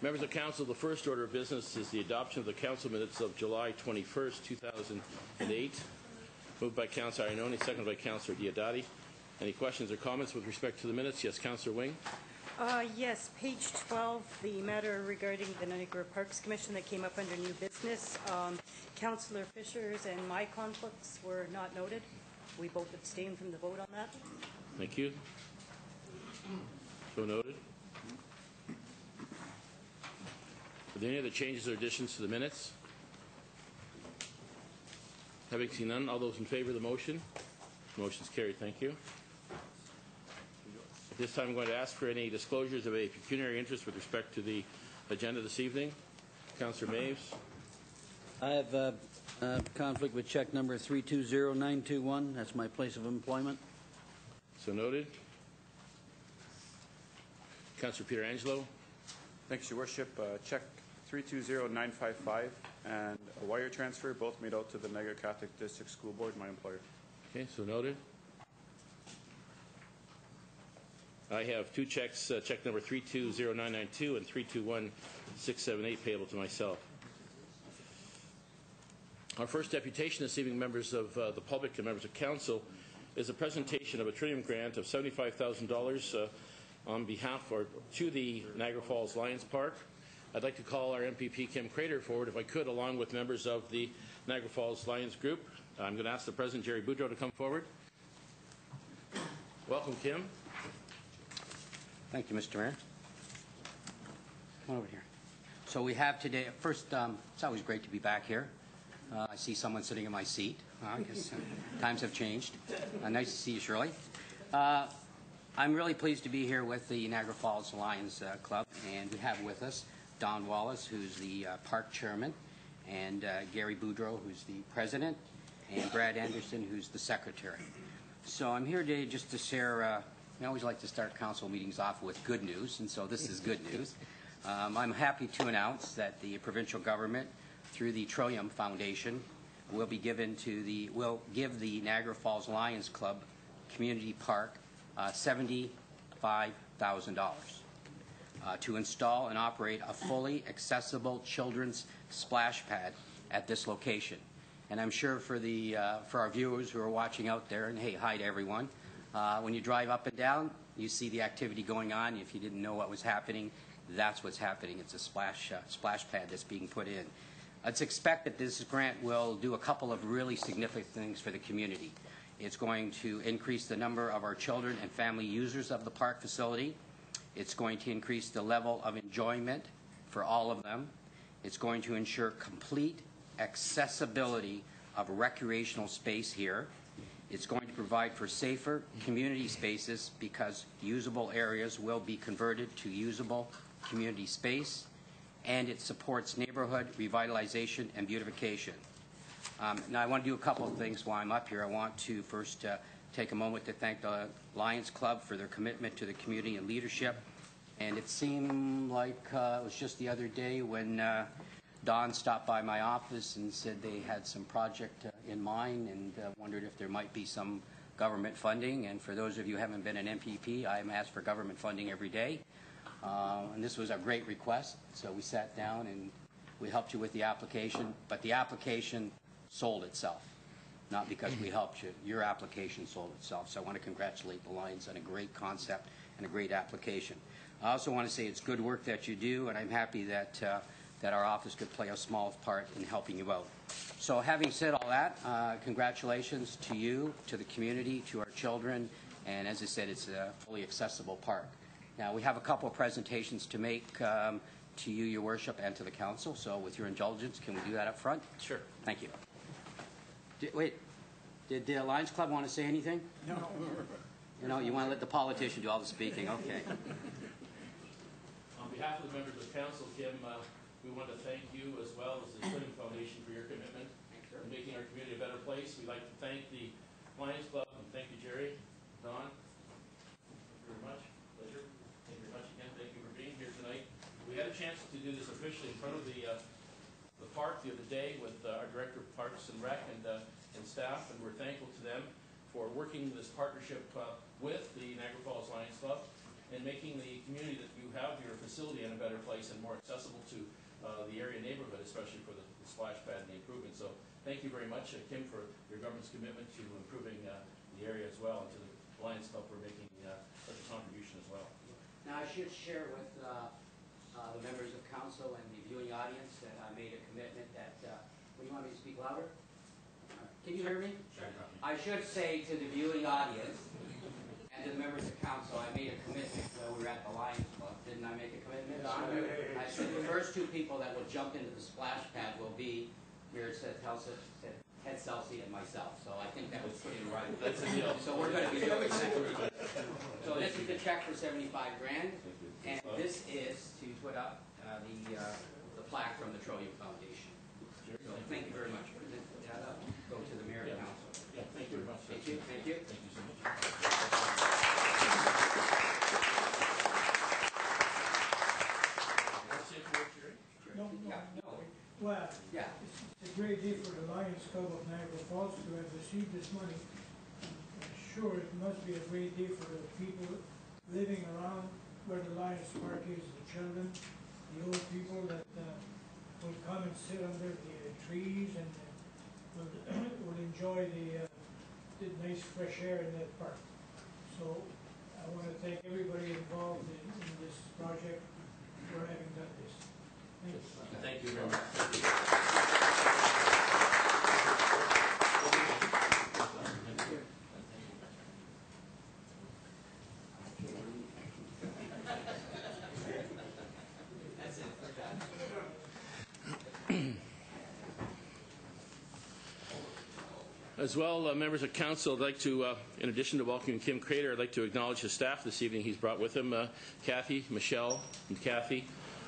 Members of Council, the first order of business is the adoption of the Council minutes of July 21st, 2008. Moved by Councillor Iannone, seconded by Councillor Diodati. Any questions or comments with respect to the minutes? Yes, Councillor Wing. Yes, page 12, the matter regarding the Niagara Parks Commission that came up under new business. Councillor Fisher's and my conflicts were not noted. We both abstained from the vote on that. Thank you. So noted. Are there any other changes or additions to the minutes? Having seen none, all those in favor of the motion? Motion is carried. Thank you. At this time, I'm going to ask for any disclosures of a pecuniary interest with respect to the agenda this evening. Councillor Maves. I have a conflict with check number 320921. That's my place of employment. So noted. Councillor Pietrangelo. Thanks, Your Worship. Check 320955 and a wire transfer, both made out to the Niagara Catholic District School Board, my employer. Okay, so noted. I have two checks, check number 320992 and 321678, payable to myself. Our first deputation this evening, members of the public and members of council, is a presentation of a Trillium grant of $75,000 on behalf or to the Niagara Falls Lions Park. I'd like to call our MPP Kim Crater forward, if I could, along with members of the Niagara Falls Lions group. I'm going to ask the President, Jerry Boudreau, to come forward. Welcome, Kim. Thank you, Mr. Mayor. Come on over here. So we have today, first, it's always great to be back here. I see someone sitting in my seat. I guess times have changed. Nice to see you, Shirley. I'm really pleased to be here with the Niagara Falls Lions Club, and we have with us Don Wallace, who's the park chairman, and Gary Boudreau, who's the president, and Brad Anderson, who's the secretary. So I'm here today just to share, I always like to start council meetings off with good news, and so this is good news. I'm happy to announce that the provincial government, through the Trillium Foundation, will give the Niagara Falls Lions Club Community Park $75,000 to install and operate a fully accessible children's splash pad at this location. And I'm sure for our viewers who are watching out there, and hey, hi to everyone, when you drive up and down, you see the activity going on. If you didn't know what was happening, that's what's happening. It's a splash pad that's being put in. It's expected this grant will do a couple of really significant things for the community. It's going to increase the number of our children and family users of the park facility. It's going to increase the level of enjoyment for all of them. It's going to ensure complete accessibility of recreational space here. It's going to provide for safer community spaces because usable areas will be converted to usable community space, and it supports neighborhood revitalization and beautification. Now I want to do a couple of things while I'm up here. I want to first take a moment to thank the Lions Club for their commitment to the community and leadership. And it seemed like it was just the other day when Don stopped by my office and said they had some project in mind and wondered if there might be some government funding. And for those of you who haven't been an MPP, I am asked for government funding every day. And this was a great request. So we sat down and we helped you with the application. But the application sold itself, not because we helped you. Your application sold itself. So I want to congratulate the Lions on a great concept and a great application. I also want to say it's good work that you do, and I'm happy that that our office could play a small part in helping you out. So having said all that, congratulations to you, to the community, to our children, and as I said, it's a fully accessible park. Now we have a couple of presentations to make to you, Your Worship, and to the Council, so with your indulgence, can we do that up front? Sure. Thank you. Wait, did the Lions Club want to say anything? No. You know, you want to let the politician do all the speaking. Okay. On behalf of the members of council, Kim, we want to thank you as well as the Trillium Foundation for your commitment in making our community a better place. We'd like to thank the Lions Club, and thank you, Jerry, Don. Thank you very much. Pleasure. Thank you very much again. Thank you for being here tonight. We had a chance to do this officially in front of the park the other day with our Director of Parks and Rec and staff, and we're thankful to them for working this partnership with the Niagara Falls Lions Club and making the community that you have your facility in a better place and more accessible to the area neighborhood, especially for the splash pad and the improvement. So thank you very much, Kim, for your government's commitment to improving the area as well, and to the Lions Club for making such a contribution as well. Now, I should share with the members of council and the viewing audience that I made a commitment that, what do you want me to speak louder? Can you hear me? Sure. I should say to the viewing audience and to the members of council, I made a commitment when we were at the Lions Club. Didn't I make a commitment? I said the first two people that will jump into the splash pad will be, here it said Ted Celsi and myself. So I think that was pretty right. That's a deal. So we're going to be doing that. So this is the check for $75,000, and this is to put up the plaque from the Trillium Foundation. So thank you very much. Go to the mayor and council. Yeah, thank you very much. Thank you. Thank you. Thank you so much. That's it for what you're in? No. Well, Yeah. it's a great day for the Lions Club of Niagara Falls to have received this money. I'm sure it must be a great day for the people living around where the Lions Park is, the children, the old people that will come and sit under the trees and will enjoy the nice fresh air in that park. So I want to thank everybody involved in this project for having done this. Thank you. Thank you very much. As well, members of council, I'd like to, in addition to welcoming Kim Crater, I'd like to acknowledge his staff this evening. He's brought with him Kathy, Michelle, and Kathy,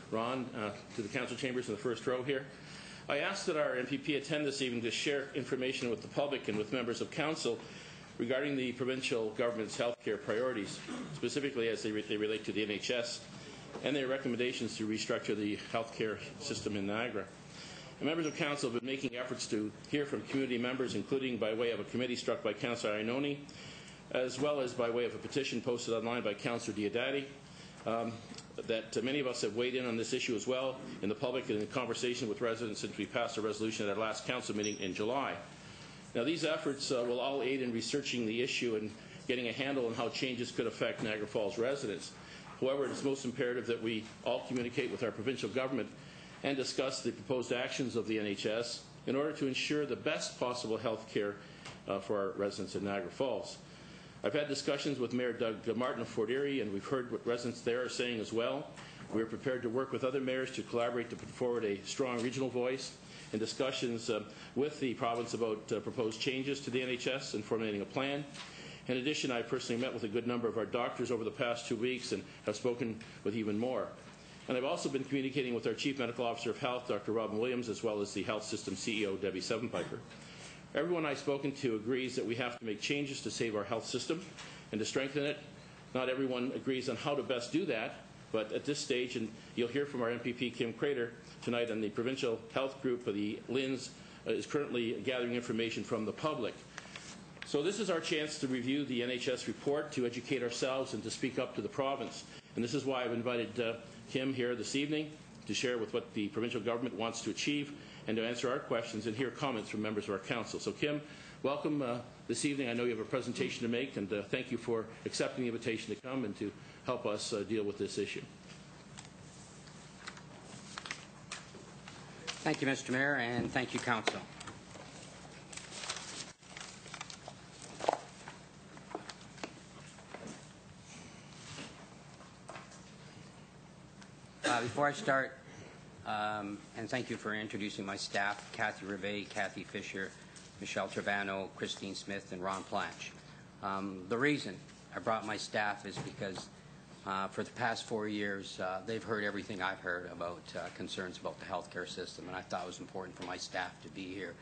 Ron, to the council chambers in the first row here. I asked that our MPP attend this evening to share information with the public and with members of council regarding the provincial government's healthcare priorities, specifically as they relate to the NHS and their recommendations to restructure the healthcare system in Niagara. And members of council have been making efforts to hear from community members, including by way of a committee struck by Councillor Iononi, as well as by way of a petition posted online by Councillor Diodati, that many of us have weighed in on this issue as well in the public and in conversation with residents since we passed a resolution at our last council meeting in July. Now, these efforts will all aid in researching the issue and getting a handle on how changes could affect Niagara Falls residents. However, it is most imperative that we all communicate with our provincial government and discuss the proposed actions of the NHS in order to ensure the best possible health care for our residents in Niagara Falls. I've had discussions with Mayor Doug Martin of Fort Erie, and we've heard what residents there are saying as well. We're prepared to work with other mayors to collaborate to put forward a strong regional voice in discussions with the province about proposed changes to the NHS and formulating a plan. In addition, I personally met with a good number of our doctors over the past 2 weeks and have spoken with even more. And I've also been communicating with our Chief Medical Officer of Health, Dr. Robin Williams, as well as the Health System CEO, Debbie Sevenpiper. Everyone I've spoken to agrees that we have to make changes to save our health system and to strengthen it. Not everyone agrees on how to best do that, but at this stage, and you'll hear from our MPP Kim Crater tonight, on the Provincial Health Group of the LHINs is currently gathering information from the public. So this is our chance to review the NHS report, to educate ourselves, and to speak up to the province. And this is why I've invited Kim here this evening to share with what the provincial government wants to achieve and to answer our questions and hear comments from members of our council. So Kim, welcome this evening. I know you have a presentation to make, and thank you for accepting the invitation to come and to help us deal with this issue. Thank you, Mr. Mayor, and thank you, council. Before I start, and thank you for introducing my staff, Kathy Rivet, Kathy Fisher, Michelle Trevano, Christine Smith, and Ron Planch. The reason I brought my staff is because for the past 4 years, they've heard everything I've heard about concerns about the healthcare system, and I thought it was important for my staff to be here,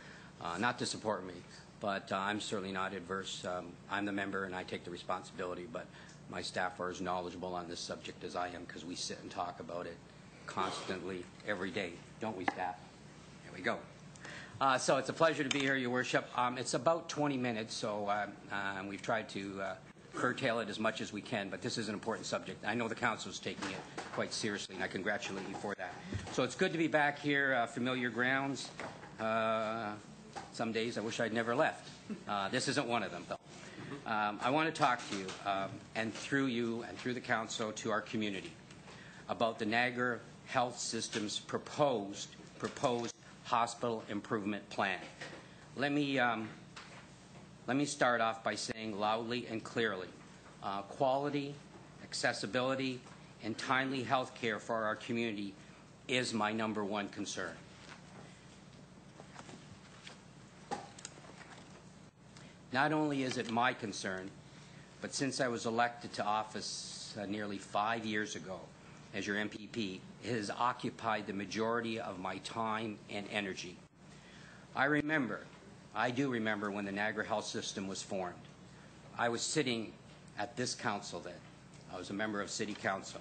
not to support me, but I'm certainly not adverse. I'm the member, and I take the responsibility, but my staff are as knowledgeable on this subject as I am, because we sit and talk about it constantly every day, don't we, staff? There we go. So it's a pleasure to be here, Your Worship. It's about 20 minutes, so we've tried to curtail it as much as we can, but this is an important subject. I know the council is taking it quite seriously, and I congratulate you for that. So it's good to be back here, familiar grounds. Some days I wish I'd never left. This isn't one of them, though. I want to talk to you, and through you and through the council, to our community about the Niagara Health System's proposed hospital improvement plan. Let me start off by saying loudly and clearly, quality, accessibility, and timely health care for our community is my #1 concern. Not only is it my concern, but since I was elected to office nearly 5 years ago as your MPP, it has occupied the majority of my time and energy. I do remember when the Niagara Health System was formed. I was sitting at this council then. I was a member of City Council.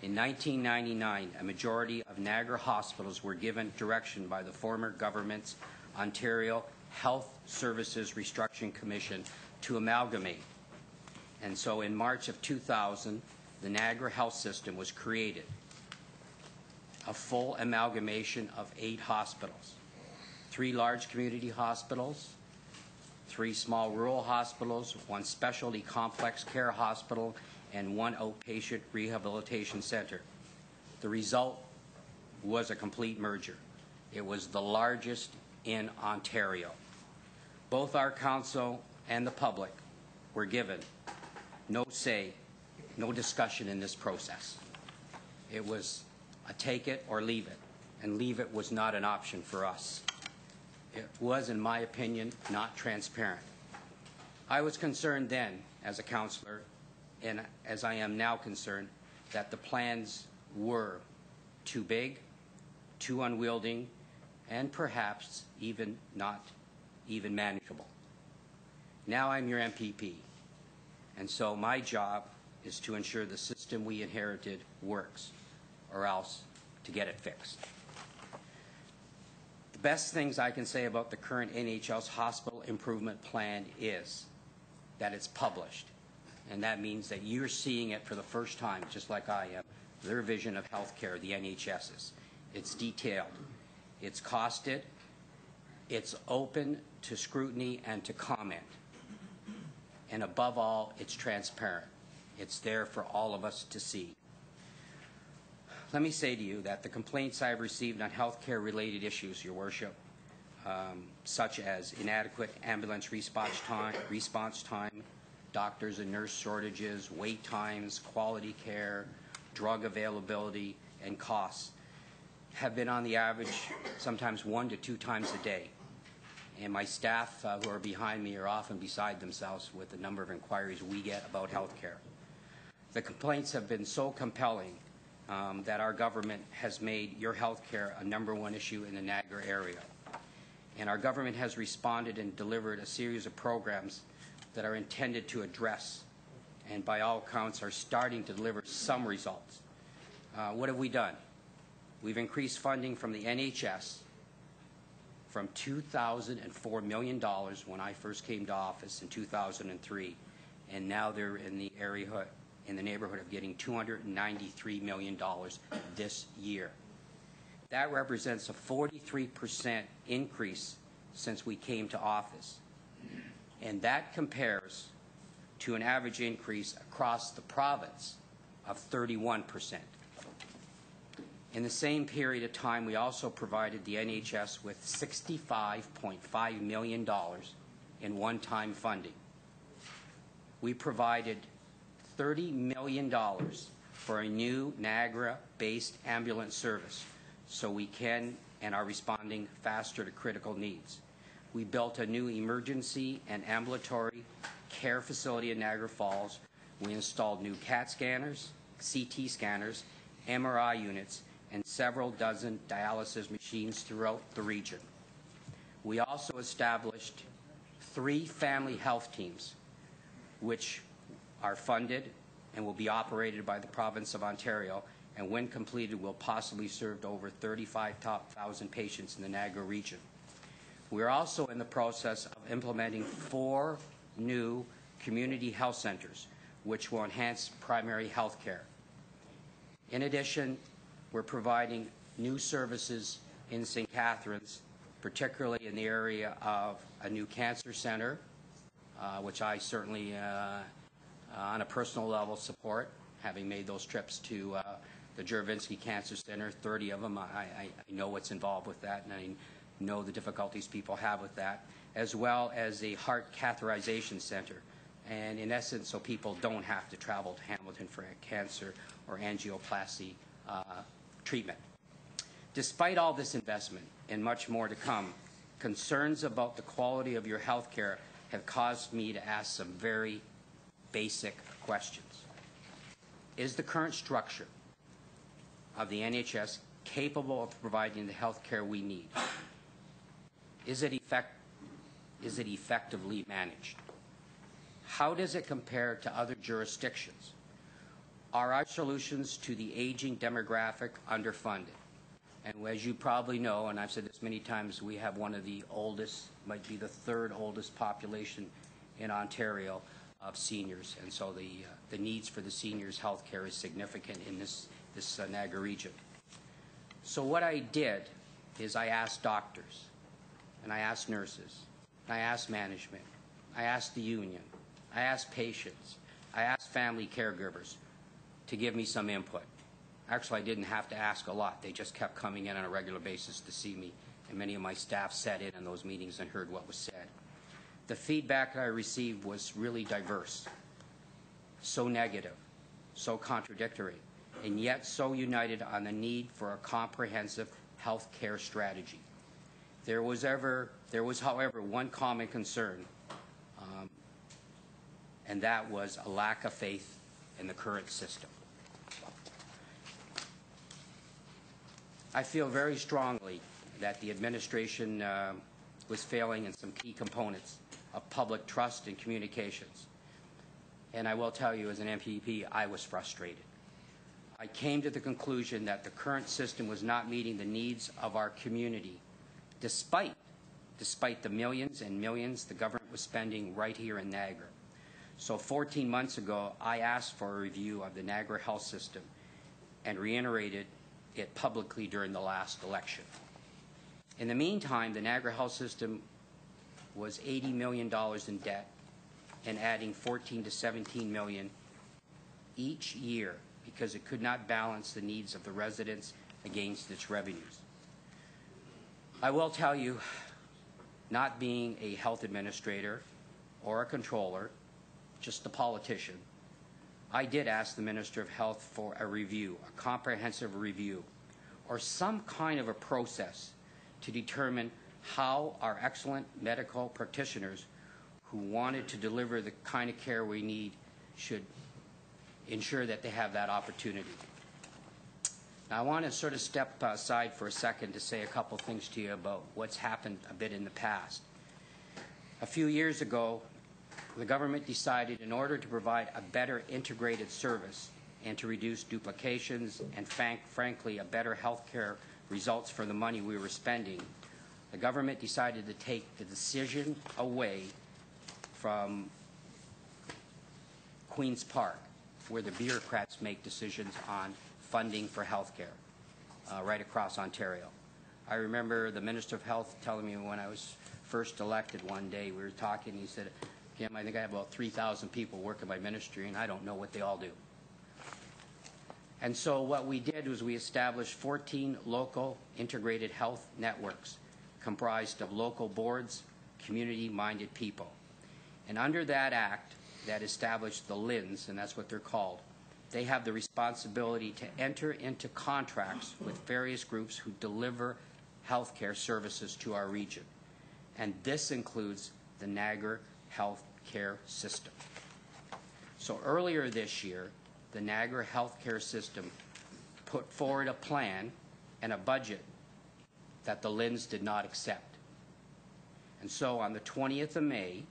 In 1999, a majority of Niagara hospitals were given direction by the former government's Ontario Health Services Restructuring Commission to amalgamate. And so in March of 2000, the Niagara Health System was created, a full amalgamation of 8 hospitals, 3 large community hospitals, 3 small rural hospitals, 1 specialty complex care hospital, and 1 outpatient rehabilitation center. The result was a complete merger. It was the largest in Ontario. Both our council and the public were given no say, no discussion in this process. It was a take it or leave it, and leave it was not an option for us. It was, in my opinion, not transparent. I was concerned then as a councillor, and as I am now concerned, that the plans were too big, too unwieldy, and perhaps not even manageable. Now I'm your MPP, and so my job is to ensure the system we inherited works, or else to get it fixed. The best things I can say about the current NHL's hospital improvement plan is that it's published, and that means that you're seeing it for the first time, just like I am, their vision of healthcare, the NHS's. It's detailed, it's costed, it's open to scrutiny and to comment, and above all, it's transparent. It's there for all of us to see. Let me say to you that the complaints I've received on healthcare related issues, Your Worship, such as inadequate ambulance response time, doctors and nurse shortages, wait times, quality care, drug availability, and costs, have been on the average sometimes 1 to 2 times a day. And my staff who are behind me are often beside themselves with the number of inquiries we get about health care. The complaints have been so compelling that our government has made your health care a #1 issue in the Niagara area. And our government has responded and delivered a series of programs that are intended to address, and by all accounts are starting to deliver some results. What have we done? We've increased funding from the NHS from $2,004 million when I first came to office in 2003, and now they're in the neighborhood of getting $293 million this year. That represents a 43% increase since we came to office, and that compares to an average increase across the province of 31%. In the same period of time, we also provided the NHS with $65.5 million in one-time funding. We provided $30 million for a new Niagara-based ambulance service so we can and are responding faster to critical needs. We built a new emergency and ambulatory care facility in Niagara Falls. We installed new CAT scanners, CT scanners, MRI units, and several dozen dialysis machines throughout the region. We also established 3 family health teams, which are funded and will be operated by the province of Ontario, and when completed will possibly serve over 35,000 patients in the Niagara region. We are also in the process of implementing 4 new community health centers, which will enhance primary health care. In addition, we're providing new services in St. Catharines, particularly in the area of a new cancer center, which I certainly, on a personal level, support, having made those trips to the Juravinski Cancer Center, 30 of them. I know what's involved with that, and I know the difficulties people have with that, as well as a heart catheterization center, and in essence, so people don't have to travel to Hamilton for cancer or angioplasty treatment. Despite all this investment and much more to come, concerns about the quality of your health care have caused me to ask some very basic questions. Is the current structure of the NHS capable of providing the health care we need? Is it effectively managed? How does it compare to other jurisdictions? Are our solutions to the aging demographic underfunded? And as you probably know, and I've said this many times, we have one of the oldest, might be the third oldest population in Ontario of seniors, and so the needs for the seniors' health care is significant in this Niagara region. So what I did is I asked doctors, and I asked nurses, I asked management, I asked the union, I asked patients, I asked family caregivers to give me some input. Actually, I didn't have to ask a lot. They just kept coming in on a regular basis to see me, and many of my staff sat in on those meetings and heard what was said. The feedback I received was really diverse, so negative, so contradictory, and yet so united on the need for a comprehensive health care strategy. There was, however, one common concern, and that was a lack of faith in the current system. I feel very strongly that the administration was failing in some key components of public trust and communications. And I will tell you, as an MPP, I was frustrated. I came to the conclusion that the current system was not meeting the needs of our community, despite the millions and millions the government was spending right here in Niagara. So 14 months ago, I asked for a review of the Niagara health system and reiterated it publicly during the last election. In the meantime, the Niagara health system was $80 million in debt and adding 14 to 17 million each year because it could not balance the needs of the residents against its revenues. I will tell you, not being a health administrator or a controller, just a politician, I did ask the Minister of Health for a review, a comprehensive review, or some kind of a process to determine how our excellent medical practitioners who wanted to deliver the kind of care we need should ensure that they have that opportunity. Now, I want to sort of step aside for a second to say a couple things to you about what's happened a bit in the past. A few years ago, the government decided in order to provide a better integrated service and to reduce duplications and, frankly, a better health care results for the money we were spending, the government decided to take the decision away from Queen's Park, where the bureaucrats make decisions on funding for health care right across Ontario. I remember the Minister of Health telling me when I was first elected one day, we were talking, he said, Kim, I think I have about 3,000 people work in my ministry, and I don't know what they all do. And so what we did was we established 14 local integrated health networks comprised of local boards, community-minded people. And under that act that established the LHINs, and that's what they're called, they have the responsibility to enter into contracts with various groups who deliver health care services to our region. And this includes the Niagara health care system. So earlier this year, the Niagara health care system put forward a plan and a budget that the LHINs did not accept. And so on the 20th of May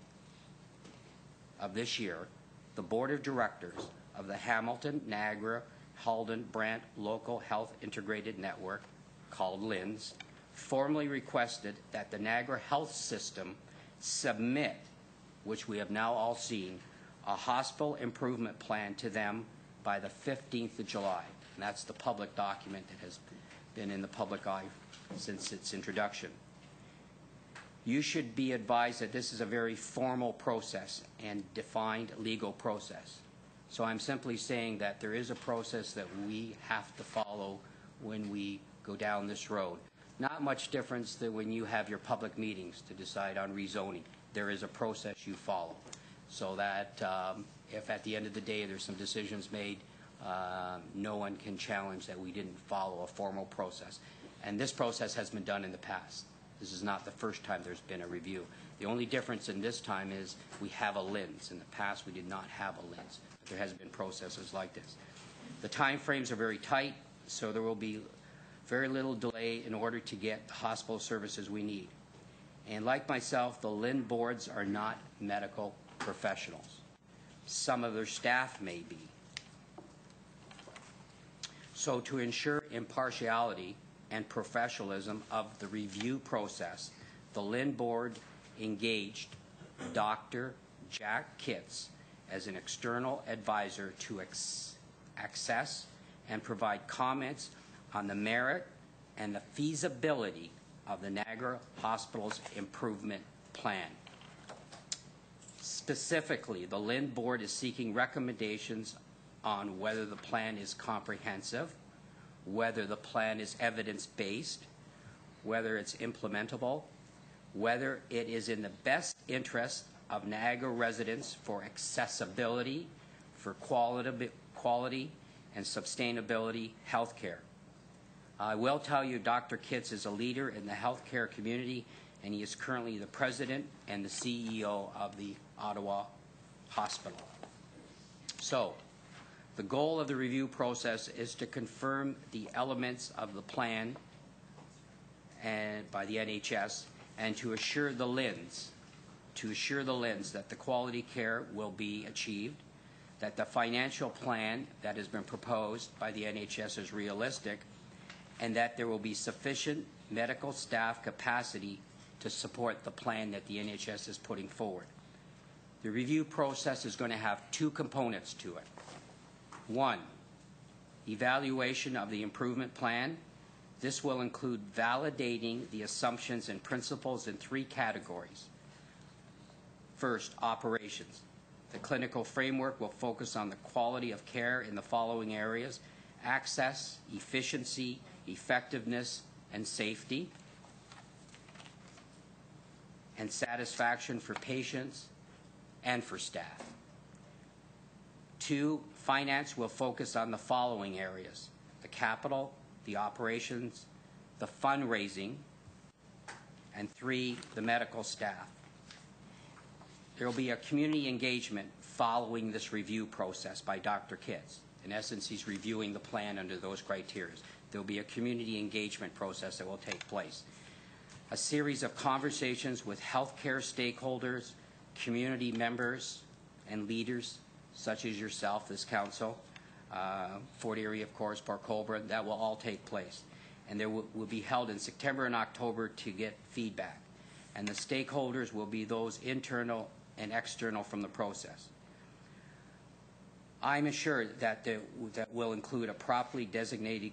of this year, the Board of Directors of the Hamilton, Niagara, Halden, Brant Local Health Integrated Network, called LHINs, formally requested that the Niagara health system submit, which we have now all seen, a hospital improvement plan to them by the 15th of July. And that's the public document that has been in the public eye since its introduction. You should be advised that this is a very formal process and defined legal process. So I'm simply saying that there is a process that we have to follow when we go down this road. Not much difference than when you have your public meetings to decide on rezoning. There is a process you follow, so that if at the end of the day there's some decisions made, no one can challenge that we didn't follow a formal process. And this process has been done in the past. This is not the first time there's been a review. The only difference in this time is we have a lens. In the past, we did not have a lens. But there has been processes like this. The time frames are very tight, so there will be very little delay in order to get the hospital services we need. And like myself, the LHIN boards are not medical professionals. Some of their staff may be. So to ensure impartiality and professionalism of the review process, the LHIN board engaged Dr. Jack Kitts as an external advisor to access and provide comments on the merit and the feasibility of the Niagara Hospital's improvement plan. Specifically, the LHIN board is seeking recommendations on whether the plan is comprehensive, whether the plan is evidence-based, whether it's implementable, whether it is in the best interest of Niagara residents for accessibility, for quality and sustainability health care. I will tell you Dr. Kitts is a leader in the healthcare community, and he is currently the president and the CEO of the Ottawa Hospital. So, the goal of the review process is to confirm the elements of the plan and by the NHS, and to assure the LHINs that the quality care will be achieved, that the financial plan that has been proposed by the NHS is realistic, and that there will be sufficient medical staff capacity to support the plan that the NHS is putting forward. The review process is going to have two components to it. One, evaluation of the improvement plan. This will include validating the assumptions and principles in three categories. First, operations. The clinical framework will focus on the quality of care in the following areas: access, efficiency, effectiveness, and safety, and satisfaction for patients and for staff. Two, finance will focus on the following areas: the capital, the operations, the fundraising, and three, the medical staff. There will be a community engagement following this review process by Dr. Kitts. In essence, he's reviewing the plan under those criteria. There will be a community engagement process that will take place. A series of conversations with healthcare stakeholders, community members, and leaders, such as yourself, this council, Fort Erie, of course, Port Colborne, that will all take place. And there will be held in September and October to get feedback. And the stakeholders will be those internal and external from the process. I'm assured that will include a properly designated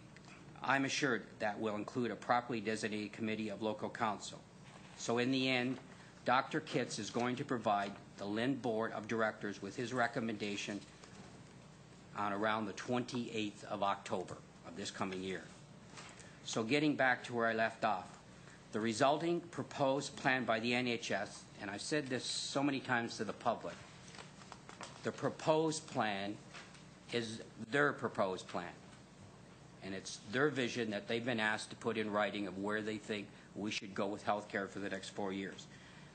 committee of local council. So in the end, Dr. Kitts is going to provide the LHIN Board of Directors with his recommendation on around the 28th of October of this coming year. So getting back to where I left off, the resulting proposed plan by the NHS, and I've said this so many times to the public, the proposed plan is their proposed plan. And it's their vision that they've been asked to put in writing of where they think we should go with health care for the next 4 years.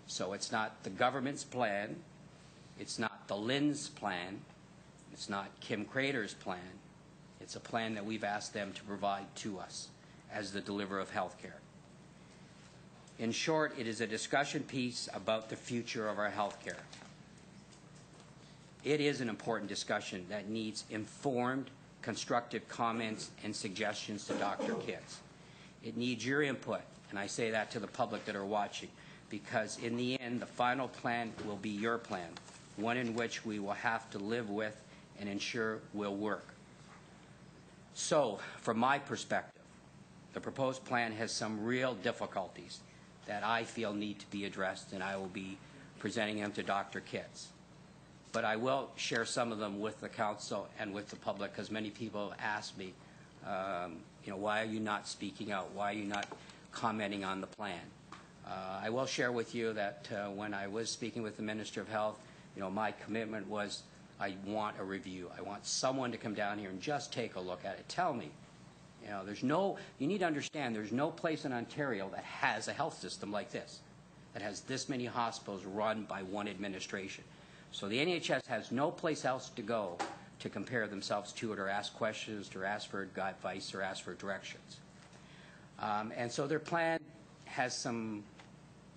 So it's not the government's plan, it's not the LHIN's plan, it's not Kim Crater's plan. It's a plan that we've asked them to provide to us as the deliverer of health care. In short, it is a discussion piece about the future of our health care. It is an important discussion that needs informed, constructive comments and suggestions to Dr. Kitts. It needs your input, and I say that to the public that are watching, because in the end, the final plan will be your plan. one in which we will have to live with and ensure will work. So, from my perspective, the proposed plan has some real difficulties that I feel need to be addressed, and I will be presenting them to Dr. Kitts. But I will share some of them with the council and with the public, because many people ask me, why are you not speaking out? Why are you not commenting on the plan? I will share with you that when I was speaking with the Minister of Health, my commitment was I want a review. I want someone to come down here and just take a look at it. Tell me. You need to understand there's no place in Ontario that has a health system like this, that has this many hospitals run by one administration. So the NHS has no place else to go to compare themselves to it, or ask questions, or ask for advice, or ask for directions. And so their plan has some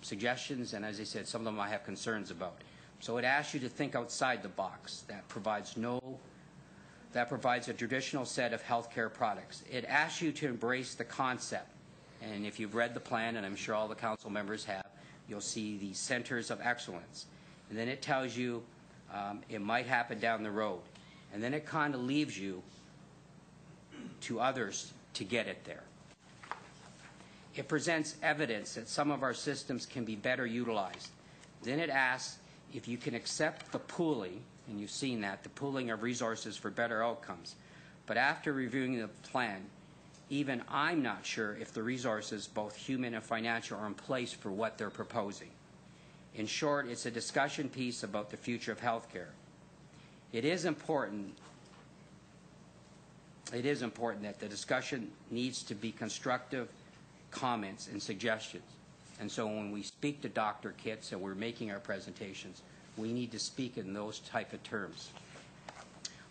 suggestions, and as I said, some of them I have concerns about. So it asks you to think outside the box. That provides a traditional set of healthcare products. It asks you to embrace the concept. And if you've read the plan, and I'm sure all the council members have, you'll see the centers of excellence. And then it tells you it might happen down the road. And then it kind of leaves you to others to get it there. It presents evidence that some of our systems can be better utilized. Then it asks if you can accept the pooling, and you've seen that, the pooling of resources for better outcomes. But after reviewing the plan, even I'm not sure if the resources, both human and financial, are in place for what they're proposing. In short, it's a discussion piece about the future of healthcare. It is important that the discussion needs to be constructive comments and suggestions. And so when we speak to Dr. Kitts and we're making our presentations, we need to speak in those type of terms.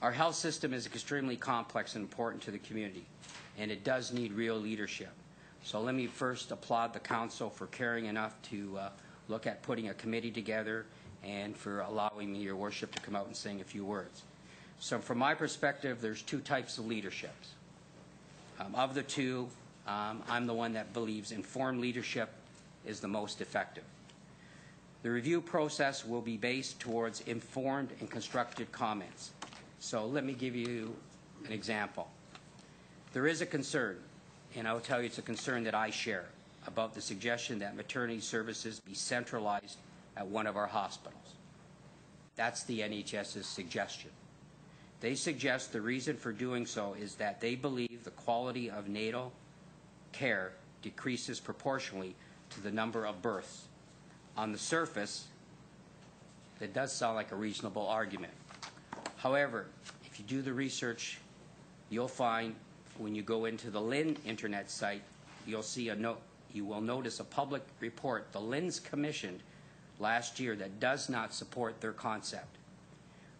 Our health system is extremely complex and important to the community, and it does need real leadership. So let me first applaud the council for caring enough to look at putting a committee together, and for allowing me, your worship, to come out and sing a few words. So from my perspective, there's two types of leaderships. Of the two, I'm the one that believes informed leadership is the most effective. The review process will be based towards informed and constructive comments. So let me give you an example. There is a concern, and I will tell you it's a concern that I share, about the suggestion that maternity services be centralized at one of our hospitals. That's the NHS's suggestion. They suggest the reason for doing so is that they believe the quality of natal care decreases proportionally to the number of births. On the surface, that does sound like a reasonable argument. However, if you do the research, you'll find when you go into the LIN internet site, you will notice a public report the LINs commissioned last year that does not support their concept.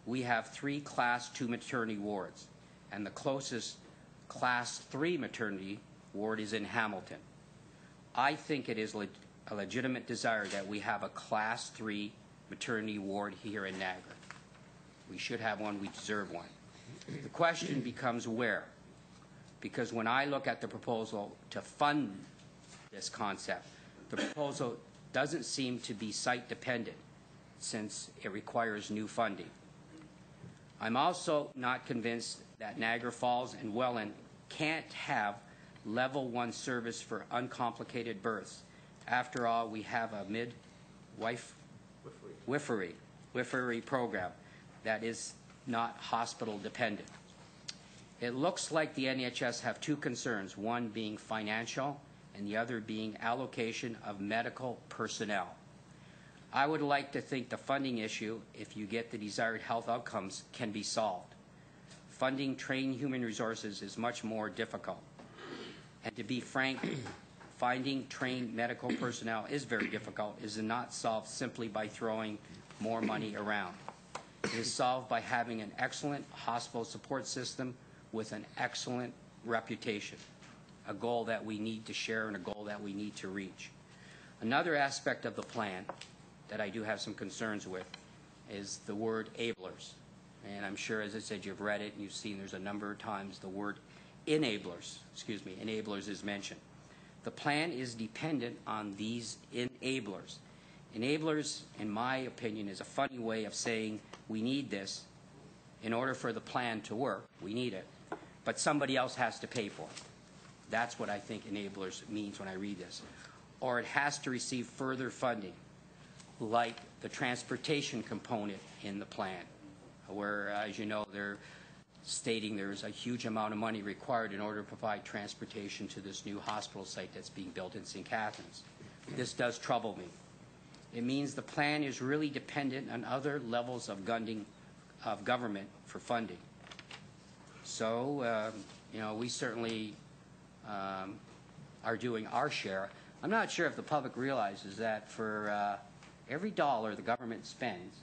We have 3 Class 2 maternity wards, and the closest Class 3 maternity ward is in Hamilton. I think it is a legitimate desire that we have a Class 3 maternity ward here in Niagara. We should have one. We deserve one. The question becomes where? Because when I look at the proposal to fund this concept, the proposal doesn't seem to be site dependent, since it requires new funding. I'm also not convinced that Niagara Falls and Welland can't have level 1 service for uncomplicated births. After all, we have a midwifery program that is not hospital dependent. It looks like the NHS have 2 concerns, one being financial and the other being allocation of medical personnel. I would like to think the funding issue, if you get the desired health outcomes, can be solved. Funding trained human resources is much more difficult. And to be frank, finding trained medical personnel is very difficult. It is not solved simply by throwing more money around. It is solved by having an excellent hospital support system with an excellent reputation, a goal that we need to share and a goal that we need to reach. Another aspect of the plan that I do have some concerns with is the word ablers. And I'm sure, as I said, you've read it and you've seen there's a number of times the word enablers is mentioned. The plan is dependent on these enablers. Enablers, in my opinion, is a funny way of saying we need this in order for the plan to work. We need it, but somebody else has to pay for it. That's what I think enablers means when I read this. Or it has to receive further funding, like the transportation component in the plan, where, as you know, they're stating there's a huge amount of money required in order to provide transportation to this new hospital site that's being built in St. Catharines. This does trouble me. It means the plan is really dependent on other levels of government for funding. So, you know, we certainly are doing our share. I'm not sure if the public realizes that for every dollar the government spends,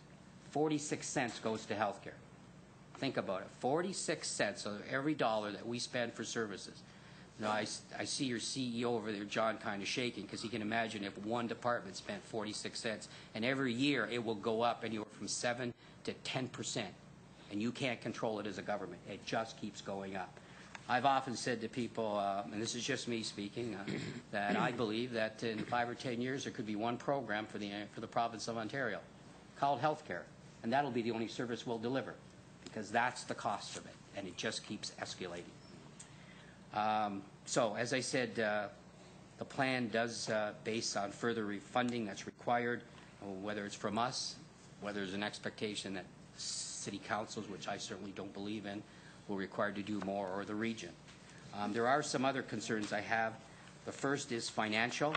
46 cents goes to health care. Think about it. 46 cents of every dollar that we spend for services. Now, I see your CEO over there, John, kind of shaking, because he can imagine if one department spent 46 cents, and every year it will go up anywhere from 7 to 10%, and you can't control it as a government. It just keeps going up. I've often said to people, and this is just me speaking, that I believe that in 5 or 10 years there could be one program for the province of Ontario called healthcare, and that'll be the only service we'll deliver, because that's the cost of it, and it just keeps escalating. So, as I said, the plan does base on further funding that's required, whether it's from us, whether there's an expectation that city councils, which I certainly don't believe in, will require to do more, or the region. There are some other concerns I have. The first is financial.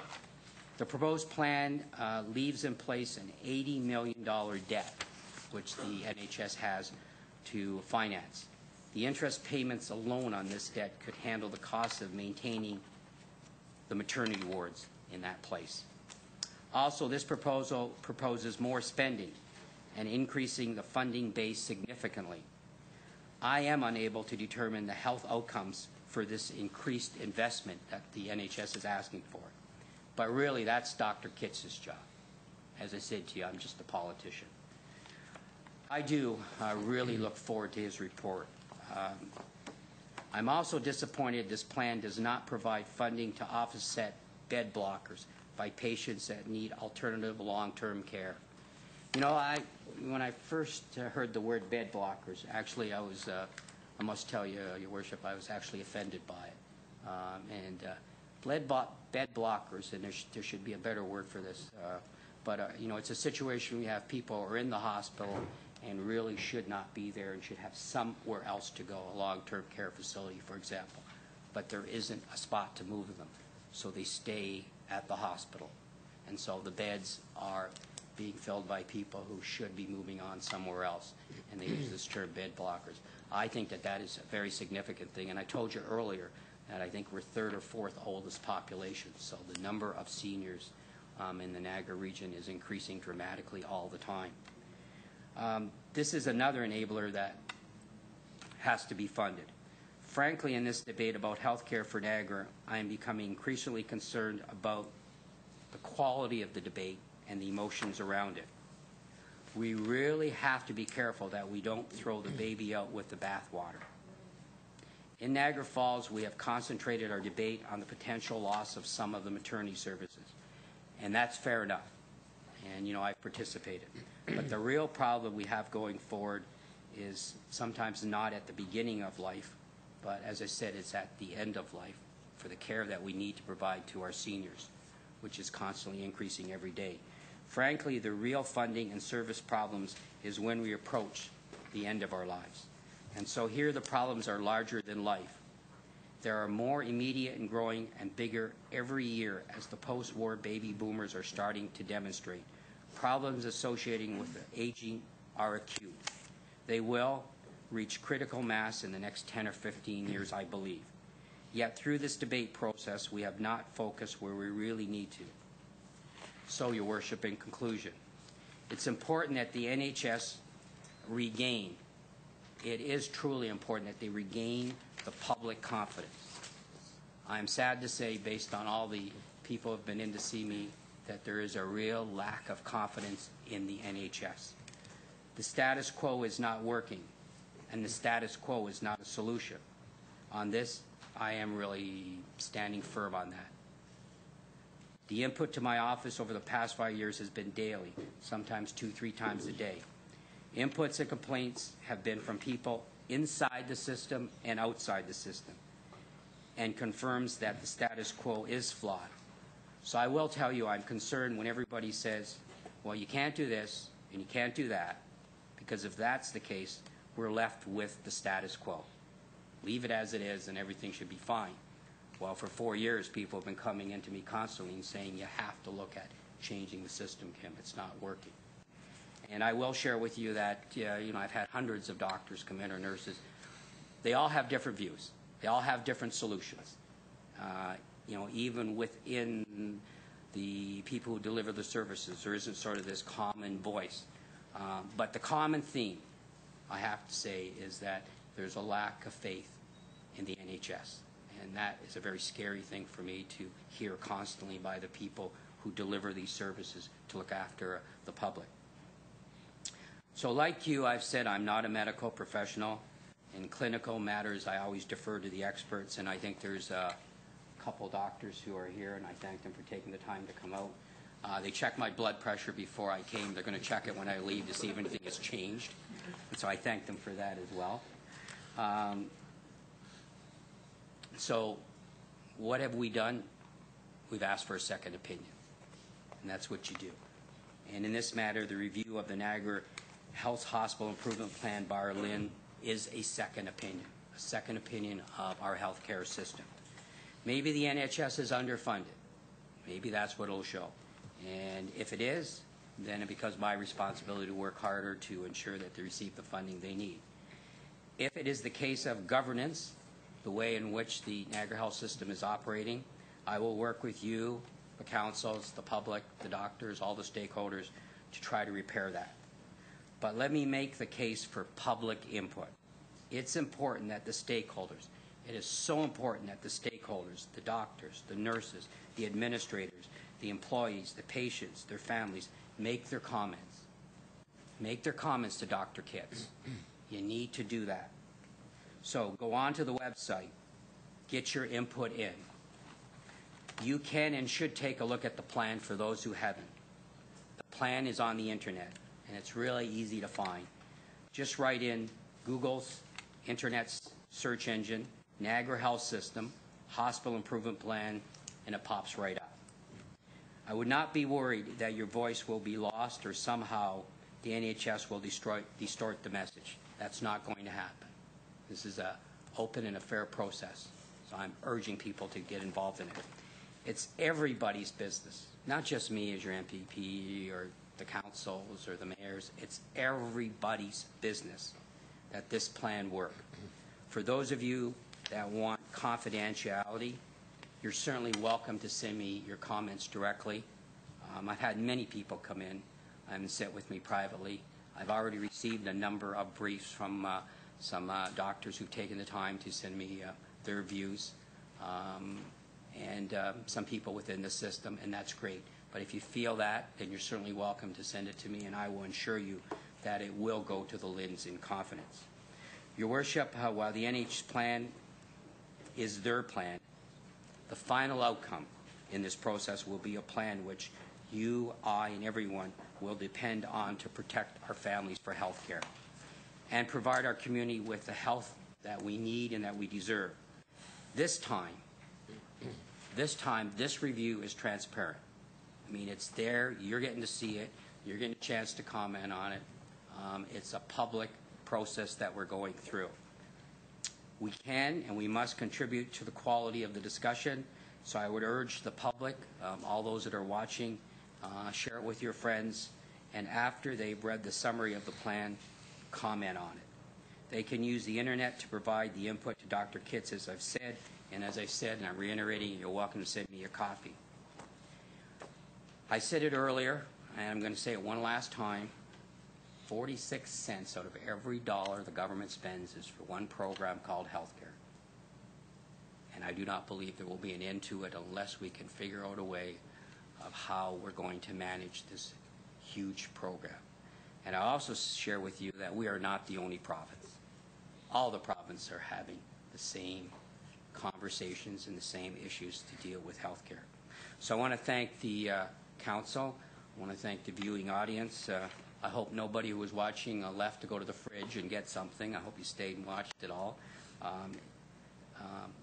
The proposed plan leaves in place an $80 million debt, which the NHS has to finance. The interest payments alone on this debt could handle the cost of maintaining the maternity wards in that place. Also, this proposal proposes more spending and increasing the funding base significantly. I am unable to determine the health outcomes for this increased investment that the NHS is asking for. But really, that's Dr. Kitz's job. As I said to you, I'm just a politician. I do really look forward to his report. I'm also disappointed this plan does not provide funding to offset bed blockers by patients that need alternative long-term care. You know, when I first heard the word bed blockers, actually I must tell you, Your Worship, I was actually offended by it. Bed blockers, and there should be a better word for this, you know, it's a situation we have people who are in the hospital and really should not be there and should have somewhere else to go, a long-term care facility, for example. But there isn't a spot to move them, so they stay at the hospital. And so the beds are being filled by people who should be moving on somewhere else, and they use this term bed blockers. I think that that is a very significant thing, and I told you earlier that I think we're third or fourth oldest population, so the number of seniors in the Niagara region is increasing dramatically all the time. This is another enabler that has to be funded. Frankly, in this debate about health care for Niagara, I am becoming increasingly concerned about the quality of the debate and the emotions around it. We really have to be careful that we don't throw the baby out with the bathwater. In Niagara Falls, we have concentrated our debate on the potential loss of some of the maternity services, and that's fair enough. And, you know, I've participated. But the real problem we have going forward is sometimes not at the beginning of life, but as I said, it's at the end of life for the care that we need to provide to our seniors, which is constantly increasing every day. Frankly, the real funding and service problems is when we approach the end of our lives. And so here the problems are larger than life. There are more immediate and growing and bigger every year as the post-war baby boomers are starting to demonstrate. Problems associating with the aging are acute. They will reach critical mass in the next 10 or 15 years, I believe. Yet through this debate process, we have not focused where we really need to. So, Your Worship, in conclusion, it's important that the NHS regain, it is truly important that they regain the public confidence. I'm sad to say, based on all the people who have been in to see me, that there is a real lack of confidence in the NHS. The status quo is not working, and the status quo is not a solution. On this, I am really standing firm on that. The input to my office over the past 5 years has been daily, sometimes 2-3 times a day. Inputs and complaints have been from people inside the system and outside the system, and confirms that the status quo is flawed. So I will tell you, I'm concerned when everybody says, well, you can't do this and you can't do that, because if that's the case, we're left with the status quo. Leave it as it is and everything should be fine. Well, for 4 years, people have been coming into me constantly and saying, you have to look at changing the system, Kim. It's not working. And I will share with you that, I've had hundreds of doctors come in, or nurses. They all have different views. They all have different solutions. Even within the people who deliver the services, there isn't sort of this common voice. But the common theme, I have to say, is that there's a lack of faith in the NHS. And that is a very scary thing for me to hear constantly by the people who deliver these services to look after the public. So like you, I've said I'm not a medical professional. In clinical matters, I always defer to the experts, and I think there's a couple doctors who are here, and I thank them for taking the time to come out. They checked my blood pressure before I came. They're going to check it when I leave to see if anything has changed. And so I thank them for that as well. So what have we done? We've asked for a second opinion, and that's what you do. And in this matter, the review of the Niagara Health Hospital Improvement Plan, bar Lynn, is a second opinion of our healthcare system. Maybe the NHS is underfunded. Maybe that's what it'll show. And if it is, then it becomes my responsibility to work harder to ensure that they receive the funding they need. If it is the case of governance, the way in which the Niagara Health System is operating, I will work with you, the councils, the public, the doctors, all the stakeholders to try to repair that. But let me make the case for public input. It's important that the stakeholders, it is so important that the stakeholders, the doctors, the nurses, the administrators, the employees, the patients, their families, make their comments. Make their comments to Dr. Kitts. You need to do that. So go on to the website, get your input in. You can and should take a look at the plan for those who haven't. The plan is on the internet, and it's really easy to find. Just write in Google's internet's search engine, Niagara Health System, Hospital Improvement Plan, and it pops right up. I would not be worried that your voice will be lost or somehow the NHS will distort the message. That's not going to happen. This is an open and a fair process, so I'm urging people to get involved in it. It's everybody's business, not just me as your MPP or the councils or the mayors. It's everybody's business that this plan work. For those of you that want confidentiality, you're certainly welcome to send me your comments directly. I've had many people come in and sit with me privately. I've already received a number of briefs from some doctors who've taken the time to send me their views, and some people within the system, and that's great. But if you feel that, then you're certainly welcome to send it to me, and I will ensure you that it will go to the LHINs in confidence. Your Worship, while the NH plan is their plan, the final outcome in this process will be a plan which you, I, and everyone will depend on to protect our families for health care and provide our community with the health that we need and that we deserve. This time, this review is transparent. I mean, it's there. You're getting to see it. You're getting a chance to comment on it. It's a public process that we're going through. We can and we must contribute to the quality of the discussion, so I would urge the public, all those that are watching, share it with your friends, and after they've read the summary of the plan, comment on it. They can use the internet to provide the input to Dr. Kitts, as I've said, and as I said, and I'm reiterating, you're welcome to send me a copy. I said it earlier, and I'm going to say it one last time, 46 cents out of every dollar the government spends is for one program called healthcare. And I do not believe there will be an end to it unless we can figure out a way of how we're going to manage this huge program. And I also share with you that we are not the only province. All the provinces are having the same conversations and the same issues to deal with healthcare. So I want to thank the council. I want to thank the viewing audience. I hope nobody who was watching left to go to the fridge and get something. I hope you stayed and watched it all.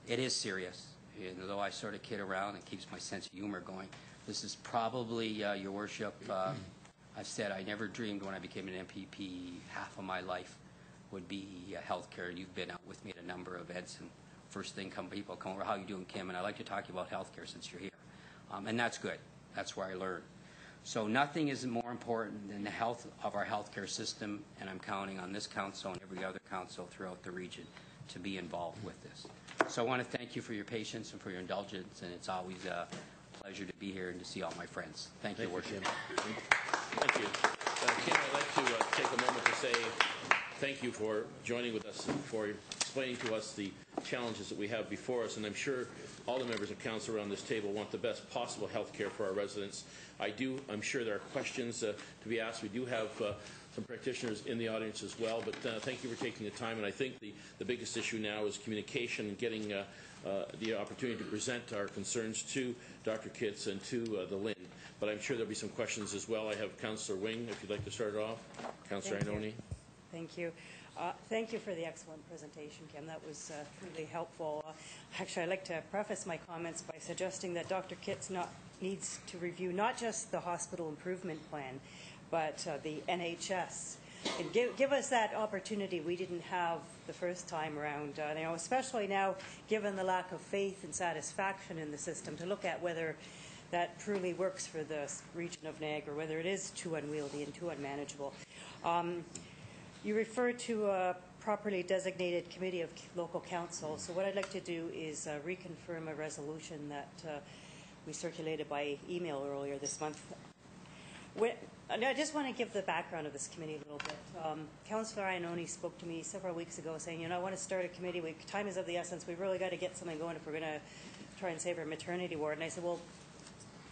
It is serious, and though I sort of kid around, it keeps my sense of humor going. This is probably, Your Worship, I've said I never dreamed when I became an MPP half of my life would be healthcare. You've been out with me at a number of events, and first thing people come over, how you doing, Kim? And I like to talk to you about healthcare since you're here. And that's good. That's where I learned. So nothing is more important than the health of our healthcare system, and I'm counting on this council and every other council throughout the region to be involved with this. So I want to thank you for your patience and for your indulgence, and it's always a pleasure to be here and to see all my friends. Thank you, Your Worship. Thank you. Kim, I'd like to take a moment to say thank you for joining with us and for explaining to us the challenges that we have before us, and I'm sure all the members of council around this table want the best possible health care for our residents. I'm sure there are questions to be asked. We do have some practitioners in the audience as well, but thank you for taking the time, and I think the biggest issue now is communication and getting the opportunity to present our concerns to Dr. Kitts and to the LHIN. But I'm sure there'll be some questions as well. I have Councillor Wing, if you'd like to start it off. Councillor Iononi. Thank you. Thank you for the excellent presentation, Kim. That was really helpful. Actually, I'd like to preface my comments by suggesting that Dr. Kitts needs to review not just the hospital improvement plan, but the NHS. And give us that opportunity we didn't have the first time around, especially now, given the lack of faith and satisfaction in the system, to look at whether that truly works for the region of Niagara, whether it is too unwieldy and too unmanageable. You refer to a properly designated committee of local council. So what I'd like to do is reconfirm a resolution that we circulated by email earlier this month. I just want to give the background of this committee a little bit. Councillor Iononi spoke to me several weeks ago saying, I want to start a committee. Time is of the essence. We've really got to get something going if we're going to try and save our maternity ward. And I said, well,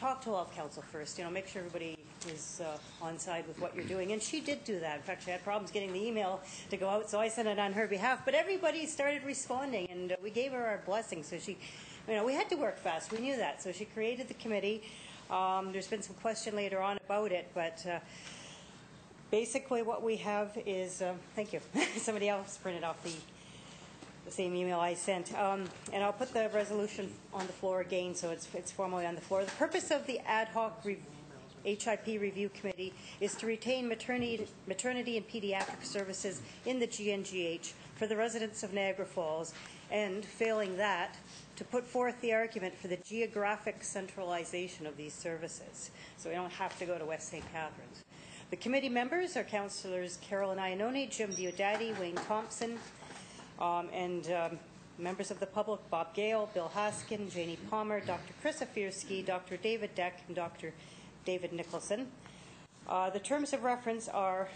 talk to all of council first, make sure everybody is on side with what you're doing. And she did do that. In fact, she had problems getting the email to go out, so I sent it on her behalf. But everybody started responding, and we gave her our blessing. So she, we had to work fast. We knew that. So she created the committee. There's been some question later on about it, but basically what we have is, thank you. Somebody else printed off the same email I sent. And I'll put the resolution on the floor again so it's formally on the floor. The purpose of the ad hoc HIP review committee is to retain maternity and pediatric services in the GNGH for the residents of Niagara Falls, and failing that, to put forth the argument for the geographic centralization of these services, so we don't have to go to West St. Catharines. The committee members are Councillors Carolyn Iononi, Jim Diodati, Wayne Thompson, and members of the public, Bob Gale, Bill Haskin, Janie Palmer, Dr. Chris Afirski, Dr. David Deck, and Dr. David Nicholson. The terms of reference are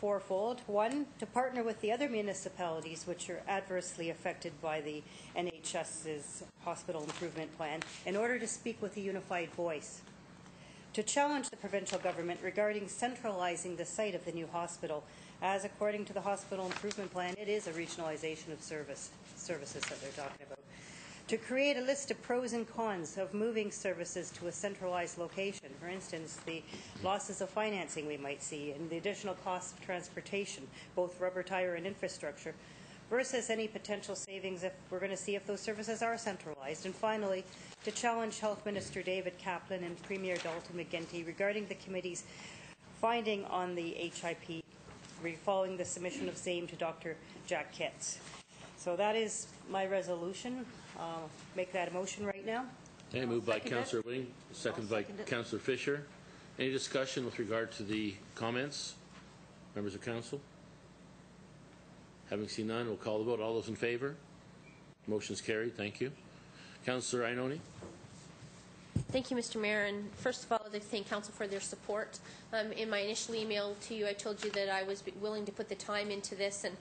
fourfold. One, to partner with the other municipalities which are adversely affected by the NHS's hospital improvement plan in order to speak with a unified voice. To challenge the provincial government regarding centralizing the site of the new hospital, as according to the hospital improvement plan, it is a regionalization of services that they're talking about. To create a list of pros and cons of moving services to a centralized location. For instance, the losses of financing we might see and the additional costs of transportation, both rubber tire and infrastructure, versus any potential savings if we're going to see if those services are centralized. And finally, to challenge Health Minister David Kaplan and Premier Dalton McGuinty regarding the committee's finding on the HIP following the submission of same to Dr. Jack Kitts. So that is my resolution. Make that a motion right now. Okay, moved by Councillor Wing, second by Councillor Fisher. Any discussion with regard to the comments? Members of council? Having seen none, we'll call the vote. All those in favour? Motion's carried. Thank you. Councillor Iononi. Thank you, Mr. Mayor. And first of all, I'd like to thank Council for their support. In my initial email to you, I told you that I was willing to put the time into this, and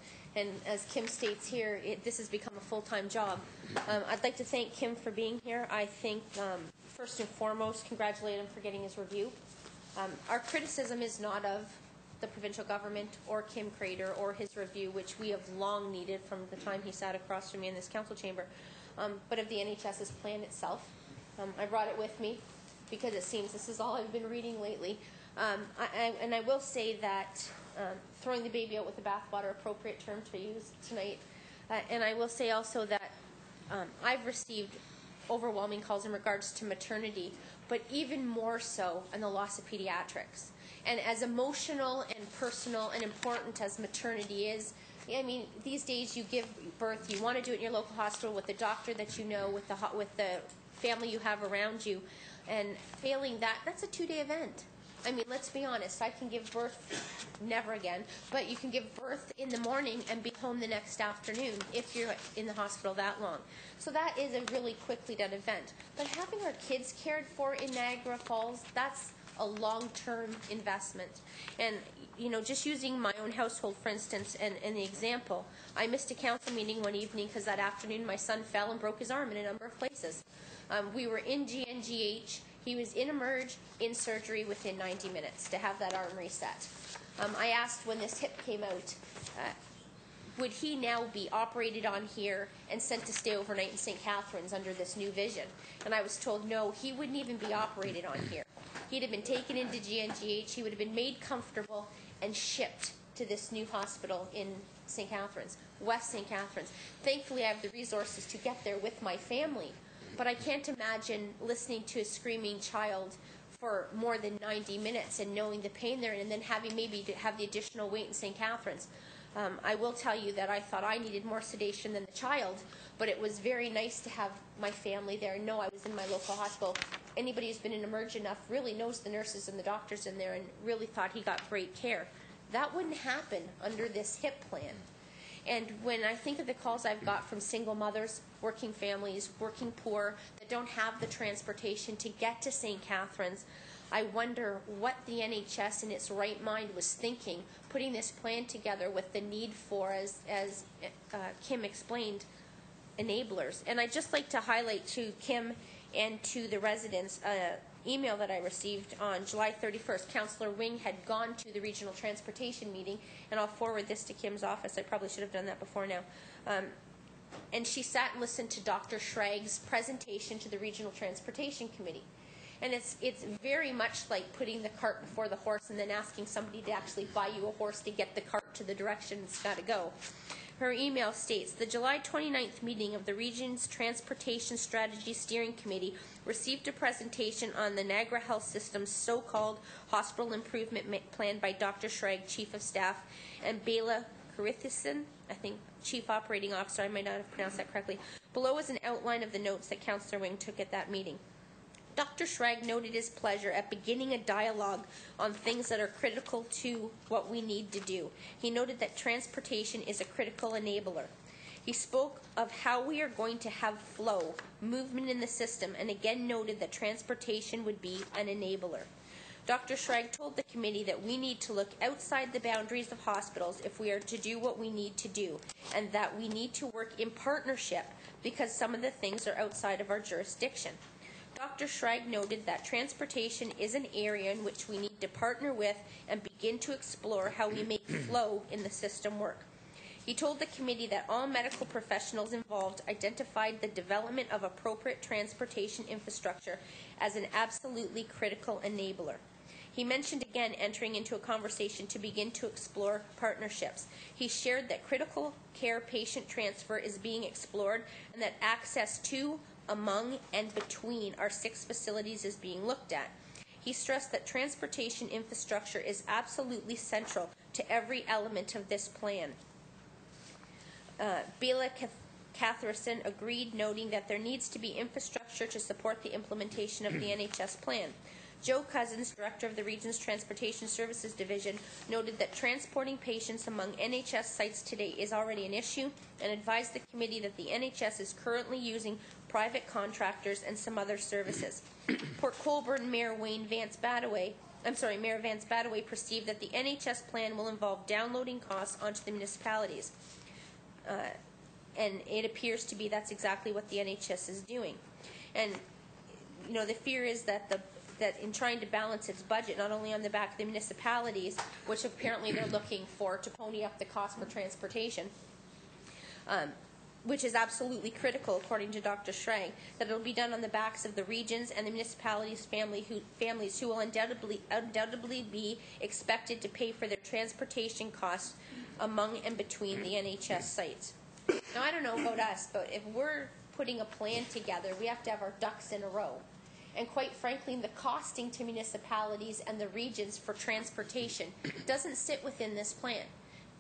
as Kim states here, this has become a full-time job. I'd like to thank Kim for being here. I think, first and foremost, congratulate him for getting his review. Our criticism is not of the provincial government or Kim Crater or his review, which we have long needed from the time he sat across from me in this council chamber, but of the NHS's plan itself. I brought it with me because it seems this is all I've been reading lately. I will say that throwing the baby out with the bathwater, appropriate term to use tonight. And I will say also that I've received overwhelming calls in regards to maternity, but even more so in the loss of pediatrics. And as emotional and personal and important as maternity is, I mean, these days you give birth, you want to do it in your local hospital with the doctor that you know, with the family you have around you, and failing that, that's a 2-day event. I mean, let's be honest, I can give birth, never again, but you can give birth in the morning and be home the next afternoon if you're in the hospital that long. So that is a really quickly done event. But having our kids cared for in Niagara Falls, that's a long-term investment. And, you know, just using my own household, for instance, and the example, I missed a council meeting one evening because that afternoon my son fell and broke his arm in a number of places. We were in GNGH. He was in emerge, in surgery within 90 minutes to have that arm reset. I asked when this hip came out, would he now be operated on here and sent to stay overnight in St. Catharines under this new vision? And I was told, no, he wouldn't even be operated on here. He'd have been taken into GNGH, he would have been made comfortable and shipped to this new hospital in St. Catharines, West St. Catharines. Thankfully, I have the resources to get there with my family. But I can't imagine listening to a screaming child for more than 90 minutes and knowing the pain they're in, and then having maybe to have the additional wait in St. Catharines. I will tell you that I thought I needed more sedation than the child, but it was very nice to have my family there and know I was in my local hospital. Anybody who's been in emerge enough really knows the nurses and the doctors in there and really thought he got great care. That wouldn't happen under this HIP plan. And when I think of the calls I've got from single mothers, working families, working poor, that don't have the transportation to get to St. Catharines, I wonder what the NHS in its right mind was thinking, putting this plan together with the need for, as Kim explained, enablers. And I'd just like to highlight to Kim and to the residents email that I received on July 31st. Councillor Wing had gone to the regional transportation meeting, and I'll forward this to Kim's office. I probably should have done that before now. And she sat and listened to Dr. Schrag's presentation to the regional transportation committee. And it's very much like putting the cart before the horse and then asking somebody to actually buy you a horse to get the cart to the direction it's got to go. Her email states, the July 29th meeting of the Region's Transportation Strategy Steering Committee received a presentation on the Niagara Health System's so-called Hospital Improvement Plan by Dr. Schrag, Chief of Staff, and Bela Karithison, I think, Chief Operating Officer. I might not have pronounced that correctly. Below is an outline of the notes that Councillor Wing took at that meeting. Dr. Schrag noted his pleasure at beginning a dialogue on things that are critical to what we need to do. He noted that transportation is a critical enabler. He spoke of how we are going to have flow, movement in the system, and again noted that transportation would be an enabler. Dr. Schrag told the committee that we need to look outside the boundaries of hospitals if we are to do what we need to do, and that we need to work in partnership because some of the things are outside of our jurisdiction. Dr. Schrag noted that transportation is an area in which we need to partner with and begin to explore how we make flow in the system work. He told the committee that all medical professionals involved identified the development of appropriate transportation infrastructure as an absolutely critical enabler. He mentioned again entering into a conversation to begin to explore partnerships. He shared that critical care patient transfer is being explored and that access to, among, and between our 6 facilities is being looked at. He stressed that transportation infrastructure is absolutely central to every element of this plan. Bela Catherson agreed, noting that there needs to be infrastructure to support the implementation of the NHS plan. Joe Cousins, Director of the Region's Transportation Services Division, noted that transporting patients among NHS sites today is already an issue and advised the committee that the NHS is currently using private contractors and some other services. Port Colborne Mayor Vance Badaway perceived that the NHS plan will involve downloading costs onto the municipalities. And it appears to be that's exactly what the NHS is doing. And, you know, the fear is that that in trying to balance its budget, not only on the back of the municipalities, which apparently they're looking for to pony up the cost for transportation, which is absolutely critical, according to Dr. Schrag, that it will be done on the backs of the regions and the municipalities' families who will undoubtedly be expected to pay for their transportation costs among and between the NHS sites. Now, I don't know about us, but if we're putting a plan together, we have to have our ducks in a row. And quite frankly, the costing to municipalities and the regions for transportation doesn't sit within this plan.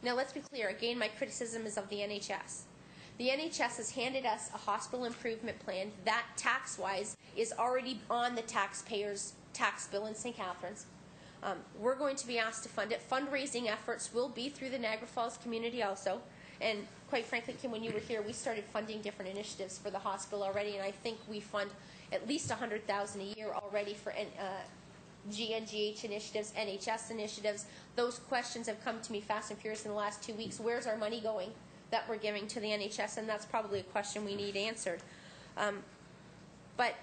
Now, let's be clear. Again, my criticism is of the NHS. The NHS has handed us a hospital improvement plan that, tax-wise, is already on the taxpayers' tax bill in St. Catharines. We're going to be asked to fund it. Fundraising efforts will be through the Niagara Falls community also. And quite frankly, Kim, when you were here, we started funding different initiatives for the hospital already, and I think we fund at least $100,000 a year already for GNGH initiatives, NHS initiatives. Those questions have come to me fast and furious in the last 2 weeks. Where's our money going that we're giving to the NHS? And that's probably a question we need answered. But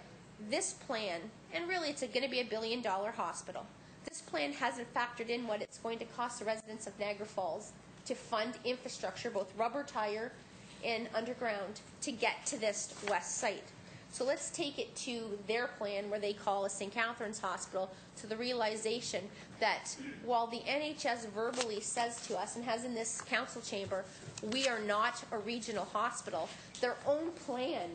this plan, and really it's going to be a $1 billion hospital, this plan hasn't factored in what it's going to cost the residents of Niagara Falls to fund infrastructure, both rubber tire and underground, to get to this west site. So let's take it to their plan, where they call a St. Catharines Hospital, to the realization that while the NHS verbally says to us, and has in this council chamber, we are not a regional hospital, their own plan,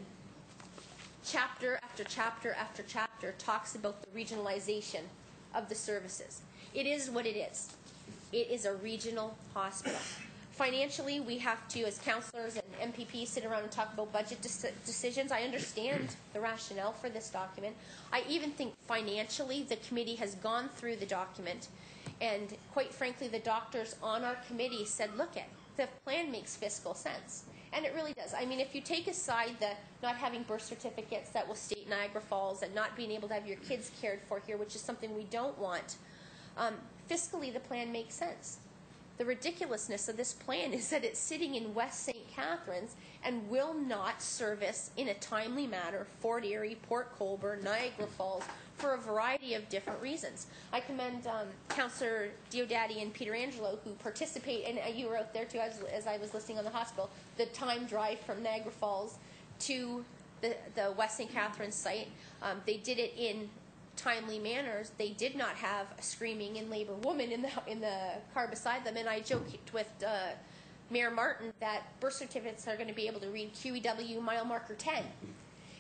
chapter after chapter after chapter, talks about the regionalization of the services. It is what it is. It is a regional hospital. Financially, we have to, as councillors and MPPs, sit around and talk about budget decisions. I understand the rationale for this document. I even think financially the committee has gone through the document, and quite frankly, the doctors on our committee said, look, the plan makes fiscal sense. And it really does. I mean, if you take aside the not having birth certificates that will state Niagara Falls and not being able to have your kids cared for here, which is something we don't want, fiscally the plan makes sense. The ridiculousness of this plan is that it's sitting in West St. Catharines and will not service in a timely manner Fort Erie, Port Colborne, Niagara Falls, for a variety of different reasons. I commend Councillor Diodati and Peter Angelo, who participate, and you were out there too as I was listening on the hospital, the time drive from Niagara Falls to the West St. Catharines site. They did it in timely manners. They did not have a screaming in labor woman in the car beside them, and I joked with Mayor Martin that birth certificates are going to be able to read QEW mile marker 10,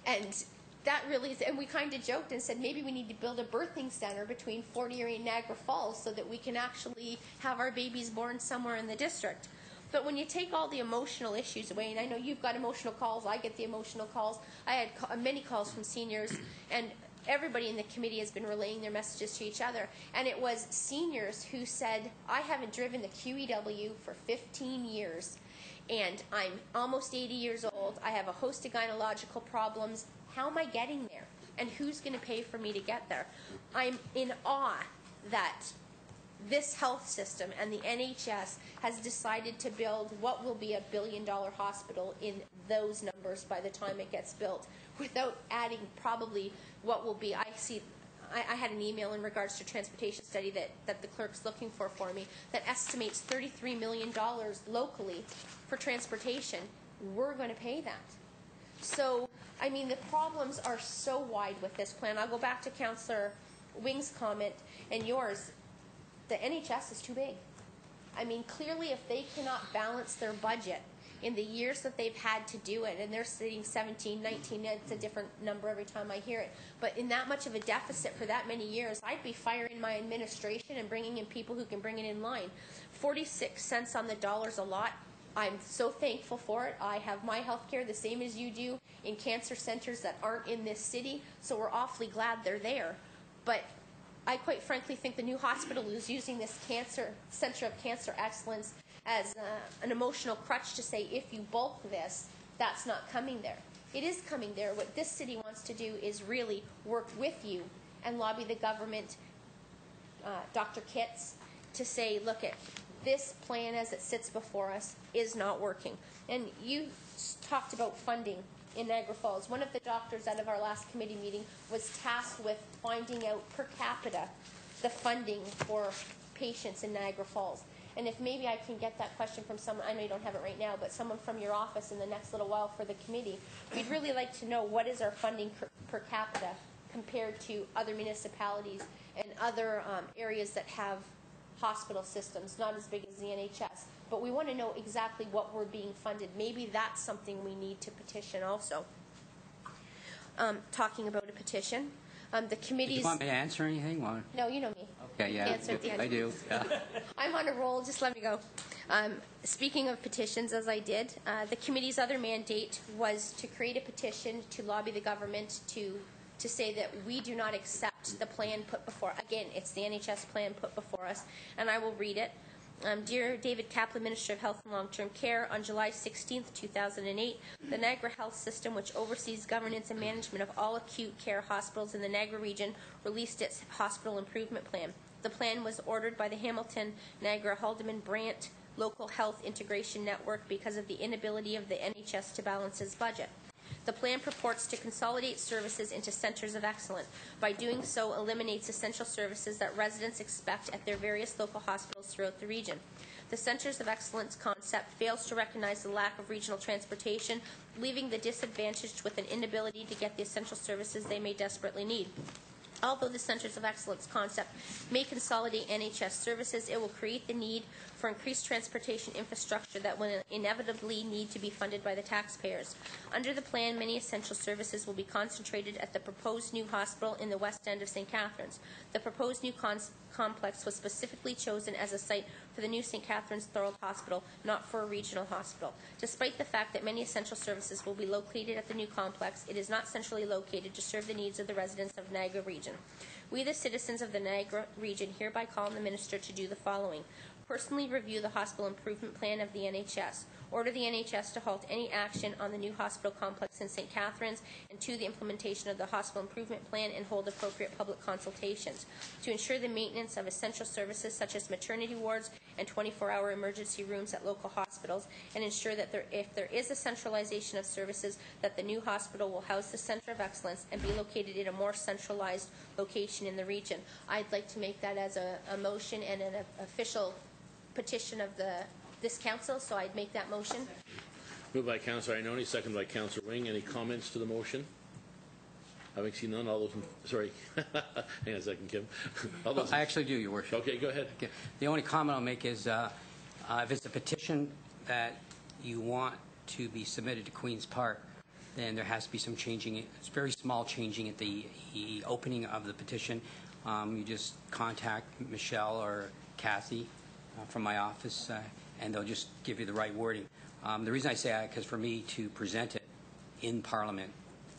and that really is, and we kind of joked and said maybe we need to build a birthing center between Fort Erie and Niagara Falls so that we can actually have our babies born somewhere in the district. But when you take all the emotional issues away, and I know you've got emotional calls, I get the emotional calls, I had many calls from seniors, and everybody in the committee has been relaying their messages to each other. And it was seniors who said, I haven't driven the QEW for 15 years, and I'm almost 80 years old. I have a host of gynecological problems. How am I getting there? And who's going to pay for me to get there? I'm in awe that this health system and the NHS has decided to build what will be a $1 billion hospital in those numbers by the time it gets built, without adding probably what will be, I had an email in regards to transportation study that the clerk's looking for me that estimates $33 million locally for transportation. We're going to pay that. So, I mean, the problems are so wide with this plan. I'll go back to Councillor Wing's comment and yours. The NHS is too big. I mean, clearly if they cannot balance their budget in the years that they've had to do it, and they're sitting 17, 19, it's a different number every time I hear it, but in that much of a deficit for that many years, I'd be firing my administration and bringing in people who can bring it in line. 46 cents on the dollar's a lot. I'm so thankful for it. I have my health care the same as you do in cancer centers that aren't in this city, so we're awfully glad they're there. But I quite frankly think the new hospital is using this Center of Cancer Excellence as an emotional crutch to say, if you bulk this, that's not coming there. It is coming there. What this city wants to do is really work with you and lobby the government, Dr. Kitts, to say, look, this plan as it sits before us is not working. And you talked about funding in Niagara Falls. One of the doctors out of our last committee meeting was tasked with finding out per capita the funding for patients in Niagara Falls. And if maybe I can get that question from someone, I know you don't have it right now, but someone from your office in the next little while for the committee, we'd really like to know what is our funding per capita compared to other municipalities and other areas that have hospital systems, not as big as the NHS. But we want to know exactly what we're being funded. Maybe that's something we need to petition also. Talking about a petition, the committees... Do you want me to answer anything? Or? No, you know me. Okay, yeah, Answer at the end. I do. Yeah. I'm on a roll, just let me go. Speaking of petitions, as I did, the committee's other mandate was to create a petition to lobby the government to say that we do not accept the plan put before. Again, it's the NHS plan put before us, and I will read it. Dear David Kaplan, Minister of Health and Long-Term Care, on July 16, 2008, the Niagara Health System, which oversees governance and management of all acute care hospitals in the Niagara region, released its hospital improvement plan. The plan was ordered by the Hamilton, Niagara, Haldeman, Brant Local Health Integration Network because of the inability of the NHS to balance its budget. The plan purports to consolidate services into centers of excellence. By doing so, eliminates essential services that residents expect at their various local hospitals throughout the region. The Centers of Excellence concept fails to recognize the lack of regional transportation, leaving the disadvantaged with an inability to get the essential services they may desperately need. Although the Centers of Excellence concept may consolidate NHS services, it will create the need for increased transportation infrastructure that will inevitably need to be funded by the taxpayers. Under the plan, many essential services will be concentrated at the proposed new hospital in the west end of St. Catharines. The proposed new complex was specifically chosen as a site for the new St. Catharines Thorold Hospital, not for a regional hospital. Despite the fact that many essential services will be located at the new complex, it is not centrally located to serve the needs of the residents of Niagara region. We, the citizens of the Niagara region, hereby call on the Minister to do the following. Personally review the hospital improvement plan of the NHS. Order the NHS to halt any action on the new hospital complex in St. Catharines and to the implementation of the hospital improvement plan and hold appropriate public consultations. To ensure the maintenance of essential services such as maternity wards and 24-hour emergency rooms at local hospitals, and ensure that if there is a centralization of services, that the new hospital will house the Center of Excellence and be located in a more centralized location in the region. I'd like to make that as a motion and an official petition of this council, so I'd make that motion. Moved by Councillor Ioannoni, seconded by Councillor Wing. Any comments to the motion? Having seen none, all those sorry. Hang on a second, Kim. All those I actually do, Your Worship. Okay, go ahead. Okay. The only comment I'll make is if it's a petition that you want to be submitted to Queen's Park, then there has to be some changing. It's very small changing at the opening of the petition. You just contact Michelle or Kathy from my office, and they'll just give you the right wording. The reason I say that, because for me to present it in Parliament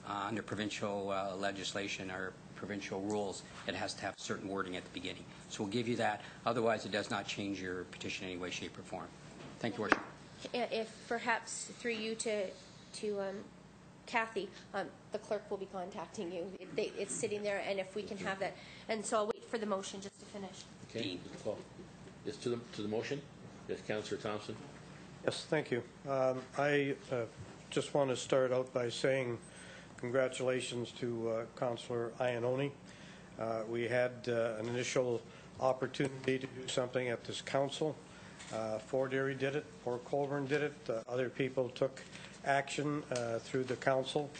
under provincial legislation or provincial rules, it has to have certain wording at the beginning. So we'll give you that. Otherwise, it does not change your petition in any way, shape, or form. Thank you, Worship. If perhaps through you to Kathy, the clerk will be contacting you. It's sitting there, and if we can have that. And so I'll wait for the motion just to finish. Okay. Dean. Call. Yes, to the motion. Yes, Councillor Thompson. Yes, thank you. I just want to start out by saying congratulations to Councillor Ioannoni. We had an initial opportunity to do something at this council. Fort Erie did it, Port Colborne did it, other people took action through the council.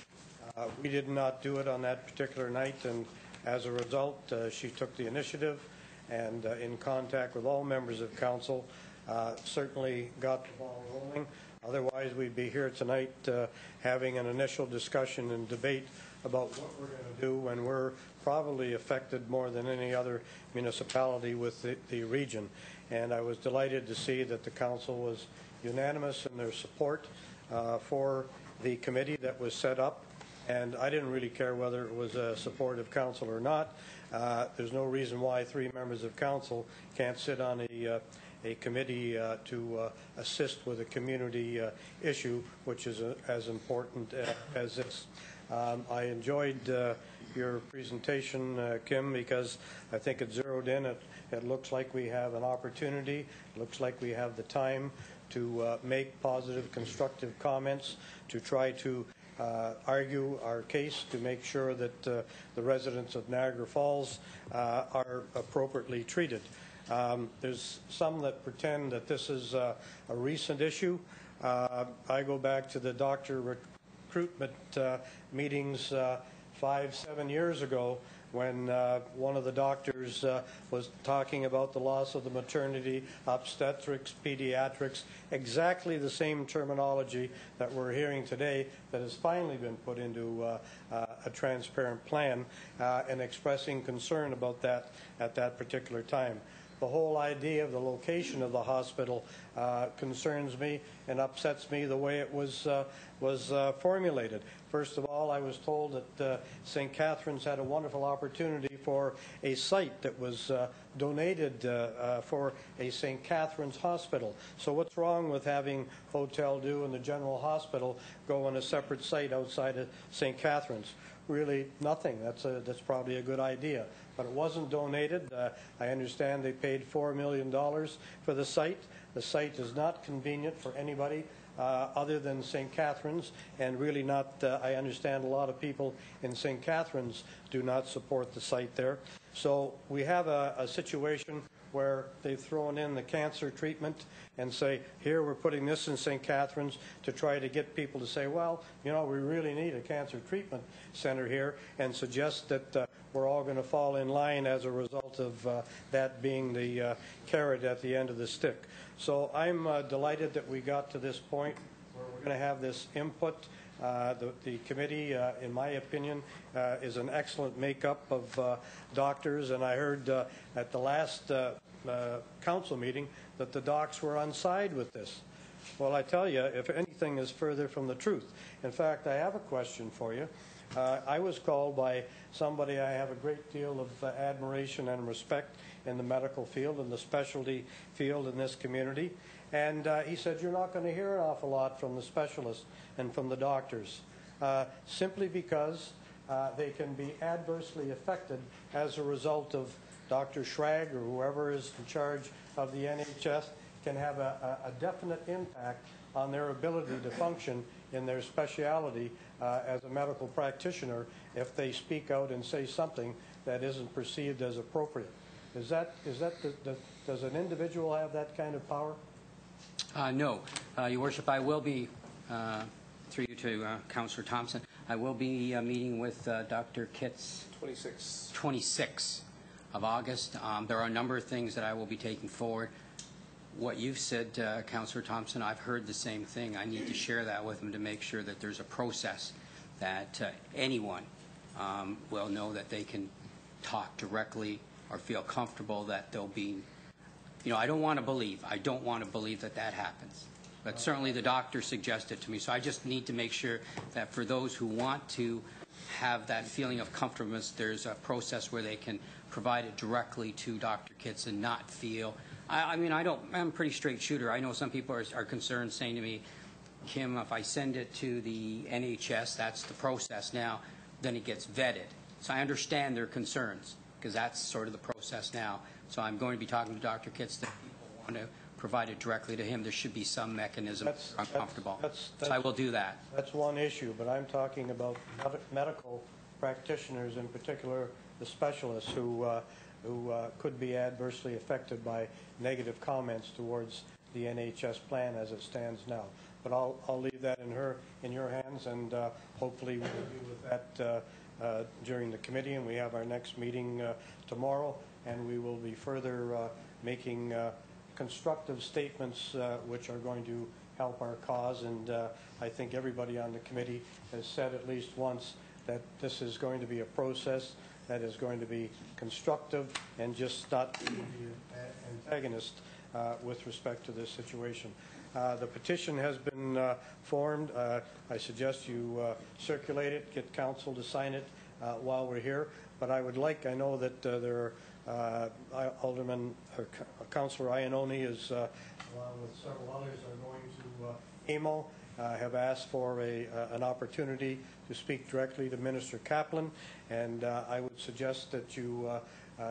We did not do it on that particular night, and as a result, she took the initiative and in contact with all members of council, certainly got the ball rolling. Otherwise, we'd be here tonight having an initial discussion and debate about what we're going to do when we're probably affected more than any other municipality with the region. And I was delighted to see that the council was unanimous in their support for the committee that was set up. And I didn't really care whether it was a supportive council or not. There's no reason why 3 members of council can't sit on a committee to assist with a community issue, which is as important as this. I enjoyed your presentation, Kim, because I think it zeroed in. It looks like we have an opportunity. It looks like we have the time to make positive, constructive comments, to try to argue our case, to make sure that the residents of Niagara Falls are appropriately treated. There's some that pretend that this is a recent issue. I go back to the doctor recruitment meetings 5-7 years ago when one of the doctors was talking about the loss of the maternity, obstetrics, pediatrics, exactly the same terminology that we're hearing today that has finally been put into a transparent plan, and expressing concern about that at that particular time. The whole idea of the location of the hospital concerns me and upsets me the way it was formulated. First of all, I was told that St. Catharines had a wonderful opportunity for a site that was donated for a St. Catharines hospital. So what's wrong with having Hotel Dieu and the General Hospital go on a separate site outside of St. Catharines? Really nothing. That's probably a good idea. But it wasn't donated. I understand they paid $4 million for the site. The site is not convenient for anybody other than St. Catharines, and really not, I understand a lot of people in St. Catharines do not support the site there. So we have a situation where they've thrown in the cancer treatment and say, here, we're putting this in St. Catharines to try to get people to say, well, you know, we really need a cancer treatment center here, and suggest that we're all going to fall in line as a result of that being the carrot at the end of the stick. So I'm delighted that we got to this point where we're going to have this input. The committee, in my opinion, is an excellent makeup of doctors, and I heard at the last council meeting that the docs were on side with this. Well, I tell you, if anything is further from the truth. In fact, I have a question for you. I was called by somebody I have a great deal of admiration and respect in the medical field and the specialty field in this community. And he said, you're not going to hear an awful lot from the specialists and from the doctors, simply because they can be adversely affected as a result of Dr. Schrag or whoever is in charge of the NHS can have a definite impact on their ability to function in their specialty as a medical practitioner if they speak out and say something that isn't perceived as appropriate. Does an individual have that kind of power? No. Your Worship, I will be, through you to Councillor Thompson, I will be meeting with Dr. Kitts 26 of August. There are a number of things that I will be taking forward. What you've said, Councillor Thompson, I've heard the same thing. I need to share that with him to make sure that there's a process that anyone will know that they can talk directly or feel comfortable that they'll be, you know, I don't want to believe that that happens. But certainly the doctor suggested to me. So I just need to make sure that for those who want to have that feeling of comfortableness, there's a process where they can provide it directly to Dr. Kitts and not feel, I'm a pretty straight shooter. I know some people are concerned, saying to me, Kim, if I send it to the NHS, that's the process now, then it gets vetted. So I understand their concerns, because that's sort of the process now. So I'm going to be talking to Dr. Kitts that people want to provide it directly to him. There should be some mechanism uncomfortable. So I will do that. That's one issue, but I'm talking about medical practitioners, in particular the specialists who could be adversely affected by negative comments towards the NHS plan as it stands now. But I'll leave that in your hands, and hopefully we'll deal with that during the committee, and we have our next meeting tomorrow, and we will be further making constructive statements which are going to help our cause. And I think everybody on the committee has said at least once that this is going to be a process that is going to be constructive and just not be an antagonist with respect to this situation. The petition has been formed. I suggest you circulate it, get council to sign it while we're here. But I would like, I know that there are Councillor Iannone is, along with several others, are going to AMO, have asked for an opportunity to speak directly to Minister Kaplan, and I would suggest that you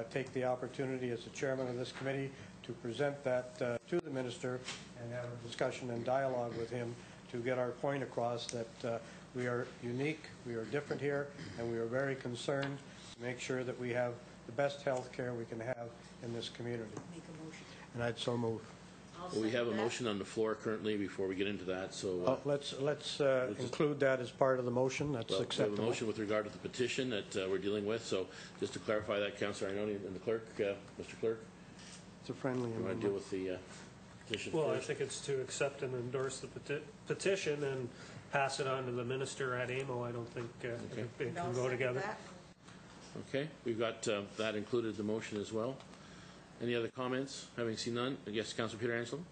take the opportunity as the chairman of this committee to present that to the minister and have a discussion and dialogue with him to get our point across that we are unique, we are different here, and we are very concerned to make sure that we have the best health care we can have in this community. Make a motion. And I'd so move. Well, we have a motion on the floor currently before we get into that, so. Let's include that as part of the motion. That's Well, we have a acceptable. motion with regard to the petition that we're dealing with, so just to clarify that, Councillor Iononi and the clerk, Mr. Clerk, It's a friendly you want to deal amendment. with the petition Well, I first? think it's to accept and endorse the petition and pass it on to the minister at AMO. I don't think it can go together. Okay, we've got that included in the motion as well. Any other comments? Having seen none, I guess Councillor Peter Anselm?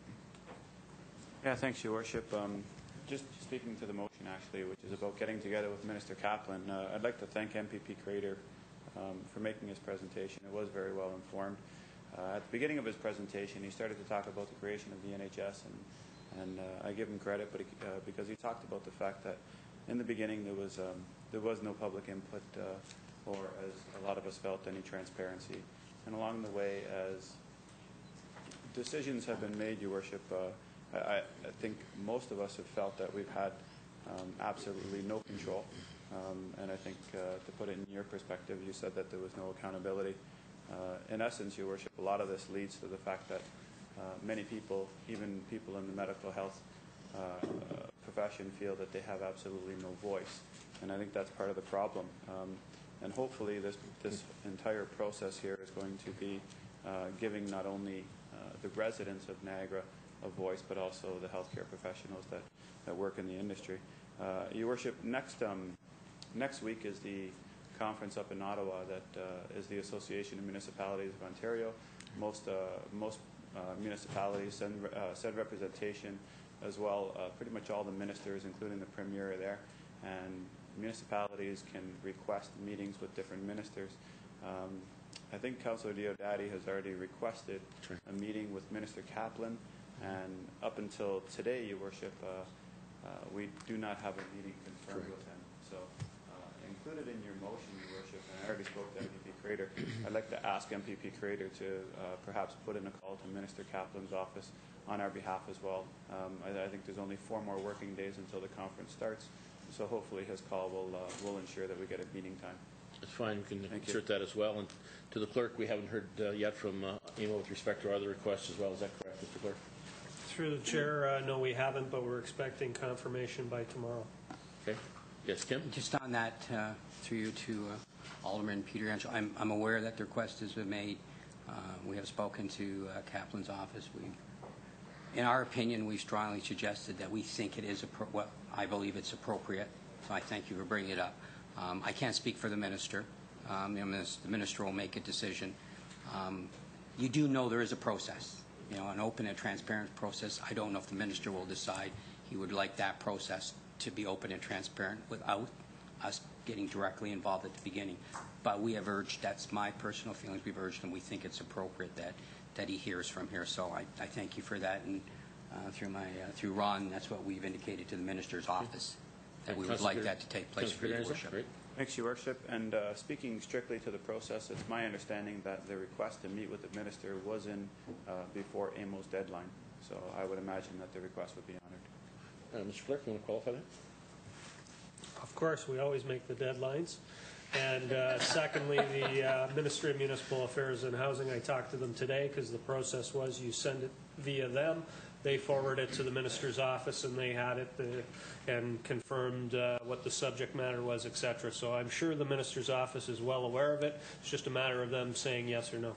Yeah, thanks, Your Worship. Just speaking to the motion, actually, which is about getting together with Minister Kaplan, I'd like to thank MPP Crater for making his presentation. It was very well informed. At the beginning of his presentation, he started to talk about the creation of the NHS, and I give him credit, but because he talked about the fact that in the beginning there was no public input or, as a lot of us felt, any transparency. And along the way, as decisions have been made, Your Worship, I think most of us have felt that we've had absolutely no control. And I think, to put it in your perspective, you said that there was no accountability. In essence, Your Worship, a lot of this leads to the fact that many people, even people in the medical health profession, feel that they have absolutely no voice. And I think that's part of the problem. And hopefully this entire process here is going to be giving not only the residents of Niagara a voice, but also the healthcare professionals that work in the industry. Your Worship, next week is the conference up in Ottawa that is the Association of Municipalities of Ontario. Most municipalities send representation as well. Pretty much all the ministers, including the Premier, are there. And municipalities can request meetings with different ministers. I think Councillor Diodati has already requested a meeting with Minister Kaplan, and up until today, Your Worship, we do not have a meeting confirmed with him. So included in your motion, Your Worship, and I already spoke to MPP Crater, I'd like to ask MPP Crater to perhaps put in a call to Minister Kaplan's office on our behalf as well. I think there's only 4 more working days until the conference starts. So hopefully his call will ensure that we get a meeting time. That's fine. We can insert that as well. And to the clerk, we haven't heard yet from AMO with respect to our other requests as well. Is that correct, Mr. Clerk? Through the chair, no, we haven't, but we're expecting confirmation by tomorrow. Okay. Yes, Kim? Just on that, through you to Alderman Peter Angel, I'm aware that the request has been made. We have spoken to Kaplan's office. In our opinion, we strongly suggested that we think it is I believe it's appropriate. So I thank you for bringing it up. I can't speak for the minister. The minister will make a decision. You do know there is a process, an open and transparent process. I don't know if the minister will decide he would like that process to be open and transparent without us getting directly involved at the beginning. But we have urged, that's my personal feelings, we've urged and we think it's appropriate that he hears from here. So I thank you for that. And through Ron, that's what we've indicated to the minister's office, that we would like that to take place for your worship. Right. Thanks, Your Worship. And speaking strictly to the process, it's my understanding that the request to meet with the minister was in before AMO's deadline. So I would imagine that the request would be honored. Mr. Clerk, you want to qualify that? Of course, we always make the deadlines. And secondly, the Ministry of Municipal Affairs and Housing, I talked to them today because the process was you send it via them. They forwarded it to the minister's office and they had it and confirmed what the subject matter was, etc. So I'm sure the minister's office is well aware of it. It's just a matter of them saying yes or no.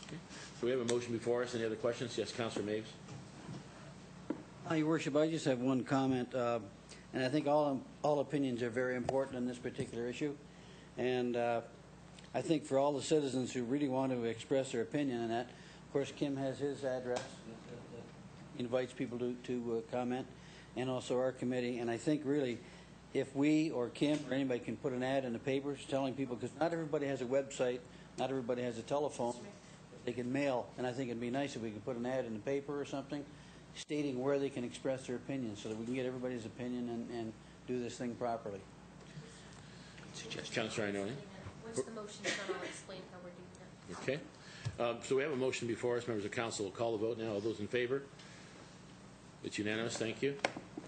Okay. So we have a motion before us. Any other questions? Yes, Councillor Maves. Your Worship, I just have one comment, and I think all opinions are very important on this particular issue. And I think for all the citizens who really want to express their opinion on that, of course, Kim has his address, invites people to comment, and also our committee. And I think really, if we or Kim or anybody can put an ad in the papers telling people, because not everybody has a website, not everybody has a telephone, they can mail. And I think it'd be nice if we could put an ad in the paper or something stating where they can express their opinion so that we can get everybody's opinion and do this thing properly. Councillor Iononi. Once the motion's done, I'll explain how we're doing that. Okay. So we have a motion before us. Members of Council will call the vote now. All those in favor? It's unanimous. Thank you.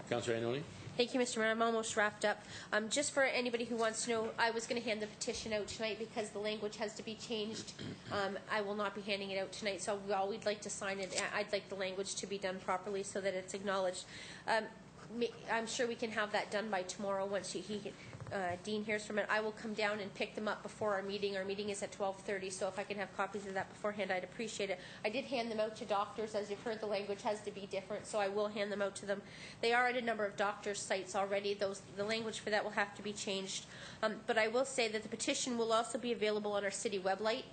Councillor Iononi. Thank you, Mr. Mayor. I'm almost wrapped up. Just for anybody who wants to know, I was going to hand the petition out tonight because the language has to be changed. I will not be handing it out tonight, so all we'd like to sign it. I'd like the language to be done properly so that it's acknowledged. I'm sure we can have that done by tomorrow once Dean hears from it. I will come down and pick them up before our meeting. Our meeting is at 12:30, so if I can have copies of that beforehand, I'd appreciate it. I did hand them out to doctors. As you've heard, the language has to be different, so I will hand them out to them. They are at a number of doctors' sites already. The language for that will have to be changed. But I will say that the petition will also be available on our city website.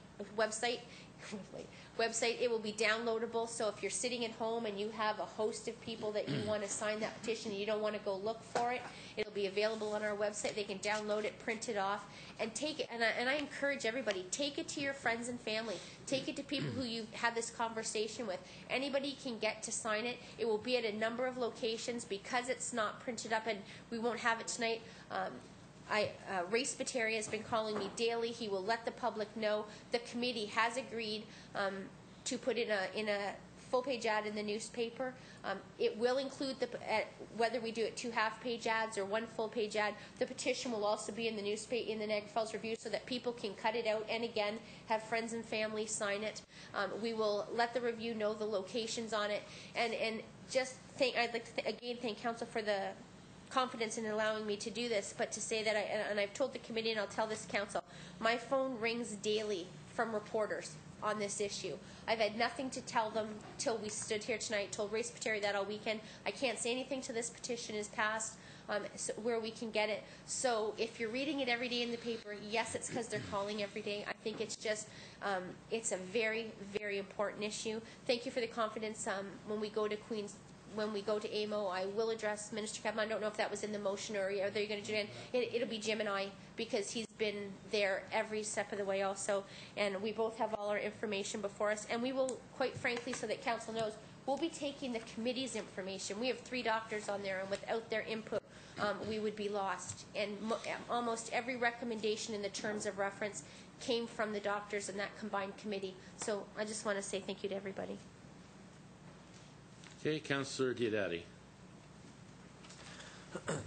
It will be downloadable, so if you're sitting at home and you have a host of people that you want to sign that petition and you don't want to go look for it, it'll be available on our website. They can download it, print it off, and take it. And I encourage everybody, take it to your friends and family. Take it to people who you've had this conversation with. Anybody can get to sign it. It will be at a number of locations because it's not printed up, and we won't have it tonight. Ray Spiteri has been calling me daily. He will let the public know. The committee has agreed to put in a full-page ad in the newspaper. It will include whether we do it 2 half-page ads or 1 full-page ad. The petition will also be in the newspaper, in the Niagara Falls Review, so that people can cut it out and again have friends and family sign it. We will let the review know the locations on it, and I'd like to again thank Council for the confidence in allowing me to do this, but to say that I've told the committee and I'll tell this council, my phone rings daily from reporters on this issue. I've had nothing to tell them till we stood here tonight, told Ray Spiteri that all weekend. I can't say anything till this petition is passed, where we can get it. So if you're reading it every day in the paper, yes, it's because they're calling every day. I think it's just, it's a very, very important issue. Thank you for the confidence. When we go to AMO, I will address Minister Kaplan. I don't know if that was in the motion or are they going to do it? It'll be Jim and I, because he's been there every step of the way also, and we both have all our information before us, and we will, quite frankly, so that council knows, we'll be taking the committee's information. We have 3 doctors on there, and without their input, we would be lost. And almost every recommendation in the terms of reference came from the doctors in that combined committee. So I just want to say thank you to everybody. Okay, Councillor Diodati.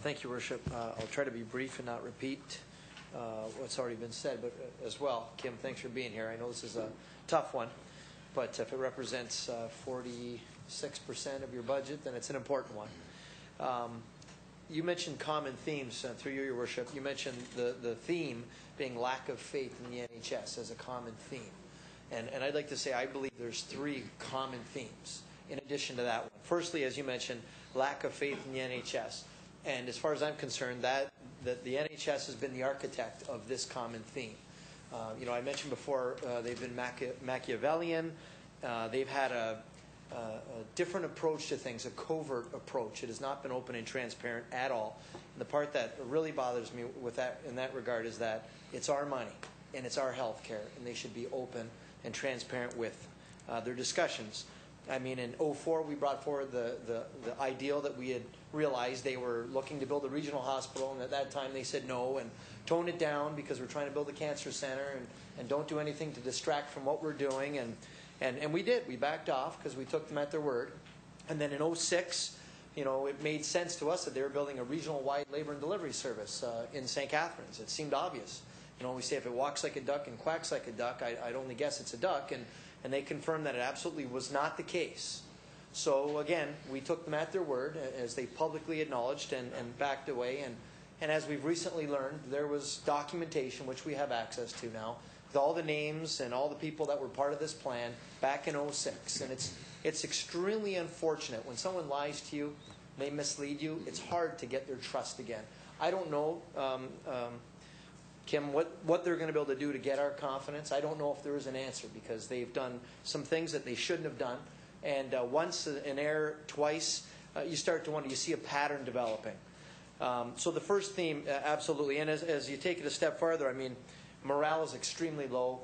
Thank you, Worship. I'll try to be brief and not repeat what's already been said, but as well, Kim, thanks for being here. I know this is a tough one, but if it represents 46% of your budget, then it's an important one. You mentioned common themes through your worship. You mentioned the theme being lack of faith in the NHS as a common theme. And I'd like to say I believe there's 3 common themes in addition to that one. Firstly, as you mentioned, lack of faith in the NHS. And as far as I'm concerned, that the NHS has been the architect of this common theme. I mentioned before they've been Machiavellian. They've had a different approach to things, a covert approach. It has not been open and transparent at all. And the part that really bothers me with that in that regard is that it's our money and it's our health care, and they should be open and transparent with their discussions. I mean, in 2004, we brought forward the ideal that we had realized they were looking to build a regional hospital, and at that time they said no and tone it down because we're trying to build a cancer center and don't do anything to distract from what we're doing. And we did. We backed off because we took them at their word. And then in 2006, it made sense to us that they were building a regional-wide labor and delivery service in St. Catharines. It seemed obvious. We say if it walks like a duck and quacks like a duck, I'd only guess it's a duck. And they confirmed that it absolutely was not the case. So again, we took them at their word as they publicly acknowledged and backed away. And as we've recently learned, there was documentation, which we have access to now, with all the names and all the people that were part of this plan back in 2006. And it's extremely unfortunate when someone lies to you, they mislead you. It's hard to get their trust again. I don't know, Kim, what they're going to be able to do to get our confidence. I don't know if there is an answer because they've done some things that they shouldn't have done. And once an error, twice, you start to wonder, you see a pattern developing. So the first theme, absolutely. And as you take it a step farther, I mean, morale is extremely low.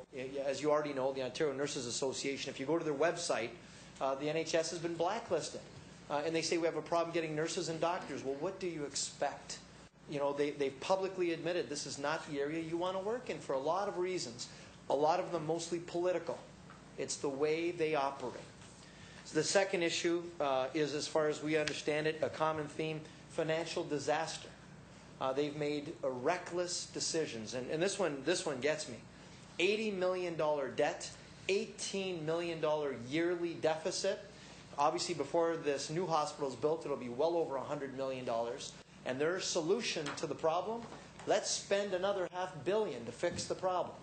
As you already know, the Ontario Nurses Association, if you go to their website, the NHS has been blacklisted. And they say we have a problem getting nurses and doctors. Well, what do you expect? They've publicly admitted this is not the area you want to work in for a lot of reasons. A lot of them mostly political. It's the way they operate. So the second issue is, as far as we understand it, a common theme, financial disaster. They've made reckless decisions, and this one gets me. $80 million debt, $18 million yearly deficit. Obviously, before this new hospital is built, it'll be well over $100 million. And their solution to the problem, let's spend another $500 million to fix the problem.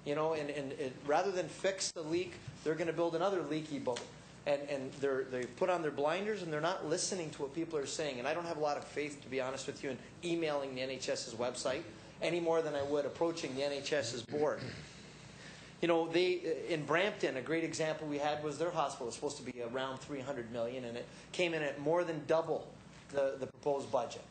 You know, and rather than fix the leak, they're going to build another leaky boat. And they put on their blinders, and they're not listening to what people are saying. And I don't have a lot of faith, to be honest with you, in emailing the NHS's website any more than I would approaching the NHS's board. You know, in Brampton, a great example we had was their hospital was supposed to be around $300 million, and it came in at more than double the proposed budget.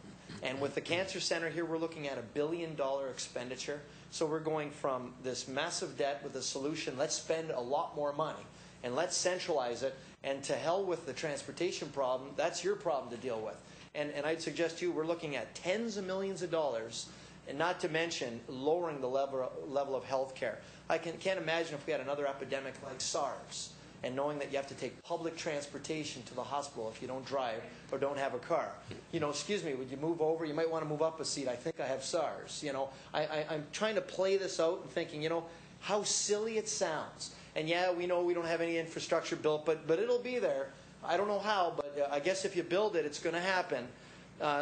And with the cancer center here, we're looking at $1 billion expenditure. So we're going from this massive debt with a solution. Let's spend a lot more money, and let's centralize it. And to hell with the transportation problem. That's your problem to deal with. And I'd suggest to you, we're looking at tens of millions of dollars, and not to mention lowering the level of health care. I can't imagine if we had another epidemic like SARS, and knowing that you have to take public transportation to the hospital if you don't drive or don't have a car. You know, excuse me, would you move over? You might want to move up a seat. I think I have SARS. You know, I'm trying to play this out and thinking, you know, how silly it sounds. And yeah, we know we don't have any infrastructure built, but it'll be there. I don't know how, but I guess if you build it, it's going to happen.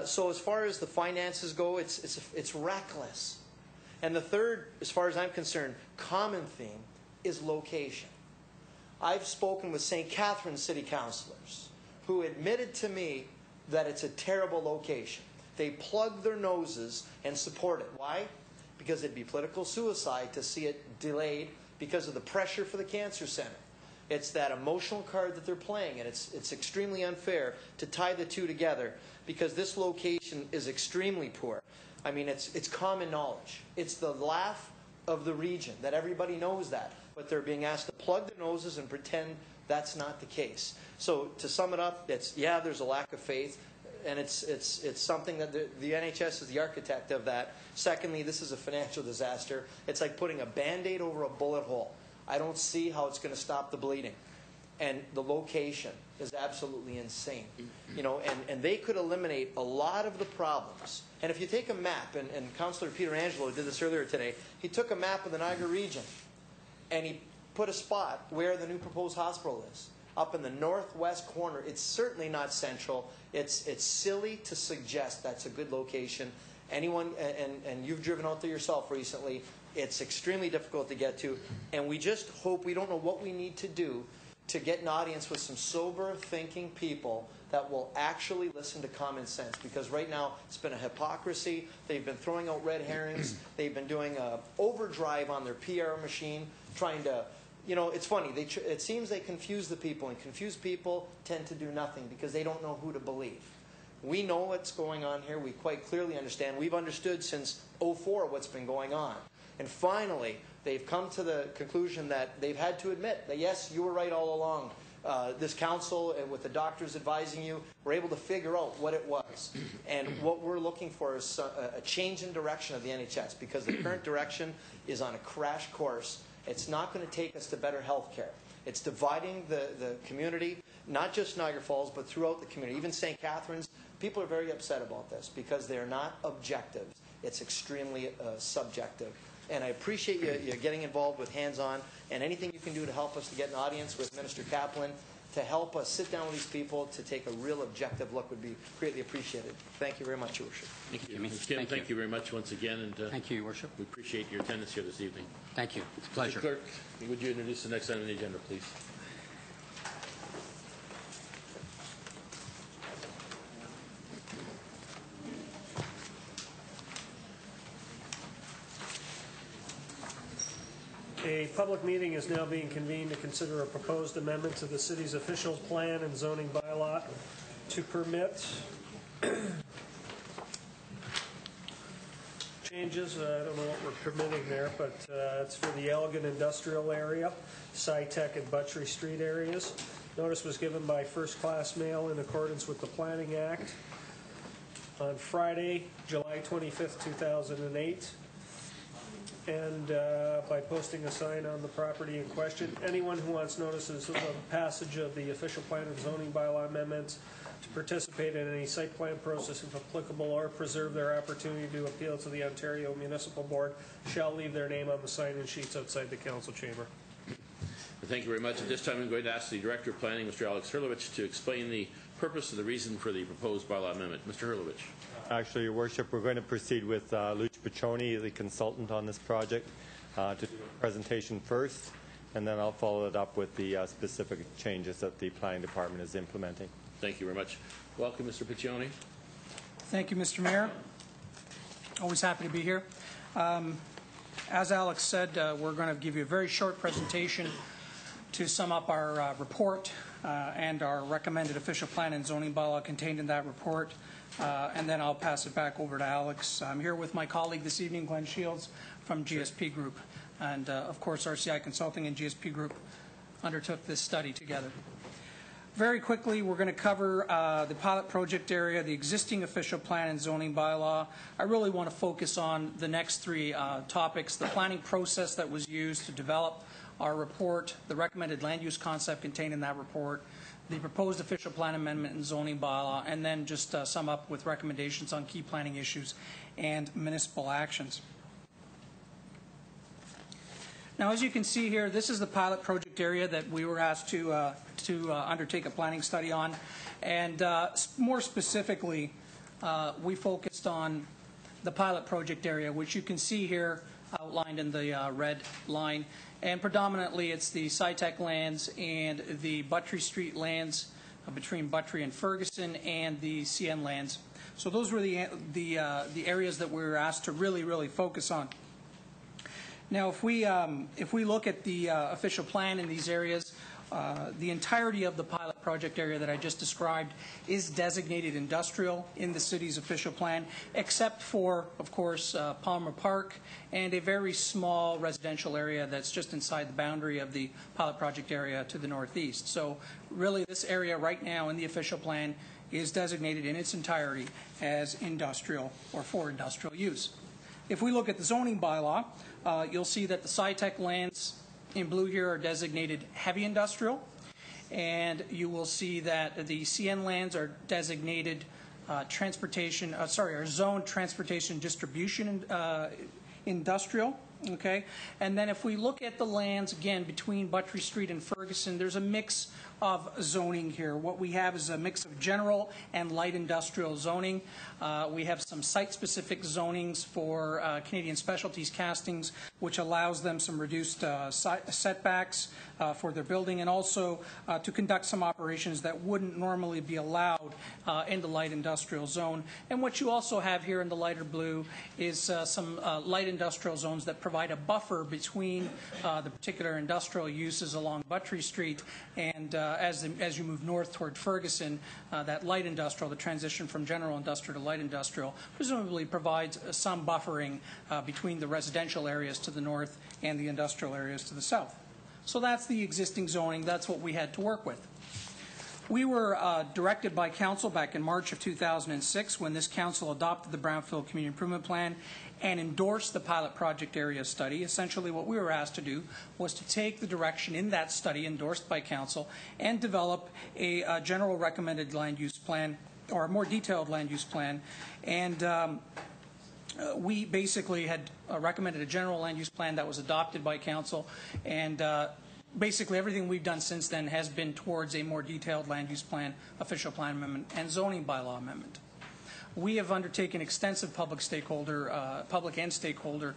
So as far as the finances go, it's reckless. And the third, as far as I'm concerned, common theme is location. I've spoken with St. Catharines city councilors who admitted to me that it's a terrible location. They plug their noses and support it. Why? Because it'd be political suicide to see it delayed because of the pressure for the cancer center. It's that emotional card that they're playing, and it's extremely unfair to tie the two together because this location is extremely poor. I mean, it's common knowledge. It's the laugh of the region that everybody knows that, but they're being asked to plug their noses and pretend that's not the case. So to sum it up, there's a lack of faith, and it's something that the NHS is the architect of that. Secondly, this is a financial disaster. It's like putting a Band-Aid over a bullet hole. I don't see how it's going to stop the bleeding. And the location is absolutely insane. You know, and they could eliminate a lot of the problems. And if you take a map, and Councillor Peter Angelo did this earlier today, he took a map of the Niagara region, and he put a spot where the new proposed hospital is. Up in the northwest corner. It's certainly not central. It's silly to suggest that's a good location. Anyone, and you've driven out there yourself recently, it's extremely difficult to get to. And we just hope, we don't know what we need to do to get an audience with some sober thinking people that will actually listen to common sense. Because right now, it's been a hypocrisy. They've been throwing out red herrings. They've been doing an overdrive on their PR machine, trying to, you know, it's funny. It seems they confuse the people, and confused people tend to do nothing because they don't know who to believe. We know what's going on here. We quite clearly understand. We've understood since 2004 what's been going on. And finally, they've come to the conclusion that they've had to admit that, yes, you were right all along. This council, with the doctors advising you, were able to figure out what it was. And what we're looking for is a change in direction of the NHS, because the current direction is on a crash course. It's not going to take us to better health care. It's dividing the community, not just Niagara Falls, but throughout the community. Even St. Catharines, people are very upset about this because they're not objective. It's extremely subjective. And I appreciate you getting involved with hands-on, and anything you can do to help us to get an audience with Minister Kaplan, to help us sit down with these people to take a real objective look would be greatly appreciated. Thank you very much, Your Worship. Thank you. Kim, thank you very much once again. And thank you, Your Worship. We appreciate your attendance here this evening. Thank you. It's a pleasure. Mr. Clerk, would you introduce the next item on the agenda, please? A public meeting is now being convened to consider a proposed amendment to the city's official plan and zoning bylaw to permit changes. I don't know what we're permitting there, but it's for the Elgin Industrial Area, SciTech and Butchery Street areas. Notice was given by first-class mail in accordance with the Planning Act on Friday, July 25th, 2008. and by posting a sign on the property in question. Anyone who wants notices of the passage of the official plan and zoning bylaw amendments to participate in any site plan process if applicable or preserve their opportunity to appeal to the Ontario Municipal Board shall leave their name on the sign-in sheets outside the council chamber. Thank you very much. At this time, I'm going to ask the Director of Planning, Mr. Alex Hurlovich, to explain the purpose and the reason for the proposed bylaw amendment. Mr. Hurlovich. Actually, Your Worship, we're going to proceed with Luch Piccioni, the consultant on this project, to do a presentation first, and then I'll follow it up with the specific changes that the Planning Department is implementing. Thank you very much. Welcome, Mr. Piccioni. Thank you, Mr. Mayor. Always happy to be here. As Alex said, we're going to give you a very short presentation to sum up our report and our recommended official plan and zoning bylaw contained in that report. And then I'll pass it back over to Alex. I'm here with my colleague this evening, Glenn Shields from GSP Group. And of course, RCI Consulting and GSP Group undertook this study together. Very quickly, we're going to cover the pilot project area, the existing official plan and zoning bylaw. I really want to focus on the next three topics: the planning process that was used to develop our report, the recommended land use concept contained in that report, the proposed official plan amendment and zoning bylaw, and then just sum up with recommendations on key planning issues and municipal actions. Now, as you can see here, this is the pilot project area that we were asked to undertake a planning study on. And more specifically, we focused on the pilot project area, which you can see here outlined in the red line. And predominantly, it's the SciTech lands and the Buttry Street lands between Buttry and Ferguson, and the CN lands. So those were the areas that we were asked to really focus on. Now, if we look at the official plan in these areas, the entirety of the pilot project area that I just described is designated industrial in the city's official plan, except for, of course, Palmer Park and a very small residential area that's just inside the boundary of the pilot project area to the northeast. So really, this area right now in the official plan is designated in its entirety as industrial or for industrial use. If we look at the zoning bylaw, you'll see that the SciTech lands in blue here are designated heavy industrial, and you will see that the CN lands are designated zoned transportation distribution industrial. Okay, and then if we look at the lands again between Buttry Street and Ferguson, there's a mix of zoning here. What we have is a mix of general and light industrial zoning. We have some site-specific zonings for Canadian Specialties castings, which allows them some reduced setbacks for their building, and also to conduct some operations that wouldn't normally be allowed in the light industrial zone. And what you also have here in the lighter blue is some light industrial zones that provide a buffer between the particular industrial uses along Buttry Street, and as you move north toward Ferguson, that light industrial, the transition from general industrial to light industrial, presumably provides some buffering between the residential areas to the north and the industrial areas to the south. So that's the existing zoning. That's what we had to work with. We were directed by Council back in March of 2006 when this Council adopted the Brownfield Community Improvement Plan and endorsed the pilot project area study. Essentially what we were asked to do was to take the direction in that study endorsed by Council and develop a general recommended land use plan, or a more detailed land use plan. And we basically had recommended a general land use plan that was adopted by Council, and basically everything we've done since then has been towards a more detailed land use plan, official plan amendment, and zoning bylaw amendment. We have undertaken extensive public and stakeholder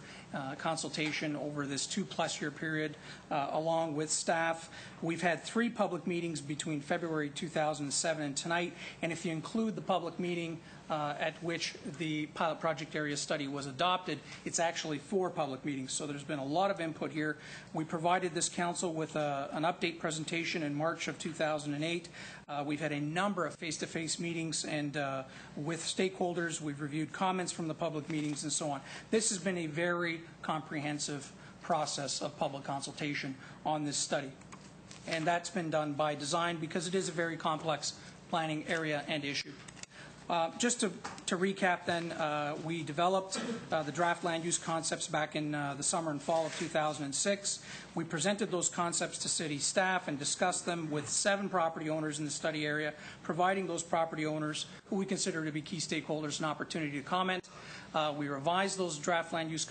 consultation over this 2+ year period, along with staff. We've had 3 public meetings between February 2007 and tonight, and if you include the public meeting at which the pilot project area study was adopted, it's actually 4 public meetings. So there's been a lot of input here. We provided this council with an update presentation in March of 2008. We've had a number of face-to-face meetings and with stakeholders. We've reviewed comments from the public meetings and so on. This has been a very comprehensive process of public consultation on this study. And that's been done by design because it is a very complex planning area and issue. Just to recap then, we developed the draft land use concepts back in the summer and fall of 2006. We presented those concepts to city staff and discussed them with 7 property owners in the study area, providing those property owners, who we consider to be key stakeholders, an opportunity to comment. We revised those draft land use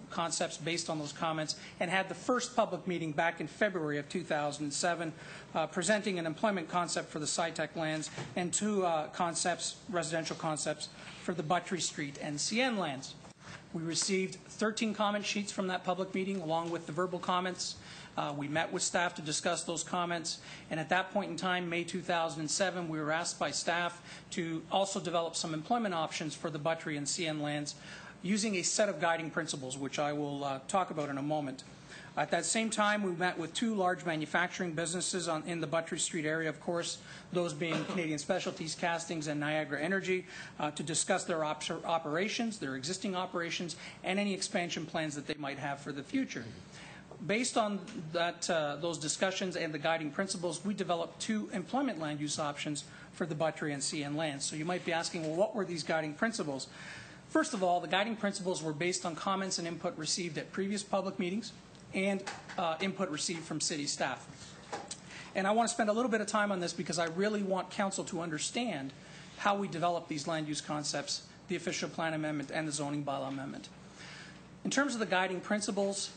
concepts based on those comments and had the first public meeting back in February of 2007, presenting an employment concept for the SciTech lands and 2 residential concepts for the Buttrey Street and CN lands. We received 13 comment sheets from that public meeting along with the verbal comments. We met with staff to discuss those comments, and at that point in time, May 2007, we were asked by staff to also develop some employment options for the Buttrey and CN lands using a set of guiding principles, which I will talk about in a moment. At that same time, we met with 2 large manufacturing businesses in the Buttrey Street area, of course, those being Canadian Specialties Castings and Niagara Energy, to discuss their operations, their existing operations, and any expansion plans that they might have for the future. Based on those discussions and the guiding principles, we developed 2 employment land use options for the Buttrey and CN lands. So you might be asking, well, what were these guiding principles? First of all, the guiding principles were based on comments and input received at previous public meetings and input received from city staff. And I want to spend a little bit of time on this because I really want council to understand how we develop these land use concepts, the official plan amendment and the zoning bylaw amendment. In terms of the guiding principles,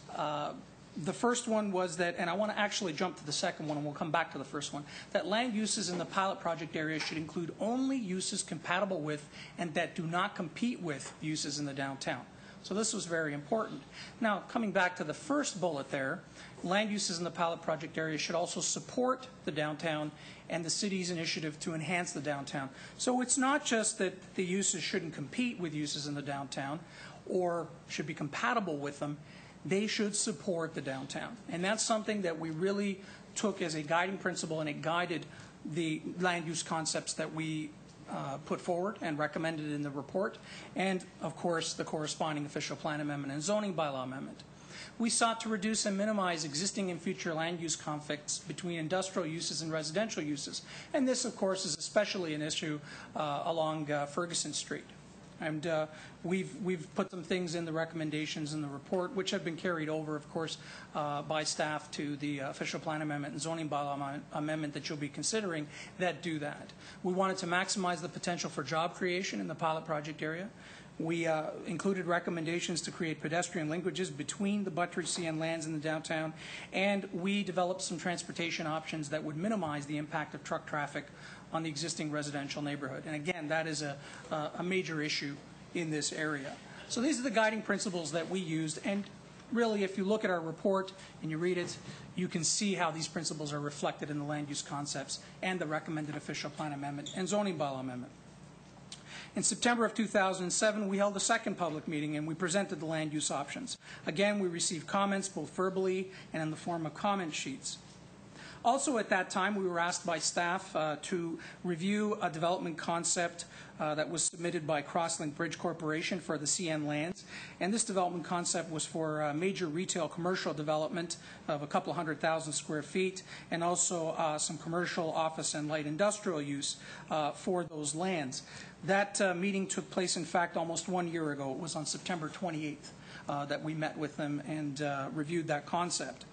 the first one was that, and I want to actually jump to the second one and we'll come back to the first one, that land uses in the pilot project area should include only uses compatible with and that do not compete with uses in the downtown. So this was very important. Now, coming back to the first bullet there, land uses in the pilot project area should also support the downtown and the city's initiative to enhance the downtown. So it's not just that the uses shouldn't compete with uses in the downtown or should be compatible with them, they should support the downtown. And that's something that we really took as a guiding principle, and it guided the land use concepts that we put forward and recommended in the report, and of course the corresponding official plan amendment and zoning bylaw amendment. We sought to reduce and minimize existing and future land use conflicts between industrial uses and residential uses, and this of course is especially an issue along Ferguson Street. And we've put some things in the recommendations in the report, which have been carried over, of course, by staff to the official plan amendment and zoning bylaw amendment that you'll be considering that do that. We wanted to maximize the potential for job creation in the pilot project area. We included recommendations to create pedestrian linkages between the Buttrey CN lands and the downtown, and we developed some transportation options that would minimize the impact of truck traffic on the existing residential neighborhood. And again, that is a major issue in this area. So these are the guiding principles that we used, and really if you look at our report and you read it, you can see how these principles are reflected in the land use concepts and the recommended official plan amendment and zoning bylaw amendment. In September of 2007, we held a second public meeting and we presented the land use options. Again, we received comments both verbally and in the form of comment sheets. Also at that time, we were asked by staff to review a development concept that was submitted by Crosslink Bridge Corporation for the CN lands. And this development concept was for a major retail commercial development of a couple 100,000 square feet and also some commercial office and light industrial use for those lands. That meeting took place, in fact, almost 1 year ago. It was on September 28th that we met with them and reviewed that concept.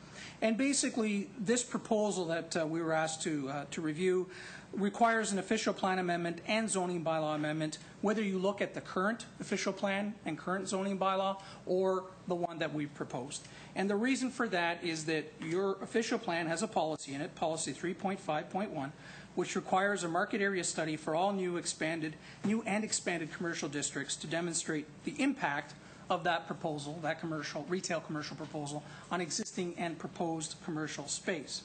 And basically, this proposal that we were asked to review requires an official plan amendment and zoning bylaw amendment, whether you look at the current official plan and current zoning bylaw or the one that we proposed. And the reason for that is that your official plan has a policy in it, policy 3.5.1, which requires a market area study for all new and expanded commercial districts to demonstrate the impact of that proposal, that retail commercial proposal, on existing and proposed commercial space.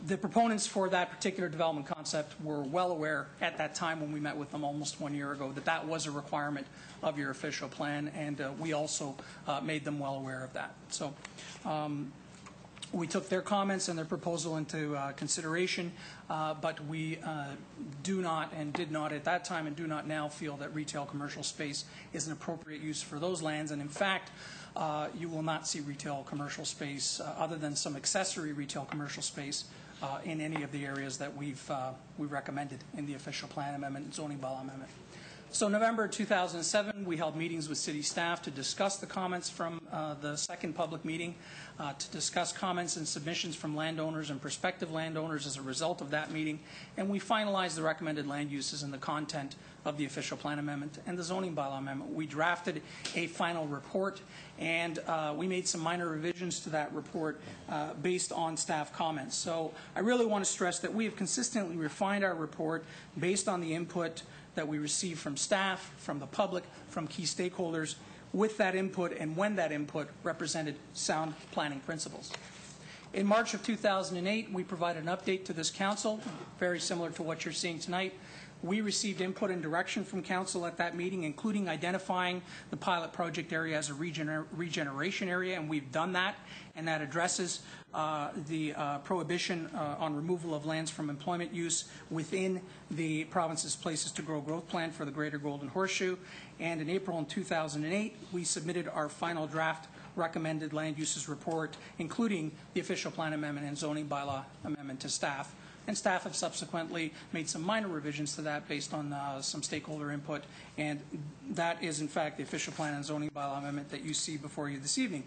The proponents for that particular development concept were well aware at that time when we met with them almost 1 year ago that that was a requirement of your official plan, and we also made them well aware of that. So we took their comments and their proposal into consideration, but we do not and did not at that time and do not now feel that retail commercial space is an appropriate use for those lands. And in fact, you will not see retail commercial space other than some accessory retail commercial space in any of the areas that we recommended in the official plan amendment and zoning bylaw amendment. So November 2007, we held meetings with city staff to discuss the comments from the second public meeting, to discuss comments and submissions from landowners and prospective landowners as a result of that meeting, and we finalized the recommended land uses and the content of the official plan amendment and the zoning bylaw amendment. We drafted a final report, and we made some minor revisions to that report based on staff comments. So I really want to stress that we have consistently refined our report based on the input that we receive from staff, from the public, from key stakeholders, with that input and when that input represented sound planning principles. In March of 2008, we provided an update to this council, very similar to what you're seeing tonight. We received input and direction from council at that meeting, including identifying the pilot project area as a regeneration area, and we've done that, and that addresses the prohibition on removal of lands from employment use within the province's Places to Grow growth plan for the Greater Golden Horseshoe. And in April 2008, we submitted our final draft recommended land uses report, including the official plan amendment and zoning bylaw amendment to staff. And staff have subsequently made some minor revisions to that based on some stakeholder input, and that is in fact the official plan and zoning bylaw amendment that you see before you this evening.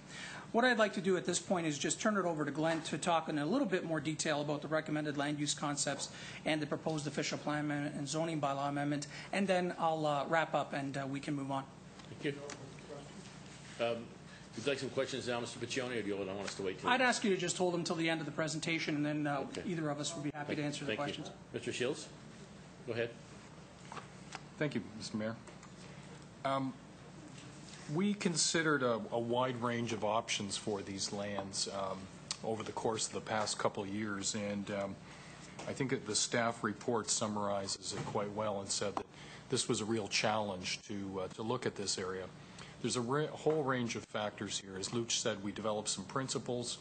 What I'd like to do at this point is just turn it over to Glenn to talk in a little bit more detail about the recommended land use concepts and the proposed official plan amendment and zoning bylaw amendment, and then I'll wrap up and we can move on. Thank you. Would you like some questions now, Mr. Piccioni, or do you want us to wait till... I'd ask you to just hold them till the end of the presentation, and then okay. Either of us would be happy to answer the questions. You. Mr. Shields, go ahead. Thank you, Mr. Mayor. We considered a wide range of options for these lands over the course of the past couple of years, and I think that the staff report summarizes it quite well and said that this was a real challenge to look at this area. There's a whole range of factors here. As Luch said, we developed some principles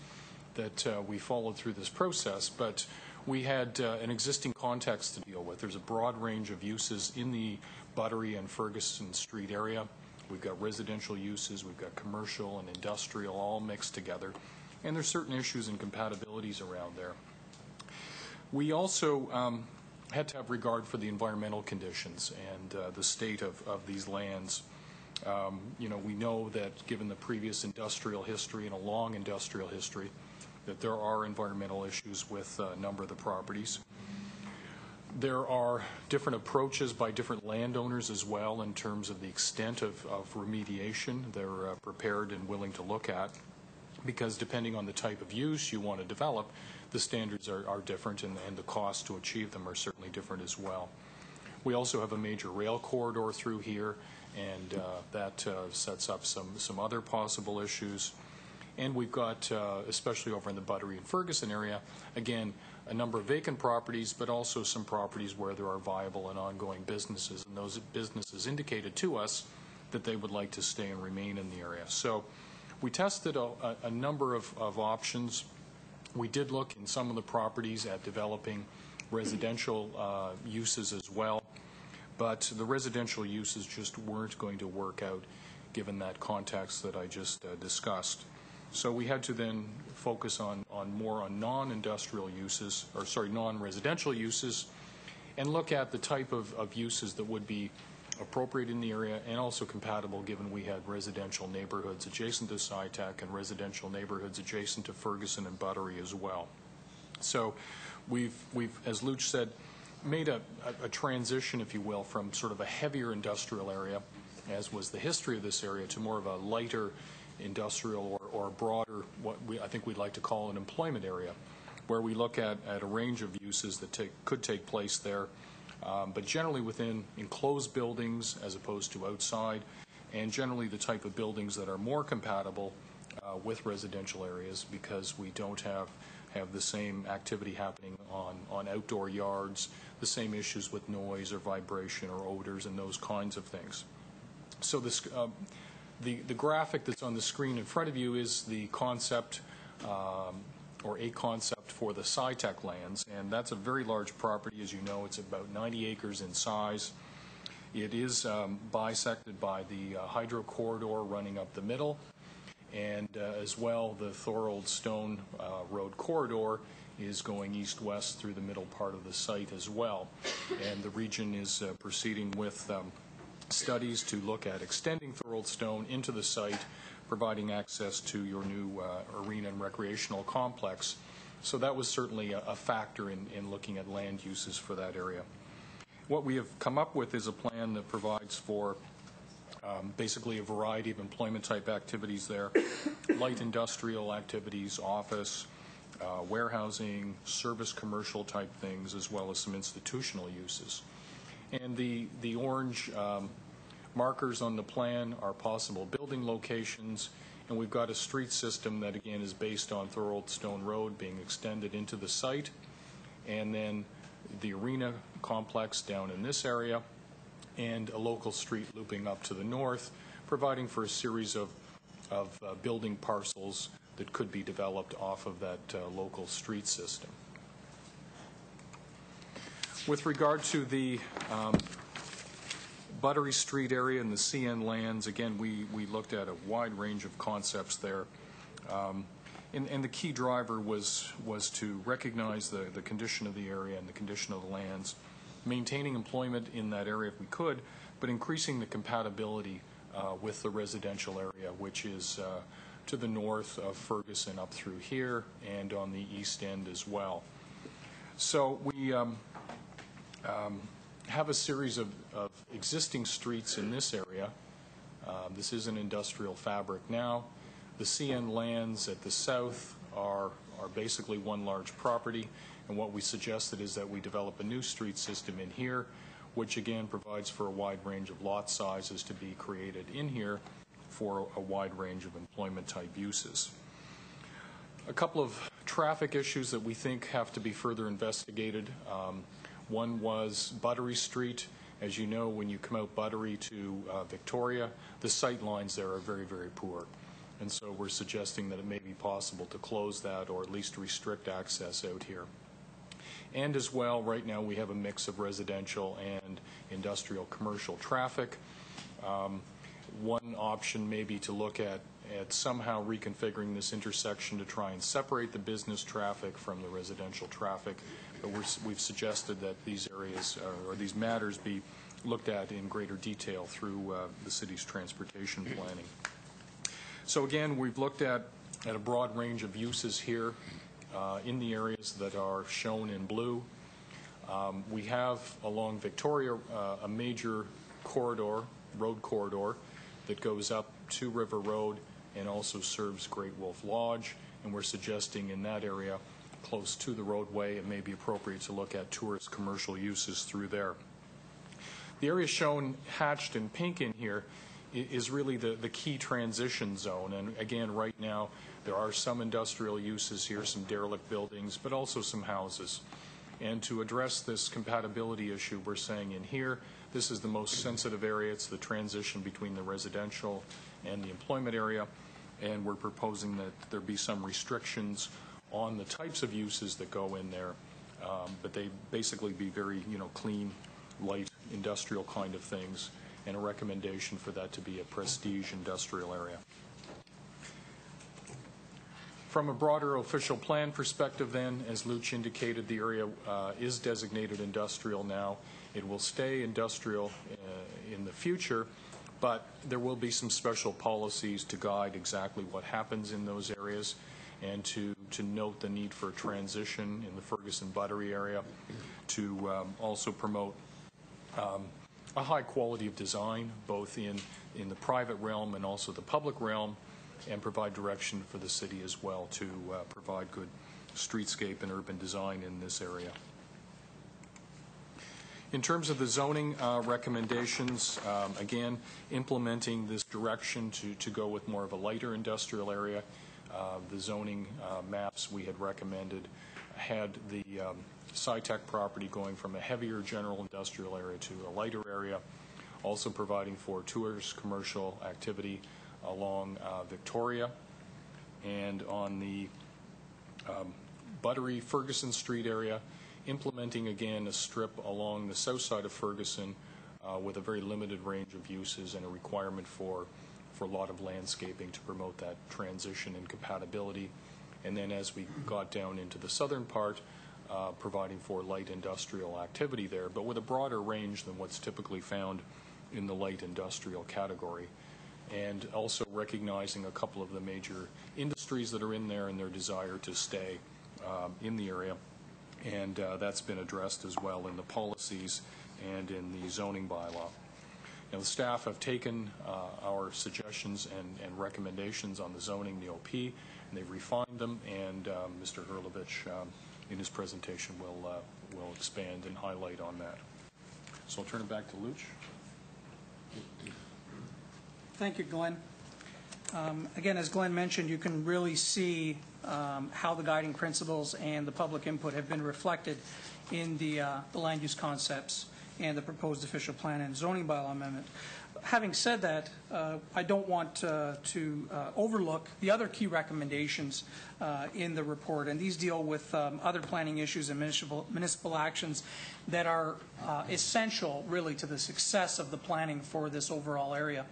that we followed through this process, but we had an existing context to deal with. There's a broad range of uses in the Buttery and Ferguson Street area. We've got residential uses, we've got commercial and industrial all mixed together, and there's certain issues and compatibilities around there. We also had to have regard for the environmental conditions and the state of these lands. We know that given the previous industrial history and a long industrial history, that there are environmental issues with a number of the properties. There are different approaches by different landowners as well in terms of the extent of remediation they're prepared and willing to look at, because depending on the type of use you want to develop, the standards are different, and the costs to achieve them are certainly different as well. We also have a major rail corridor through here, and that sets up some other possible issues. And we've got, especially over in the Buttery and Ferguson area, again, a number of vacant properties, but also some properties where there are viable and ongoing businesses, and those businesses indicated to us that they would like to stay and remain in the area. So we tested a number of options. We did look in some of the properties at developing residential uses as well, but the residential uses just weren't going to work out given that context that I just discussed. So we had to then focus on more on non-industrial uses, or sorry, non-residential uses, and look at the type of uses that would be appropriate in the area and also compatible given we had residential neighborhoods adjacent to SciTech and residential neighborhoods adjacent to Ferguson and Buttery as well. So we've as Luch said, made a transition, if you will, from sort of a heavier industrial area, as was the history of this area, to more of a lighter industrial or broader, I think we'd like to call an employment area, where we look at a range of uses that could take place there, but generally within enclosed buildings as opposed to outside, and generally the type of buildings that are more compatible with residential areas, because we don't have the same activity happening on outdoor yards, the same issues with noise or vibration or odors and those kinds of things. So this the graphic that's on the screen in front of you is the concept or a concept for the SciTech lands, and that's a very large property. As you know, it's about 90 acres in size. It is bisected by the hydro corridor running up the middle, and as well the Thorold Stone Road corridor is going east-west through the middle part of the site as well. And the region is proceeding with studies to look at extending Thorold Stone into the site, providing access to your new arena and recreational complex. So that was certainly a factor in looking at land uses for that area. What we have come up with is a plan that provides for basically a variety of employment type activities there, light industrial activities, office, warehousing, service commercial type things, as well as some institutional uses. And the orange markers on the plan are possible building locations, and we've got a street system that again is based on Thorold Stone Road being extended into the site, and then the arena complex down in this area, and a local street looping up to the north, providing for a series of building parcels that could be developed off of that local street system. With regard to the Buttery Street area and the CN lands, again, we looked at a wide range of concepts there. And the key driver was to recognize the condition of the area and the condition of the lands, maintaining employment in that area if we could, but increasing the compatibility with the residential area, which is to the north of Ferguson up through here and on the east end as well. So we have a series of existing streets in this area. This is an industrial fabric now. The CN lands at the south are basically one large property, and what we suggested is that we develop a new street system in here, which again provides for a wide range of lot sizes to be created in here for a wide range of employment type uses. A couple of traffic issues that we think have to be further investigated. One was Buttery Street. As you know, when you come out Buttery to Victoria, the sight lines there are very, very poor. And so we're suggesting that it may be possible to close that or at least restrict access out here. And as well, right now we have a mix of residential and industrial commercial traffic. One option may be to look at somehow reconfiguring this intersection to try and separate the business traffic from the residential traffic. But we've suggested that these areas or these matters be looked at in greater detail through the city's transportation planning. So again, we've looked at a broad range of uses here in the areas that are shown in blue. We have along Victoria a major corridor, road corridor, that goes up to River Road and also serves Great Wolf Lodge, and we're suggesting in that area close to the roadway it may be appropriate to look at tourist commercial uses through there. The area shown hatched in pink in here is really the key transition zone, and again right now there are some industrial uses here, some derelict buildings, but also some houses. And to address this compatibility issue, we're saying in here, this is the most sensitive area. It's the transition between the residential and the employment area, and we're proposing that there be some restrictions on the types of uses that go in there, but they basically be very, clean, light, industrial kind of things, and a recommendation for that to be a prestige industrial area. From a broader official plan perspective then, as Luch indicated, the area is designated industrial now. It will stay industrial in the future, but there will be some special policies to guide exactly what happens in those areas and to note the need for a transition in the Ferguson Buttery area, to also promote a high quality of design, both in the private realm and also the public realm, and provide direction for the city as well to provide good streetscape and urban design in this area. In terms of the zoning recommendations, again, implementing this direction to go with more of a lighter industrial area. The zoning maps we had recommended had the SciTech property going from a heavier general industrial area to a lighter area, also providing for tourist commercial activity along Victoria, and on the Buttery Ferguson Street area, implementing again a strip along the south side of Ferguson with a very limited range of uses and a requirement for a lot of landscaping to promote that transition and compatibility, and then as we got down into the southern part, providing for light industrial activity there, but with a broader range than what's typically found in the light industrial category. And also recognizing a couple of the major industries that are in there and their desire to stay in the area. And that's been addressed as well in the policies and in the zoning bylaw. Now, the staff have taken our suggestions and recommendations on the zoning, the OP, and they've refined them, and Mr. Hurlovich in his presentation will expand and highlight on that. So I'll turn it back to Luch. Thank you, Glenn. Again, as Glenn mentioned, you can really see how the guiding principles and the public input have been reflected in the land use concepts and the proposed official plan and zoning bylaw amendment. Having said that, I don't want to overlook the other key recommendations in the report, and these deal with other planning issues and municipal actions that are essential, really, to the success of the planning for this overall area.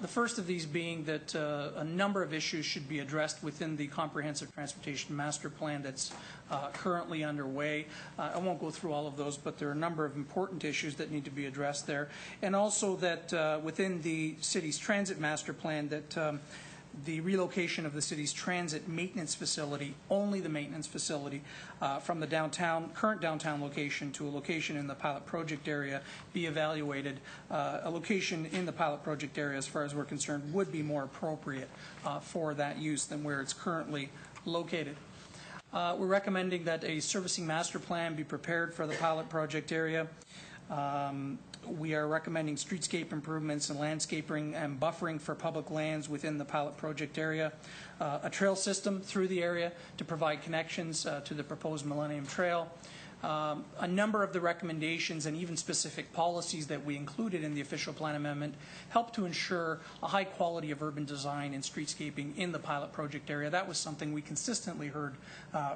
The first of these being that a number of issues should be addressed within the Comprehensive Transportation Master Plan that's currently underway. I won't go through all of those, but there are a number of important issues that need to be addressed there. And also that within the city's transit master plan that the relocation of the city's transit maintenance facility, only the maintenance facility, from the current downtown location to a location in the pilot project area be evaluated. A location in the pilot project area, as far as we're concerned, would be more appropriate for that use than where it's currently located. We're recommending that a servicing master plan be prepared for the pilot project area. We are recommending streetscape improvements and landscaping and buffering for public lands within the pilot project area, a trail system through the area to provide connections to the proposed Millennium Trail. A number of the recommendations and even specific policies that we included in the official plan amendment help to ensure a high quality of urban design and streetscaping in the pilot project area. That was something we consistently heard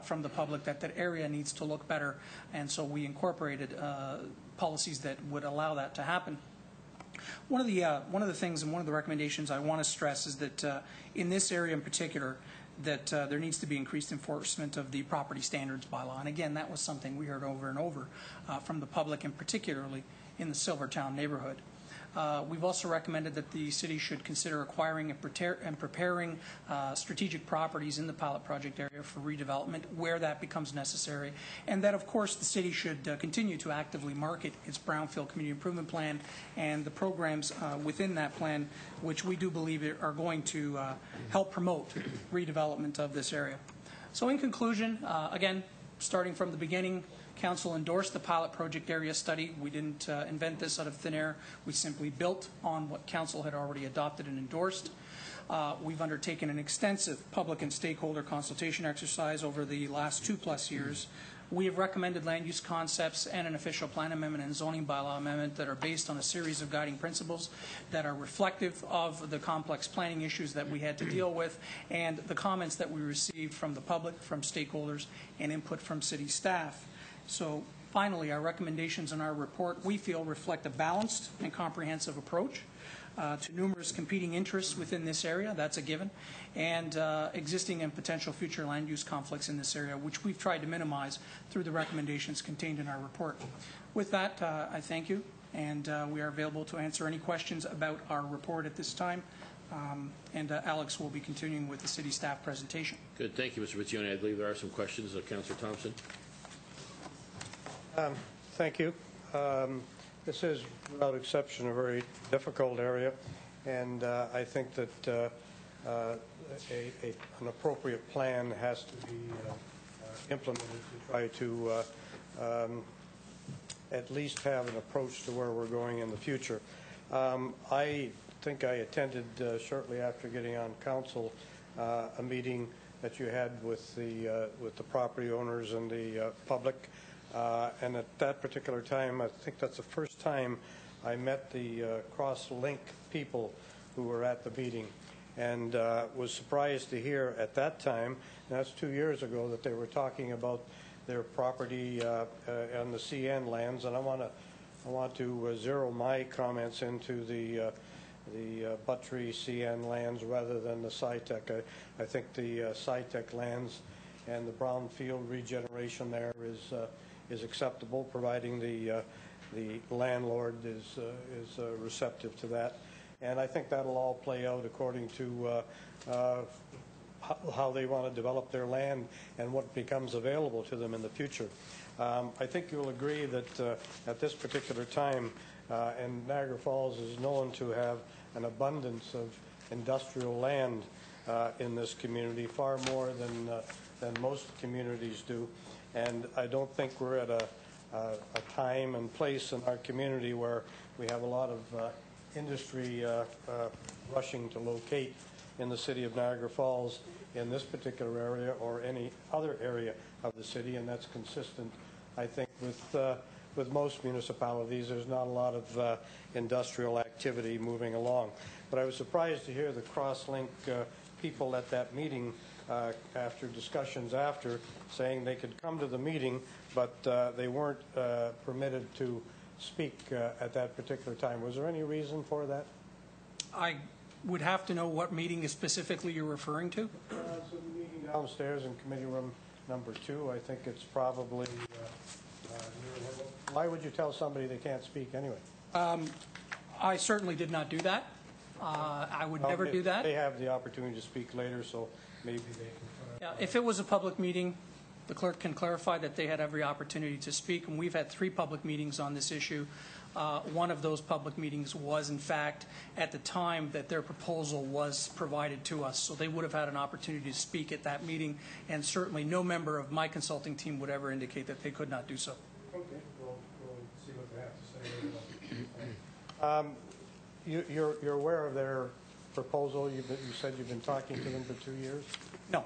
from the public, that area needs to look better, and so we incorporated policies that would allow that to happen. One of the things and one of the recommendations I want to stress is that in this area in particular, that there needs to be increased enforcement of the property standards bylaw. And again, that was something we heard over and over from the public, and particularly in the Silvertown neighborhood. We've also recommended that the city should consider acquiring and preparing strategic properties in the pilot project area for redevelopment where that becomes necessary, and that, of course, the city should continue to actively market its Brownfield Community Improvement Plan and the programs within that plan, which we do believe are going to help promote redevelopment of this area. So in conclusion, again, starting from the beginning, Council endorsed the pilot project area study. We didn't invent this out of thin air. We simply built on what Council had already adopted and endorsed. We've undertaken an extensive public and stakeholder consultation exercise over the last 2+ years. We have recommended land use concepts and an official plan amendment and zoning bylaw amendment that are based on a series of guiding principles that are reflective of the complex planning issues that we had to deal with and the comments that we received from the public, from stakeholders, and input from city staff. So finally, our recommendations in our report, we feel, reflect a balanced and comprehensive approach to numerous competing interests within this area, that's a given, and existing and potential future land use conflicts in this area, which we've tried to minimize through the recommendations contained in our report. With that, I thank you, and we are available to answer any questions about our report at this time. And Alex will be continuing with the city staff presentation. Good. Thank you, Mr. Vecchione. I believe there are some questions of Councillor Thompson. Thank you. This is, without exception, a very difficult area, and I think that an appropriate plan has to be implemented to try to at least have an approach to where we're going in the future. I think I attended shortly after getting on council a meeting that you had with the property owners and the public. And at that particular time, I think that's the first time I met the cross-link people who were at the meeting, and was surprised to hear at that time, and that's 2 years ago, that they were talking about their property on the CN lands. And I want to zero my comments into Buttry CN lands rather than the SciTech. I think the SciTech lands and the brownfield regeneration there is acceptable, providing the landlord is receptive to that. And I think that'll all play out according to how they want to develop their land and what becomes available to them in the future. I think you'll agree that at this particular time, and Niagara Falls is known to have an abundance of industrial land in this community, far more than most communities do. And I don't think we're at a time and place in our community where we have a lot of industry rushing to locate in the city of Niagara Falls in this particular area or any other area of the city, and that's consistent, I think, with most municipalities. There's not a lot of industrial activity moving along. But I was surprised to hear the Crosslink people at that meeting after discussions after saying they could come to the meeting, but they weren't permitted to speak at that particular time. Was there any reason for that? I would have to know what meeting specifically you're referring to. So the meeting downstairs in committee room number 2, I think it's probably why would you tell somebody they can't speak anyway? I certainly did not do that. I would never do that. They have the opportunity to speak later, so maybe they can. Yeah, if it was a public meeting, the clerk can clarify that they had every opportunity to speak, and we've had 3 public meetings on this issue. One of those public meetings was, in fact, at the time that their proposal was provided to us, so they would have had an opportunity to speak at that meeting, and certainly no member of my consulting team would ever indicate that they could not do so. Okay, we'll see what they have to say. You're aware of their proposal? You said you've been talking to them for 2 years? No.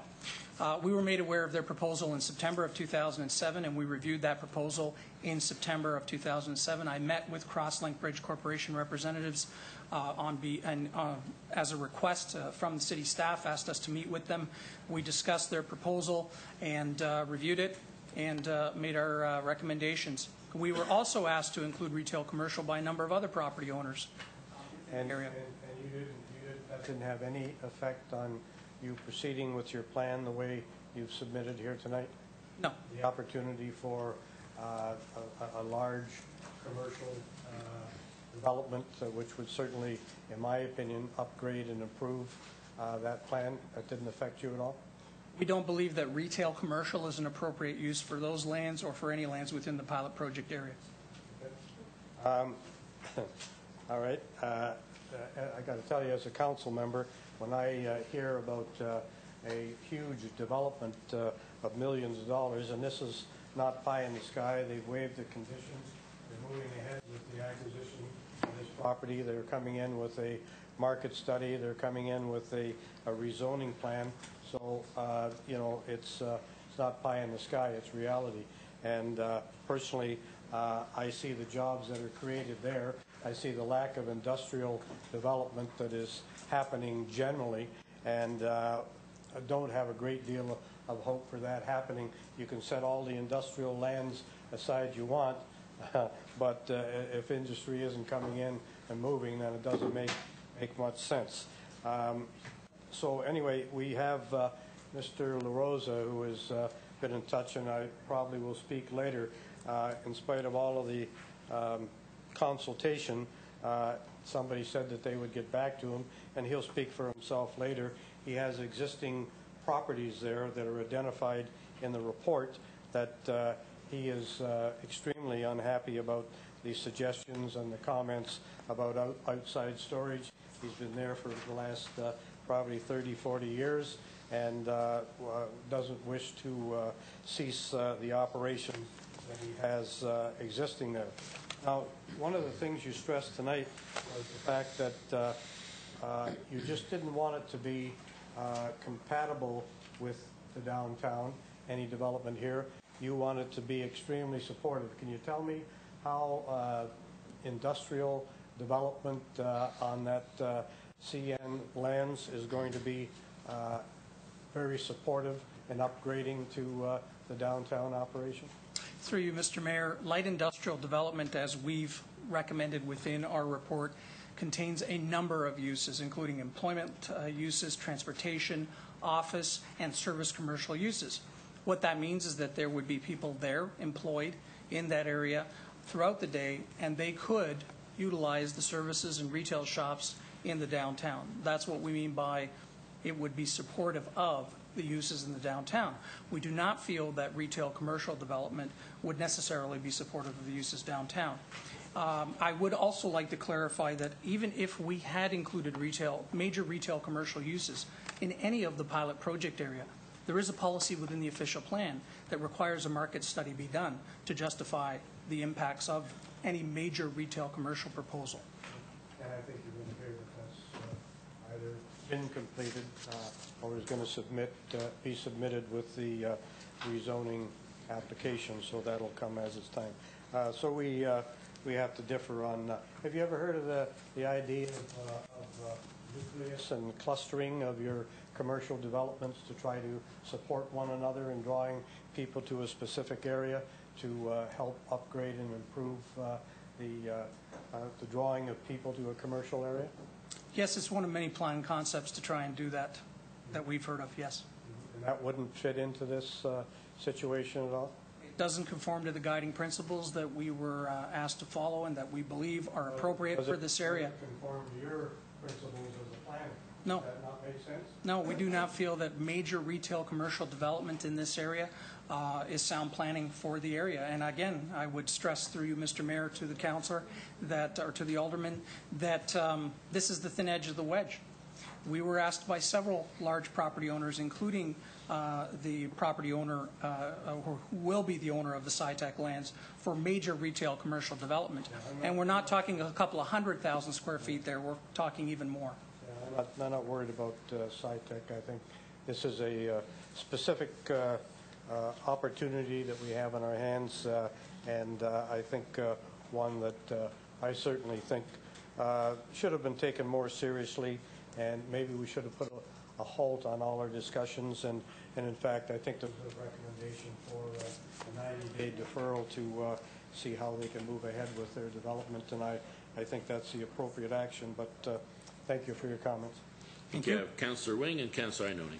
We were made aware of their proposal in September of 2007, and we reviewed that proposal in September of 2007. I met with Crosslink Bridge Corporation representatives as a request from the city staff, asked us to meet with them. We discussed their proposal and reviewed it and made our recommendations. We were also asked to include retail commercial by a number of other property owners in the area. And that didn't have any effect on you proceeding with your plan the way you've submitted here tonight? No. The opportunity for a large commercial development, which would certainly, in my opinion, upgrade and improve that plan, that didn't affect you at all? We don't believe that retail commercial is an appropriate use for those lands or for any lands within the pilot project area. All right. I got to tell you, as a council member, when I hear about a huge development of millions of dollars, and this is not pie in the sky, they've waived the conditions, they're moving ahead with the acquisition of this property, they're coming in with a market study, they're coming in with a rezoning plan, so, it's not pie in the sky, it's reality. And personally, I see the jobs that are created there. I see the lack of industrial development that is happening generally, and I don't have a great deal of hope for that happening. You can set all the industrial lands aside you want, but if industry isn't coming in and moving, then it doesn't make much sense. So anyway, we have Mr. LaRosa, who has been in touch, and I probably will speak later. In spite of all of the consultation, somebody said that they would get back to him, and he'll speak for himself later. He has existing properties there that are identified in the report that he is extremely unhappy about the suggestions and the comments about outside storage. He's been there for the last probably 30, 40 years and doesn't wish to cease the operation that he has existing there. Now, one of the things you stressed tonight was the fact that you just didn't want it to be compatible with the downtown, any development here. You want it to be extremely supportive. Can you tell me how industrial development on that CN lands is going to be very supportive in upgrading to the downtown operation? Through you, Mr. Mayor, light industrial development, as we've recommended within our report, contains a number of uses, including employment uses, transportation, office, and service commercial uses. What that means is that there would be people there employed in that area throughout the day, and they could utilize the services and retail shops in the downtown. That's what we mean by it would be supportive of the uses in the downtown. We do not feel that retail commercial development would necessarily be supportive of the uses downtown. I would also like to clarify that even if we had included major retail commercial uses in any of the pilot project area, there is a policy within the official plan that requires a market study be done to justify the impacts of any major retail commercial proposal. And I think you're going to hear that that's either been completed or is going to be submitted with the rezoning application, so that'll come as it's time. So we have to differ on, have you ever heard of the idea of nucleus and clustering of your commercial developments to try to support one another in drawing people to a specific area to help upgrade and improve the drawing of people to a commercial area? Yes, it's one of many plan concepts to try and do that we've heard of, yes. And that wouldn't fit into this situation at all? It doesn't conform to the guiding principles that we were asked to follow and that we believe are appropriate for this area. Does it conform to your principles as a planner? No. Does that not make sense? No, we do not feel that major retail commercial development in this area is sound planning for the area. And again, I would stress through you, Mr. Mayor, to the councillor or to the alderman, that this is the thin edge of the wedge. We were asked by several large property owners, including the property owner who will be the owner of the SciTech lands, for major retail commercial development. And we're not talking a couple of 100,000 square feet there, we're talking even more. I'm not worried about SciTech. I think this is a specific opportunity that we have in our hands, and I think one that I certainly think should have been taken more seriously, and maybe we should have put a halt on all our discussions. And in fact, I think there's a recommendation for a 90-day deferral to see how they can move ahead with their development, and I think that's the appropriate action. But thank you for your comments. Thank you. Councillor Wing and Councillor Ioannoni.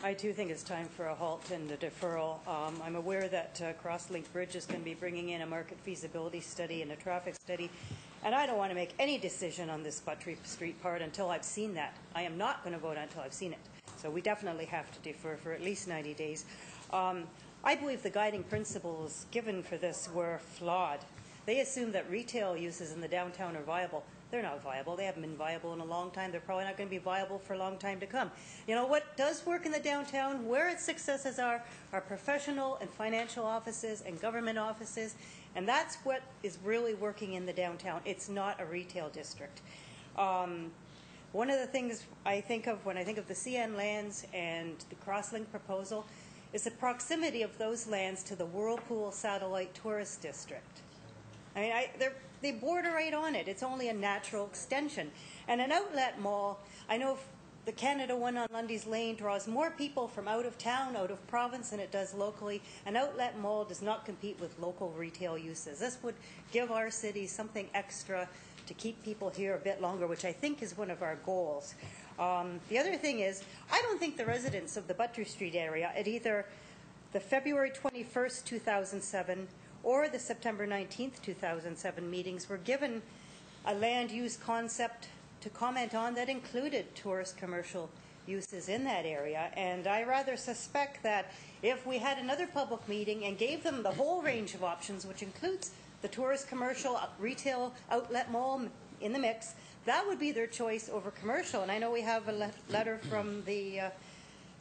I too think it's time for a halt and a deferral. I'm aware that Crosslink Bridge is going to be bringing in a market feasibility study and a traffic study, and I don't want to make any decision on this Buttrey Street part until I've seen that. I am not going to vote until I've seen it. So we definitely have to defer for at least 90 days. I believe the guiding principles given for this were flawed. They assume that retail uses in the downtown are viable. They're not viable. They haven't been viable in a long time. They're probably not going to be viable for a long time to come. You know, what does work in the downtown, where its successes are professional and financial offices and government offices, and that's what is really working in the downtown. It's not a retail district. One of the things I think of when I think of the CN lands and the Crosslink proposal is the proximity of those lands to the Whirlpool Satellite Tourist District. I mean, they border right on it. It's only a natural extension. And an outlet mall, I know the Canada one on Lundy's Lane draws more people from out of town, out of province, than it does locally. An outlet mall does not compete with local retail uses. This would give our city something extra to keep people here a bit longer, which I think is one of our goals. The other thing is, I don't think the residents of the Buttrey Street area at either the February 21st, 2007 or the September 19th, 2007 meetings were given a land use concept to comment on that included tourist commercial uses in that area. And I rather suspect that if we had another public meeting and gave them the whole range of options, which includes the tourist commercial retail outlet mall in the mix, that would be their choice over commercial. And I know we have a letter from the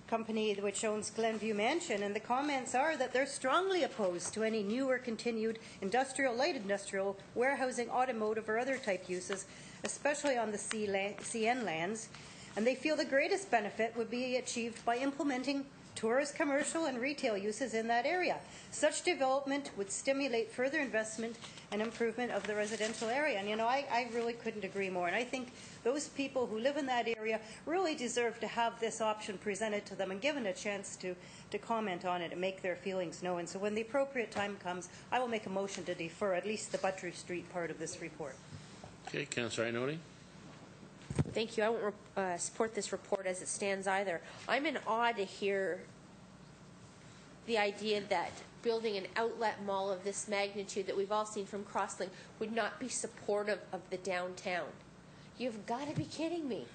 company which owns Glenview Mansion, and the comments are that they're strongly opposed to any new or continued industrial, light industrial, warehousing, automotive, or other type uses, especially on the CN lands. And they feel the greatest benefit would be achieved by implementing tourist, commercial, and retail uses in that area. Such development would stimulate further investment and improvement of the residential area. And, you know, I really couldn't agree more. And I think those people who live in that area really deserve to have this option presented to them and given a chance to comment on it and make their feelings known. So when the appropriate time comes, I will make a motion to defer at least the Buttrey Street part of this report. Okay, Councillor Ioannoni. Thank you. I won't support this report as it stands either. I'm in awe to hear the idea that building an outlet mall of this magnitude that we've all seen from Crosslink would not be supportive of the downtown. You've got to be kidding me.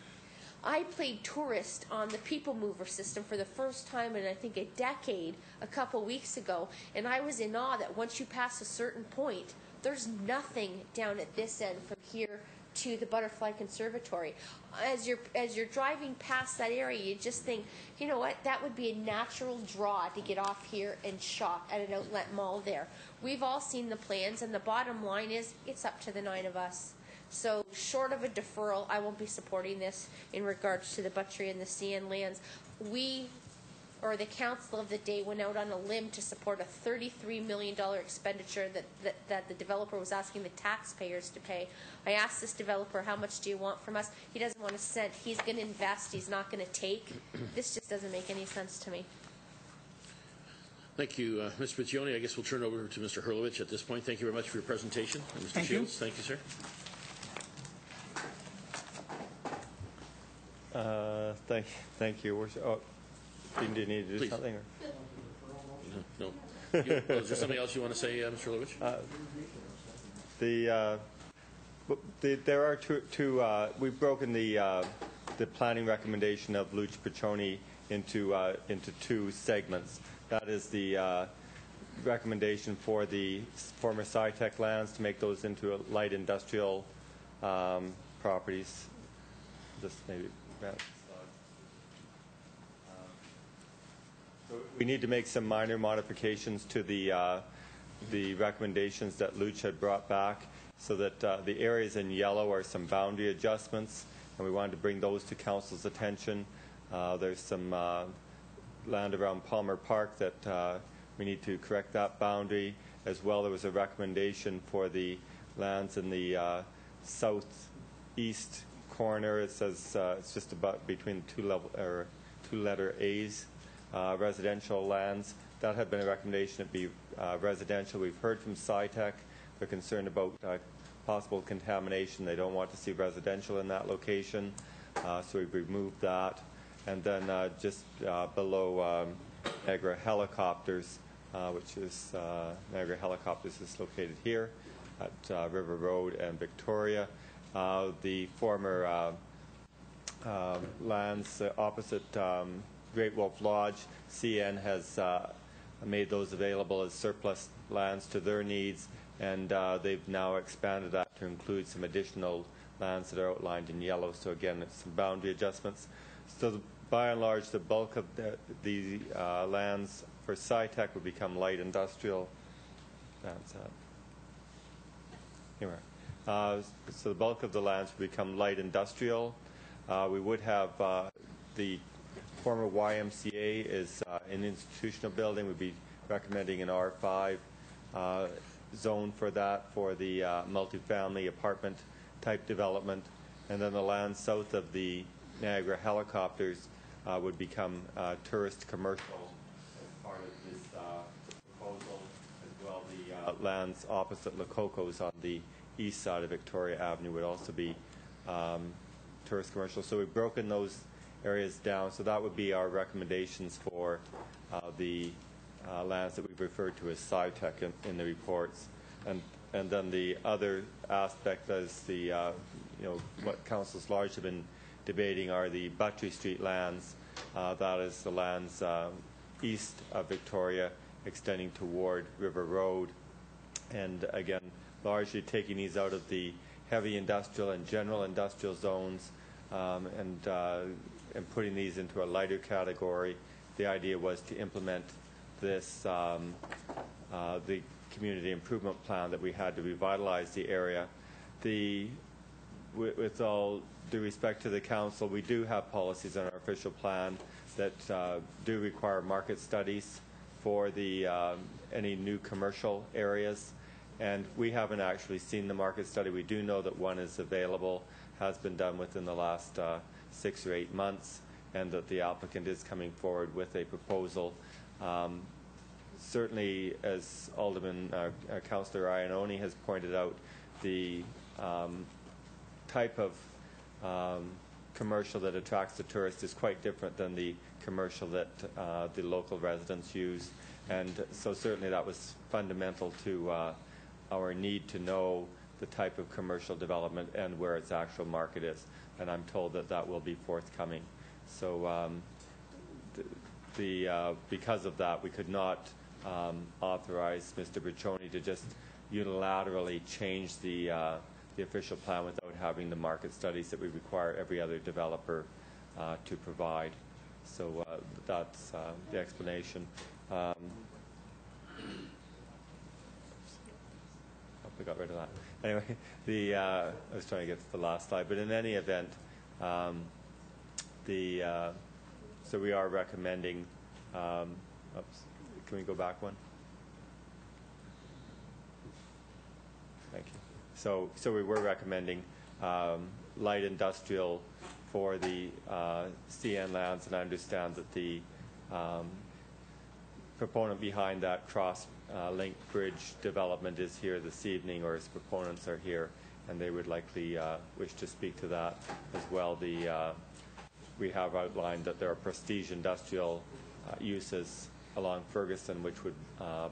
I played tourist on the People Mover system for the first time in, I think, a decade a couple weeks ago, and I was in awe that once you pass a certain point, there's nothing down at this end from here to the Butterfly Conservatory. As you're driving past that area, you just think, you know what, that would be a natural draw to get off here and shop at an outlet mall there. We've all seen the plans, and the bottom line is it's up to the 9 of us. So short of a deferral, I won't be supporting this in regards to the butchery and the CN lands. We, or the council of the day, went out on a limb to support a $33 million expenditure that the developer was asking the taxpayers to pay. I asked this developer, how much do you want from us? He doesn't want a cent. He's going to invest. He's not going to take. This just doesn't make any sense to me. Thank you, Mr. Piccioni. I guess we'll turn it over to Mr. Hurlovich at this point. Thank you very much for your presentation. And Mr. Shields, thank you, sir. Thank you. Oh, do you need to do Please. something? Or? No. Is there something else you want to say, Mr. Hurlovich? There are two. We've broken the planning recommendation of Luch Piccioni into 2 segments. That is the recommendation for the former SciTech lands to make those into light industrial properties. Just maybe. So we need to make some minor modifications to the recommendations that Luch had brought back, so that the areas in yellow are some boundary adjustments, and we wanted to bring those to council's attention. There's some land around Palmer Park that we need to correct that boundary. As well, there was a recommendation for the lands in the southeast corner. It says it's just about between two-letter A's, residential lands. That had been a recommendation to be residential. We've heard from SciTech. They're concerned about possible contamination. They don't want to see residential in that location, so we've removed that. And then just below Niagara Helicopters, which is Niagara Helicopters is located here at River Road and Victoria. The former lands opposite Great Wolf Lodge, CN has made those available as surplus lands to their needs, and they've now expanded that to include some additional lands that are outlined in yellow. So again, it's some boundary adjustments. So by and large, the bulk of the lands for SciTech would become light industrial. That's here. So the bulk of the lands would become light industrial. We would have the former YMCA is an institutional building. We'd be recommending an R5 zone for that, for the multifamily apartment type development. And then the land south of the Niagara Helicopters would become tourist commercial as part of this proposal. As well, the lands opposite Lococo's on the east side of Victoria Avenue would also be tourist commercial. So we've broken those areas down. So that would be our recommendations for the lands that we've referred to as SciTech in the reports. And then the other aspect is the what council's largely been debating are the Butchery Street lands. That is the lands east of Victoria extending toward River Road. And again, largely taking these out of the heavy industrial and general industrial zones and putting these into a lighter category. The idea was to implement this, the community improvement plan that we had to revitalize the area. With all due respect to the council, we do have policies on our official plan that do require market studies for the any new commercial areas. And we haven't actually seen the market study. We do know that one is available, has been done within the last 6 or 8 months, and that the applicant is coming forward with a proposal. Certainly, as Alderman Councillor Iannone has pointed out, the type of commercial that attracts the tourist is quite different than the commercial that the local residents use. And so certainly that was fundamental to our need to know the type of commercial development and where its actual market is. And I'm told that that will be forthcoming. So because of that, we could not authorize Mr. Briccioni to just unilaterally change the official plan without having the market studies that we require every other developer to provide. So that's the explanation. I hope I got rid of that. Anyway, I was trying to get to the last slide, but in any event, so we are recommending. Oops, can we go back one? Thank you. So we were recommending light industrial for the CN lands, and I understand that the proponent behind that cross-link bridge development is here this evening, or his proponents are here, and they would likely wish to speak to that as well. We have outlined that there are prestige industrial uses along Ferguson which would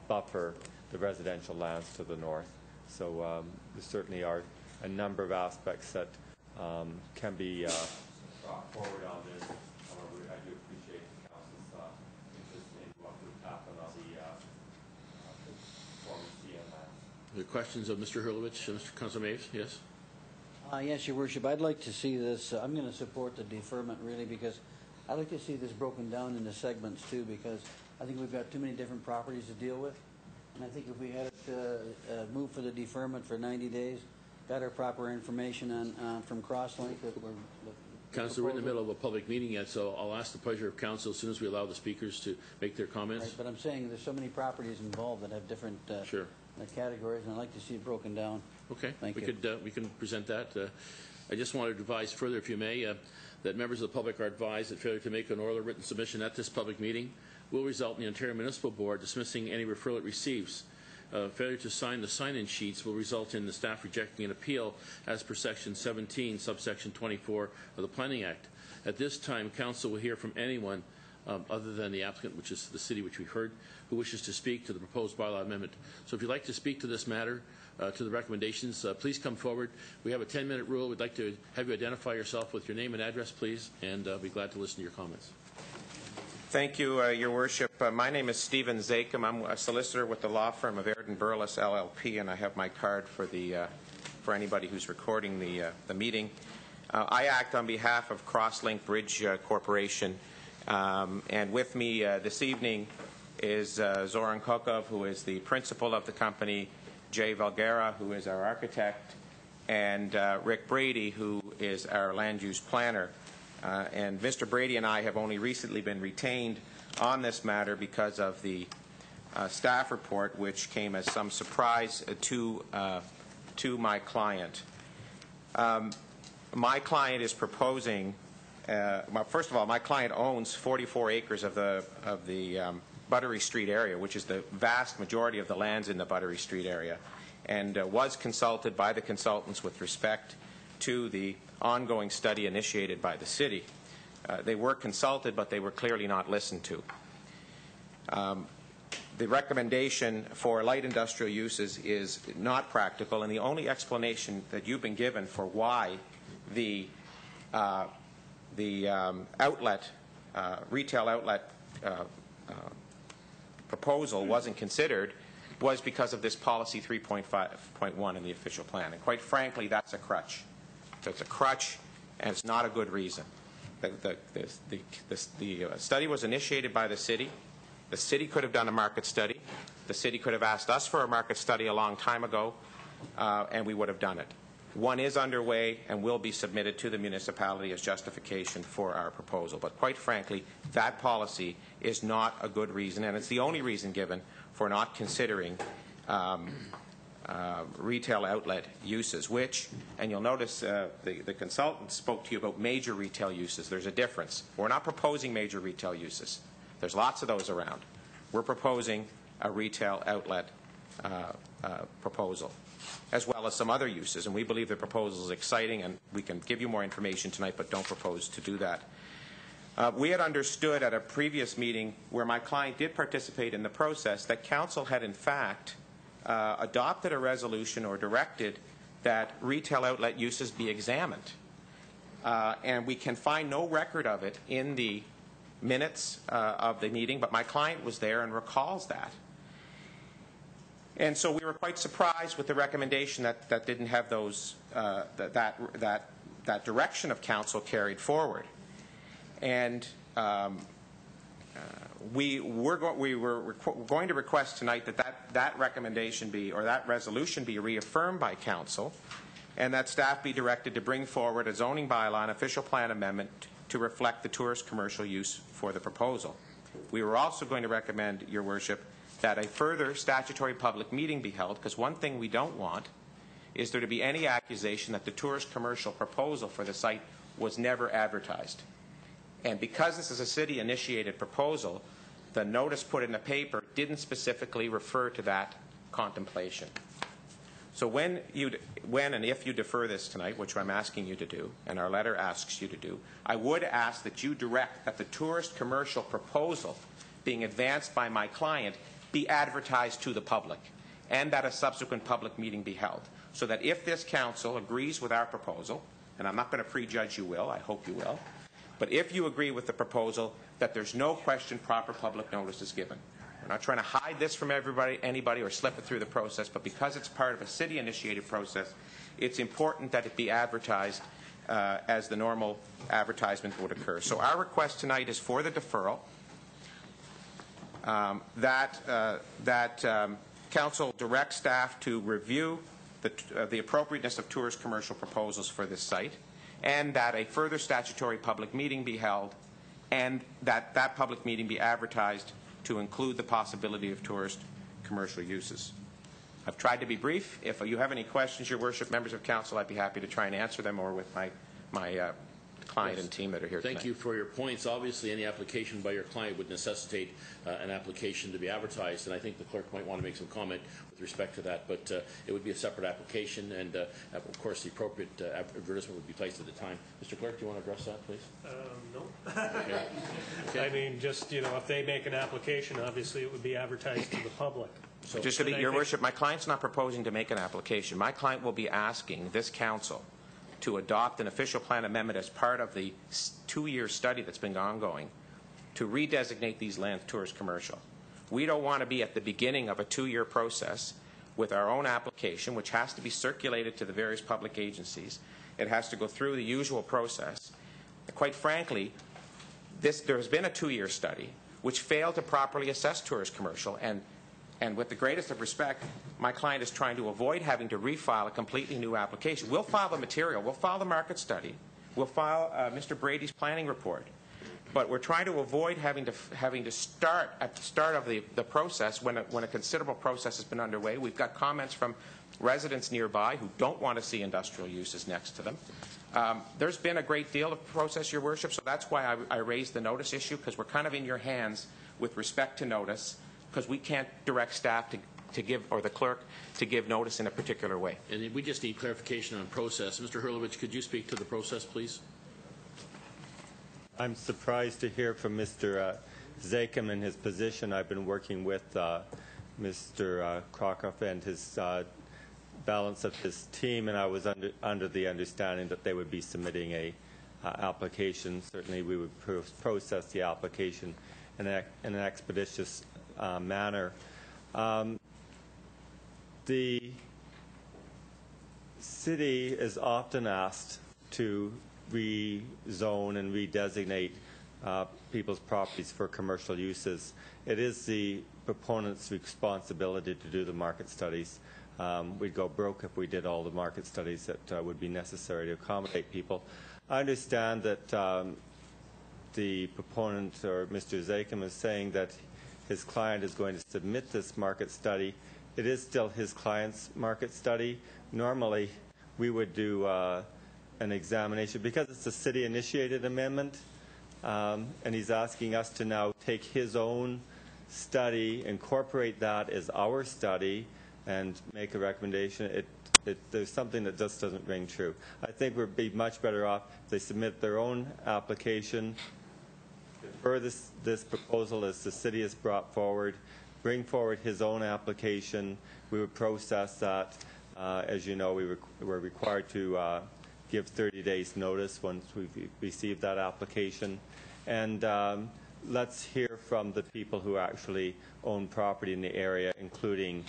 buffer the residential lands to the north. So there certainly are a number of aspects that can be brought forward on this. However, I do appreciate the council's interest in what would happen on the former CN lands. The questions of Mr. Hurlovich, Mr. Councilor Maves, yes? Yes, Your Worship. I'd like to see this. I'm going to support the deferment really because I'd like to see this broken down into segments too, because I think we've got too many different properties to deal with. And I think if we had it move for the deferment for 90 days, got our proper information on from Crosslink that we're. Council, we're in the middle of a public meeting yet, so I'll ask the pleasure of council as soon as we allow the speakers to make their comments. Right, but I'm saying there's so many properties involved that have different sure. Categories, and I'd like to see it broken down. Okay, Thank you. We can present that. I just wanted to advise further, if you may, that members of the public are advised that failure to make an oral or written submission at this public meeting will result in the Ontario Municipal Board dismissing any referral it receives. Failure to sign the sign-in sheets will result in the staff rejecting an appeal as per Section 17, subsection 24 of the Planning Act. At this time, Council will hear from anyone other than the applicant, which is the city which we heard, who wishes to speak to the proposed bylaw amendment. So if you'd like to speak to this matter, to the recommendations, please come forward. We have a 10-minute rule. We'd like to have you identify yourself with your name and address, please, and be glad to listen to your comments. Thank you, Your Worship. My name is Stephen Zakem. I'm a solicitor with the law firm of Airden Burles LLP, and I have my card for anybody who's recording the meeting. I act on behalf of Crosslink Bridge Corporation, and with me this evening is Zoran Kokov, who is the principal of the company, Jay Valguera, who is our architect, and Rick Brady, who is our land use planner. And Mr. Brady and I have only recently been retained on this matter because of the staff report, which came as some surprise to my client. My client is proposing. Well, first of all, my client owns 44 acres of the Buttery Street area, which is the vast majority of the lands in the Buttery Street area, and was consulted by the consultants with respect to the ongoing study initiated by the city. They were consulted, but they were clearly not listened to. The recommendation for light industrial uses is not practical, and the only explanation that you've been given for why the retail outlet proposal wasn't considered was because of this policy 3.5.1 in the official plan. And quite frankly, that's a crutch. It's a crutch, and it's not a good reason. The study was initiated by the city. The city could have done a market study. The city could have asked us for a market study a long time ago, and we would have done it. One is underway and will be submitted to the municipality as justification for our proposal. But quite frankly, that policy is not a good reason, and it's the only reason given for not considering retail outlet uses, which, and you'll notice the consultant spoke to you about major retail uses. There's a difference. We're not proposing major retail uses. There's lots of those around. We're proposing a retail outlet proposal, as well as some other uses. And we believe the proposal is exciting, and we can give you more information tonight, but don't propose to do that. We had understood at a previous meeting where my client did participate in the process that council had in fact adopted a resolution or directed that retail outlet uses be examined. And we can find no record of it in the minutes of the meeting, but my client was there and recalls that. And so we were quite surprised with the recommendation that didn't have those that direction of council carried forward. And we were going to request tonight that recommendation be, or that resolution be reaffirmed by council, and that staff be directed to bring forward a zoning bylaw and official plan amendment to reflect the tourist commercial use for the proposal. We were also going to recommend, Your Worship, that a further statutory public meeting be held, because one thing we don't want is there to be any accusation that the tourist commercial proposal for the site was never advertised. And because this is a city-initiated proposal, the notice put in the paper didn't specifically refer to that contemplation. So when and if you defer this tonight, which I'm asking you to do, and our letter asks you to do, I would ask that you direct that the tourist commercial proposal being advanced by my client be advertised to the public, and that a subsequent public meeting be held, so that if this council agrees with our proposal, and I'm not going to prejudge you will, I hope you will, but if you agree with the proposal, that there's no question proper public notice is given. We're not trying to hide this from anybody or slip it through the process, but because it's part of a city-initiated process, it's important that it be advertised as the normal advertisement would occur. So our request tonight is for the deferral, that council direct staff to review the appropriateness of tourist commercial proposals for this site, and that a further statutory public meeting be held, and that public meeting be advertised to include the possibility of tourist commercial uses. I've tried to be brief. If you have any questions, Your Worship, members of council, I'd be happy to try and answer them, or with my client and team that are here tonight. Thank you for your points. Obviously, any application by your client would necessitate an application to be advertised, and I think the clerk might want to make some comment with respect to that, but it would be a separate application, and of course the appropriate advertisement would be placed at the time. Mr. Clerk, do you want to address that, please? No. Okay. Okay. I mean, just, if they make an application, obviously it would be advertised to the public. So, just to be, Your Worship, my client's not proposing to make an application. My client will be asking this council to adopt an official plan amendment as part of the 2-year study that's been ongoing to redesignate these lands tourist commercial. We don't want to be at the beginning of a 2-year process with our own application, which has to be circulated to the various public agencies. It has to go through the usual process. Quite frankly, there has been a 2-year study which failed to properly assess tourist commercial, and with the greatest of respect, my client is trying to avoid having to refile a completely new application. We'll file the material. We'll file the market study. We'll file Mr. Brady's planning report. But we're trying to avoid having to start at the start of the process when a considerable process has been underway. We've got comments from residents nearby who don't want to see industrial uses next to them. There's been a great deal of process, Your Worship, so that's why I raised the notice issue, because we're kind of in your hands with respect to notice, because we can't direct staff to give, or the clerk to give notice in a particular way. And we just need clarification on process. Mr. Hurlovich, could you speak to the process, please? I'm surprised to hear from Mr. Zakem in his position. I've been working with Mr. Krokoff and his balance of his team, and I was under the understanding that they would be submitting a application. Certainly we would process the application in an expeditious manner. The city is often asked to rezone and redesignate people's properties for commercial uses. It is the proponent's responsibility to do the market studies. We'd go broke if we did all the market studies that would be necessary to accommodate people. I understand that the proponent, or Mr. Zakem, is saying that his client is going to submit this market study. It is still his client's market study. Normally, we would do an examination, because it's a city-initiated amendment, and he's asking us to now take his own study, incorporate that as our study, and make a recommendation, there's something that just doesn't ring true. I think we'd be much better off if they submit their own application, defer this proposal as the city has brought forward, bring forward his own application. We would process that. As you know, we're required to give 30 days notice once we've received that application. And let's hear from the people who actually own property in the area, including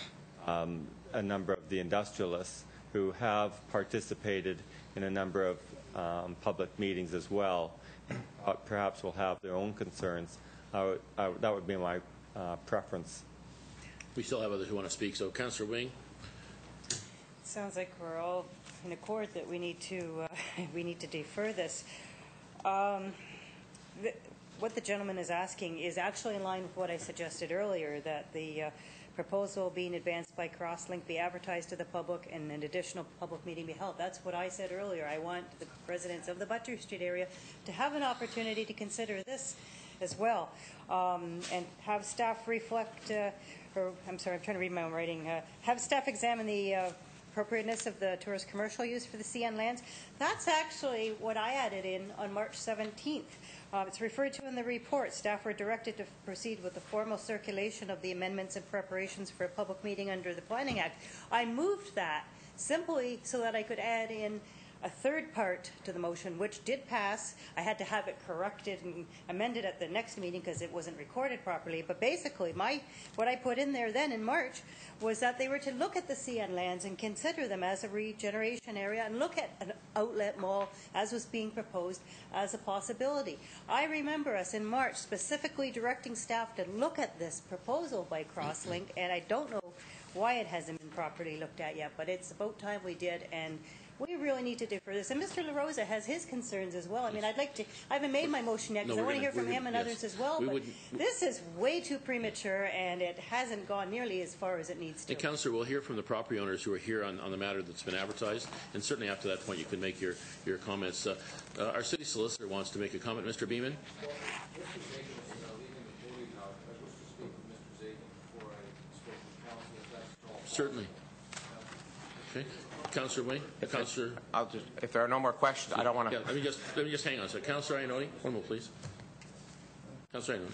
a number of the industrialists who have participated in a number of public meetings as well. Perhaps will have their own concerns. That would be my preference. We still have others who want to speak. So, Councillor Wing. Sounds like we're all in accord that we need to defer this. What the gentleman is asking is actually in line with what I suggested earlier, that the proposal being advanced by Crosslink be advertised to the public and an additional public meeting be held. That's what I said earlier. I want the residents of the Butcher Street area to have an opportunity to consider this as well, and have staff reflect, I'm sorry, I'm trying to read my own writing, have staff examine the appropriateness of the tourist commercial use for the CN lands. That's actually what I added in on March 17th. It's referred to in the report. Staff were directed to proceed with the formal circulation of the amendments and preparations for a public meeting under the Planning Act. I moved that simply so that I could add in a third part to the motion, which did pass. I had to have it corrected and amended at the next meeting because it wasn't recorded properly. But basically, what I put in there then in March was that they were to look at the CN lands and consider them as a regeneration area and look at an outlet mall, as was being proposed, as a possibility. I remember us in March specifically directing staff to look at this proposal by Crosslink, and I don't know why it hasn't been properly looked at yet, but it's about time we did, and we really need to defer this. And Mr. La Rosa has his concerns as well. I mean, I haven't made my motion yet because I want to hear from him and others as well, but this is way too premature, and it hasn't gone nearly as far as it needs to. Hey, Councillor, we'll hear from the property owners who are here on the matter that's been advertised, and certainly after that point you can make your comments. Our city solicitor wants to make a comment. Mr. Beeman? Certainly. Okay. Councillor Wayne? Councillor? If there are no more questions, I don't want to... Yeah, let me just hang on a second. Councillor Iannone, one more, please. Councillor Iannone.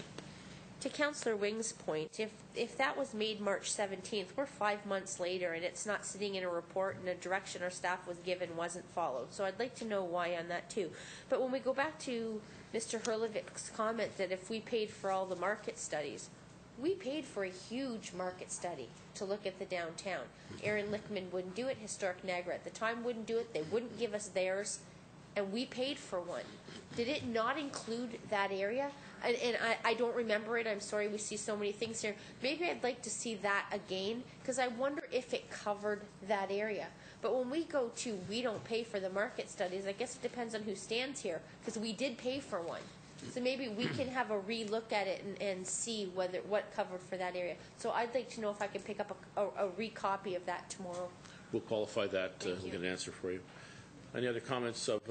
To Councillor Wing's point, if that was made March 17th, we're 5 months later and it's not sitting in a report and a direction our staff was given wasn't followed. So I'd like to know why on that too. But when we go back to Mr. Hurlovich's comment that if we paid for all the market studies, we paid for a huge market study to look at the downtown. Aaron Lichtman wouldn't do it. Historic Niagara at the time wouldn't do it. They wouldn't give us theirs, and we paid for one. Did it not include that area? And I don't remember it. I'm sorry, we see so many things here. Maybe I'd like to see that again, because I wonder if it covered that area. But when we go to, we don't pay for the market studies, I guess it depends on who stands here, because we did pay for one. So maybe we can have a re-look at it and see what covered for that area. So I'd like to know if I can pick up a re-copy of that tomorrow. We'll qualify that. We'll get an answer for you. Any other comments of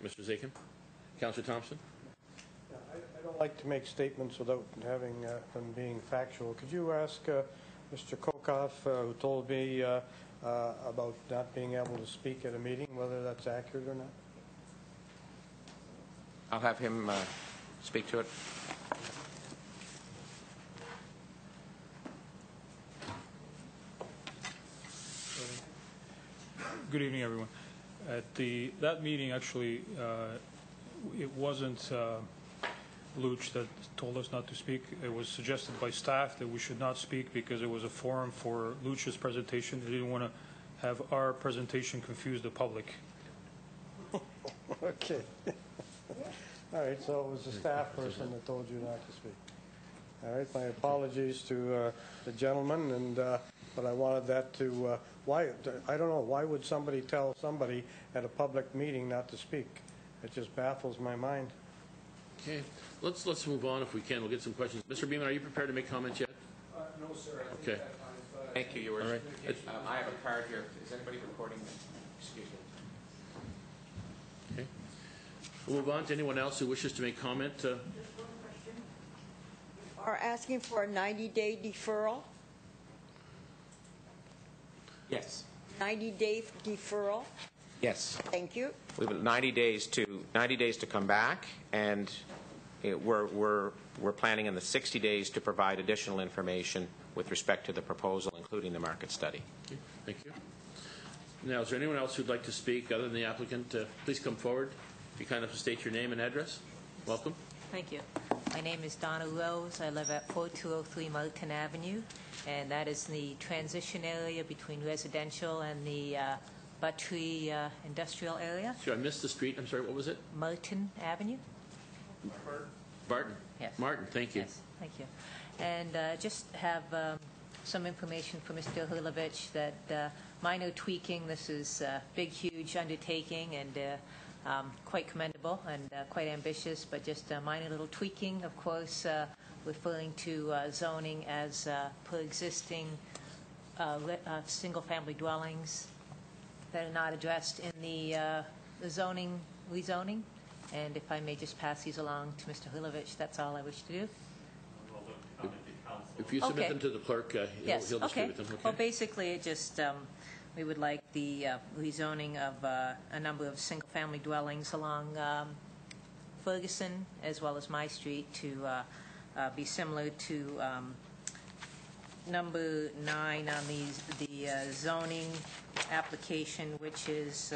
Mr. Zakin? Councillor Thompson? Yeah, I don't like to make statements without having them being factual. Could you ask Mr. Kokoff, who told me about not being able to speak at a meeting, whether that's accurate or not? I'll have him speak to it. Good evening, everyone. At that meeting, actually, it wasn't Luch that told us not to speak. It was suggested by staff that we should not speak because it was a forum for Luch's presentation. They didn't want to have our presentation confuse the public. Okay. All right, so it was the staff person that told you not to speak. All right, my apologies to the gentleman, and but I wanted that to, I don't know, why would somebody tell somebody at a public meeting not to speak? It just baffles my mind. Okay, let's move on if we can. We'll get some questions. Mr. Beeman, are you prepared to make comments yet? No, sir. Okay. Thank you, Your Worship. All right. I have a card here. Is anybody recording me? Excuse me. Okay. We'll move on to anyone else who wishes to make comment. Just one question. Are asking for a 90-day deferral? Yes. 90-day deferral? Yes. Thank you. We have 90 days to come back, and we're planning in the 60 days to provide additional information with respect to the proposal, including the market study. Okay, thank you. Now, is there anyone else who'd like to speak other than the applicant? Please come forward. Be kind enough to state your name and address. Welcome. Thank you. My name is Donna Rose. I live at 4203 Martin Avenue, and that is the transition area between residential and the Buttrey industrial area. Sure, I missed the street. I'm sorry, what was it? Martin Avenue. Barton. Yes. Martin, thank you. Yes, thank you. And just have some information for Mr. Hilovich that minor tweaking. This is a big, huge undertaking and quite commendable and quite ambitious, but just a minor little tweaking, of course, referring to zoning as per existing single-family dwellings that are not addressed in the zoning rezoning. And if I may just pass these along to Mr. Hilovich, that's all I wish to do. If you submit them to the clerk, he'll distribute them. Okay. Well, basically, it just we would like the rezoning of a number of single-family dwellings along Ferguson as well as my street to be similar to number 9 on the zoning application, which is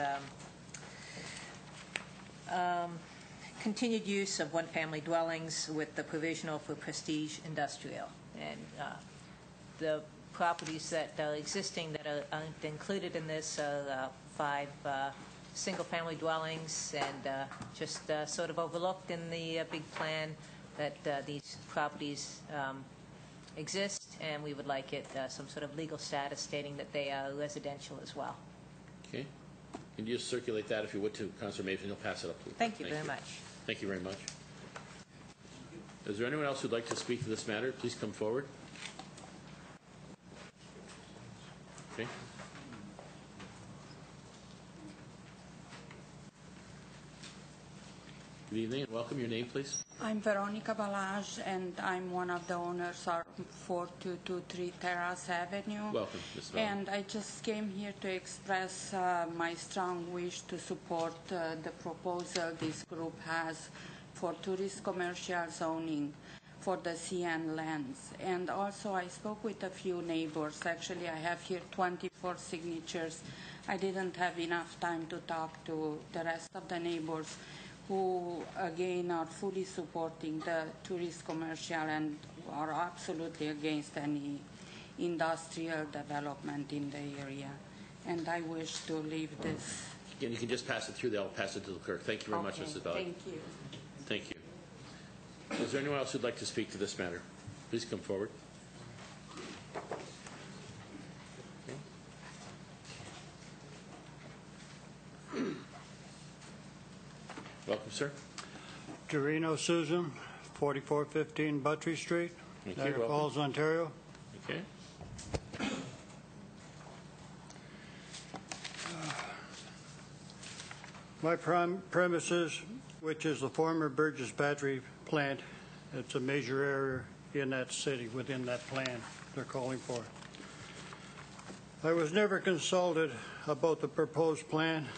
continued use of one-family dwellings with the provisional for prestige industrial. And the properties that are existing that aren't included in this are 5 single-family dwellings, and just sort of overlooked in the big plan that these properties exist, and we would like it some sort of legal status stating that they are residential as well. Okay. Can you just circulate that, if you would, to Councillor Maven? He'll pass it up to you. Thank you very much. Thank you very much. Is there anyone else who'd like to speak to this matter? Please come forward. Okay. Good evening and welcome. Your name, please. I'm Veronica Balaj, and I'm one of the owners of 4223 Terrace Avenue. Welcome, Ms. Balaj. And I just came here to express my strong wish to support the proposal this group has for tourist commercial zoning for the CN lands. And also I spoke with a few neighbors. Actually, I have here 24 signatures. I didn't have enough time to talk to the rest of the neighbors who, again, are fully supporting the tourist commercial and are absolutely against any industrial development in the area. And I wish to leave this. Again, you can just pass it through. They'll pass it to the clerk. Thank you very much, Mrs. Balaj. Thank you. Thank you. Is there anyone else who'd like to speak to this matter? Please come forward. Welcome, sir. Dorino Susan, 4415 Buttrey Street, Niagara Falls, Ontario. Okay. My premises, which is the former Burgess Battery plant, it's a major area in that city, within that plan they're calling for. I was never consulted about the proposed plan,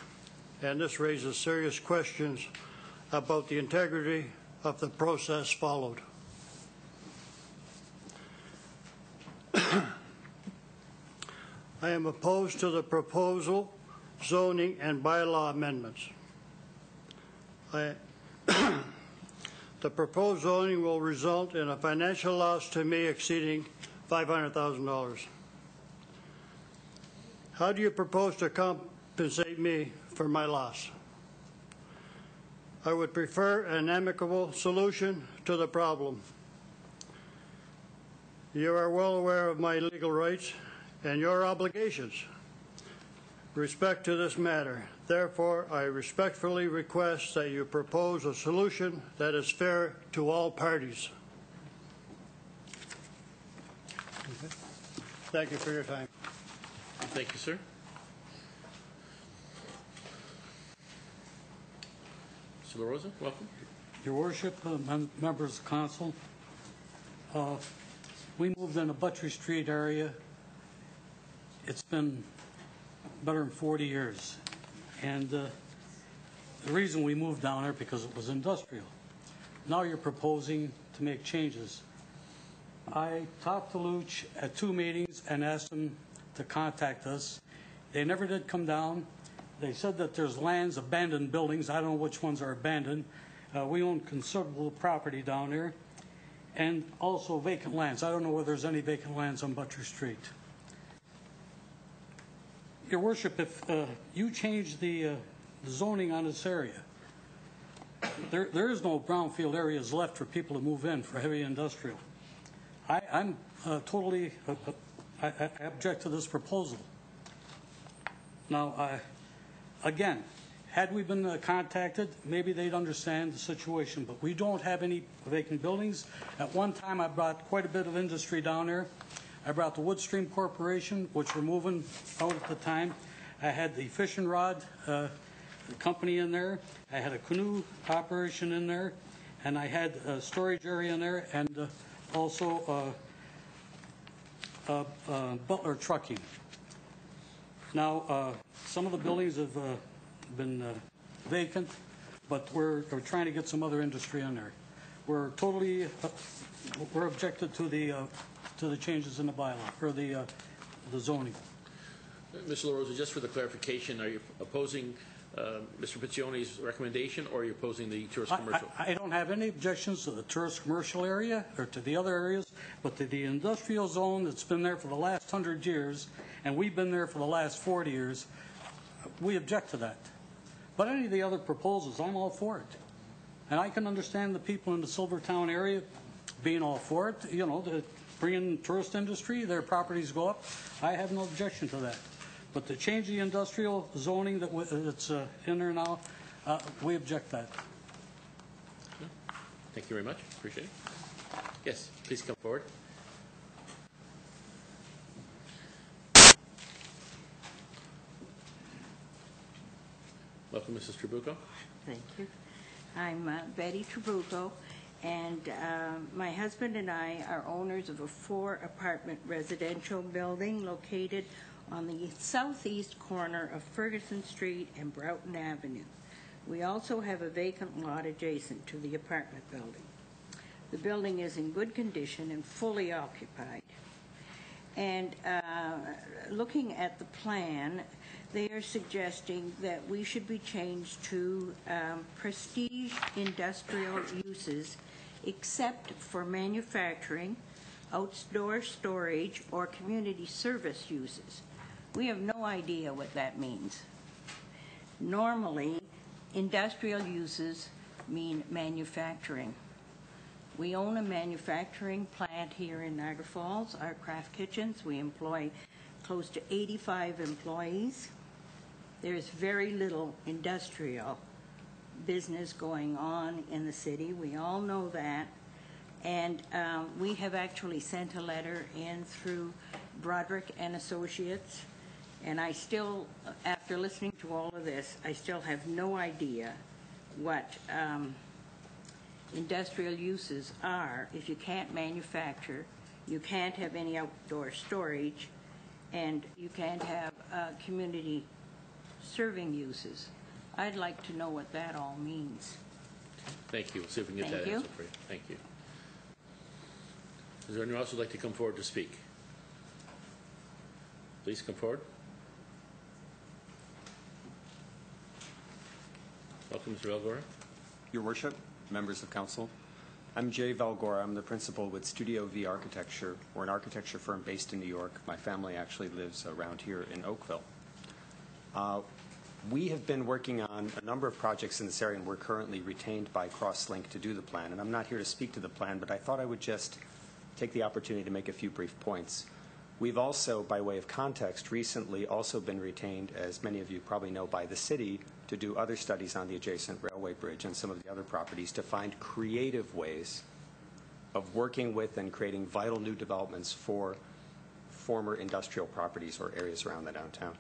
and this raises serious questions about the integrity of the process followed. I am opposed to the proposal, zoning, and bylaw amendments. The proposed zoning will result in a financial loss to me exceeding $500,000. How do you propose to compensate me for my loss? I would prefer an amicable solution to the problem. You are well aware of my legal rights and your obligations with respect to this matter. Therefore, I respectfully request that you propose a solution that is fair to all parties. Okay. Thank you for your time. Thank you, sir. Mr. La Rosa, welcome. Your Worship, members of council, we moved in the Buttrey Street area. It's been better than 40 years. And the reason we moved down there because it was industrial. Now you're proposing to make changes. I talked to Luch at 2 meetings and asked them to contact us. They never did come down. They said that there's lands, abandoned buildings. I don't know which ones are abandoned. We own considerable property down there, and also vacant lands. I don't know whether there's any vacant lands on Butcher Street. Your Worship, if you change the zoning on this area, there is no brownfield areas left for people to move in for heavy industrial. I'm totally I object to this proposal. Now, again, had we been contacted, maybe they'd understand the situation, but we don't have any vacant buildings. At one time, I brought quite a bit of industry down there. I brought the Woodstream Corporation, which were moving out at the time. I had the fishing rod company in there. I had a canoe operation in there, and I had a storage area in there, and also Butler Trucking. Now, some of the buildings have been vacant, but we're trying to get some other industry in there. We're totally we're objected to the changes in the bylaw or the zoning. Mr. LaRosa, just for the clarification, are you opposing Mr. Piccioni's recommendation, or are you opposing the tourist commercial? I don't have any objections to the tourist commercial area or to the other areas, but to the industrial zone that's been there for the last 100 years, and we've been there for the last 40 years, we object to that. But any of the other proposals, I'm all for it. And I can understand the people in the Silvertown area being all for it. You know, to bring in tourist industry, their properties go up. I have no objection to that. But to change the industrial zoning that's in there now, we object to that. Thank you very much. Appreciate it. Yes, please come forward. Welcome, Mrs. Trabucco. Thank you. I'm Betty Trabucco, and my husband and I are owners of a 4-apartment residential building located on the southeast corner of Ferguson Street and Broughton Avenue. We also have a vacant lot adjacent to the apartment building. The building is in good condition and fully occupied. And looking at the plan, they are suggesting that we should be changed to prestige industrial uses except for manufacturing, outdoor storage, or community service uses. We have no idea what that means. Normally, industrial uses mean manufacturing. We own a manufacturing plant here in Niagara Falls, our Craft Kitchens. We employ close to 85 employees. There's very little industrial business going on in the city. We all know that. And we have actually sent a letter in through Broderick and Associates. And I still, after listening to all of this, I still have no idea what industrial uses are if you can't manufacture, you can't have any outdoor storage, and you can't have community serving uses. I'd like to know what that all means. Thank you. We'll see if we can get Thank that you. answer for you. Thank you. Is there anyone else who would like to come forward to speak? Please come forward. Welcome, Mr. Valgora. Your Worship, members of council, I'm Jay Valgora. I'm the principal with Studio V Architecture. We're an architecture firm based in New York. My family actually lives around here in Oakville. We have been working on a number of projects in this area, and we're currently retained by Crosslink to do the plan. And I'm not here to speak to the plan, but I thought I would just take the opportunity to make a few brief points. We've also, by way of context, recently also been retained, as many of you probably know, by the city to do other studies on the adjacent railway bridge and some of the other properties to find creative ways of working with and creating vital new developments for former industrial properties or areas around the downtown.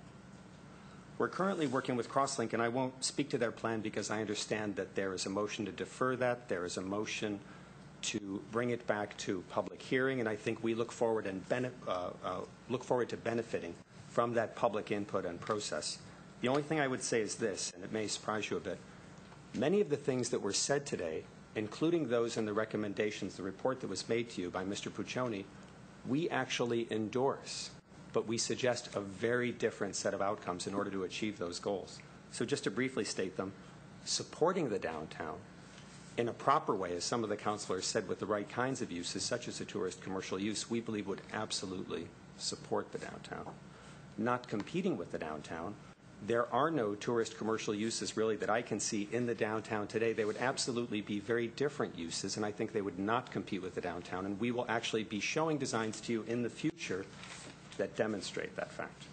We're currently working with Crosslink, and I won't speak to their plan because I understand that there is a motion to defer that. There is a motion to bring it back to public hearing, and I think we look forward to benefiting from that public input and process. The only thing I would say is this, and it may surprise you a bit. Many of the things that were said today, including those in the recommendations, the report that was made to you by Mr. Puccioni, we actually endorse, but we suggest a very different set of outcomes in order to achieve those goals. So just to briefly state them, supporting the downtown in a proper way, as some of the councilors said, with the right kinds of uses, such as a tourist commercial use, we believe would absolutely support the downtown. Not competing with the downtown, there are no tourist commercial uses really that I can see in the downtown today. They would absolutely be very different uses, and I think they would not compete with the downtown, and we will actually be showing designs to you in the future that demonstrate that fact.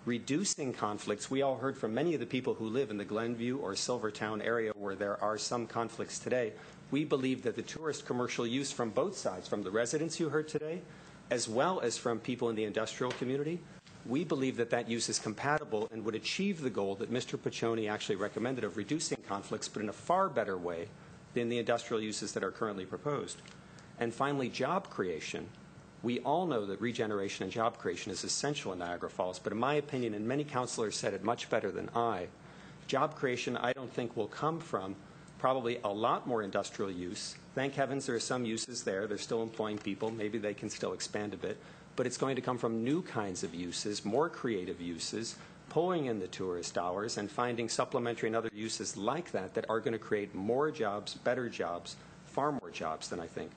Reducing conflicts, we all heard from many of the people who live in the Glenview or Silvertown area where there are some conflicts today. We believe that the tourist commercial use from both sides, from the residents you heard today, as well as from people in the industrial community, we believe that that use is compatible and would achieve the goal that Mr. Puccioni actually recommended of reducing conflicts, but in a far better way than the industrial uses that are currently proposed. And finally, job creation. We all know that regeneration and job creation is essential in Niagara Falls, but in my opinion, and many councilors said it much better than I, job creation I don't think will come from probably a lot more industrial use. Thank heavens there are some uses there. They're still employing people. Maybe they can still expand a bit. But it's going to come from new kinds of uses, more creative uses, pulling in the tourist dollars and finding supplementary and other uses like that that are going to create more jobs, better jobs, far more jobs than I think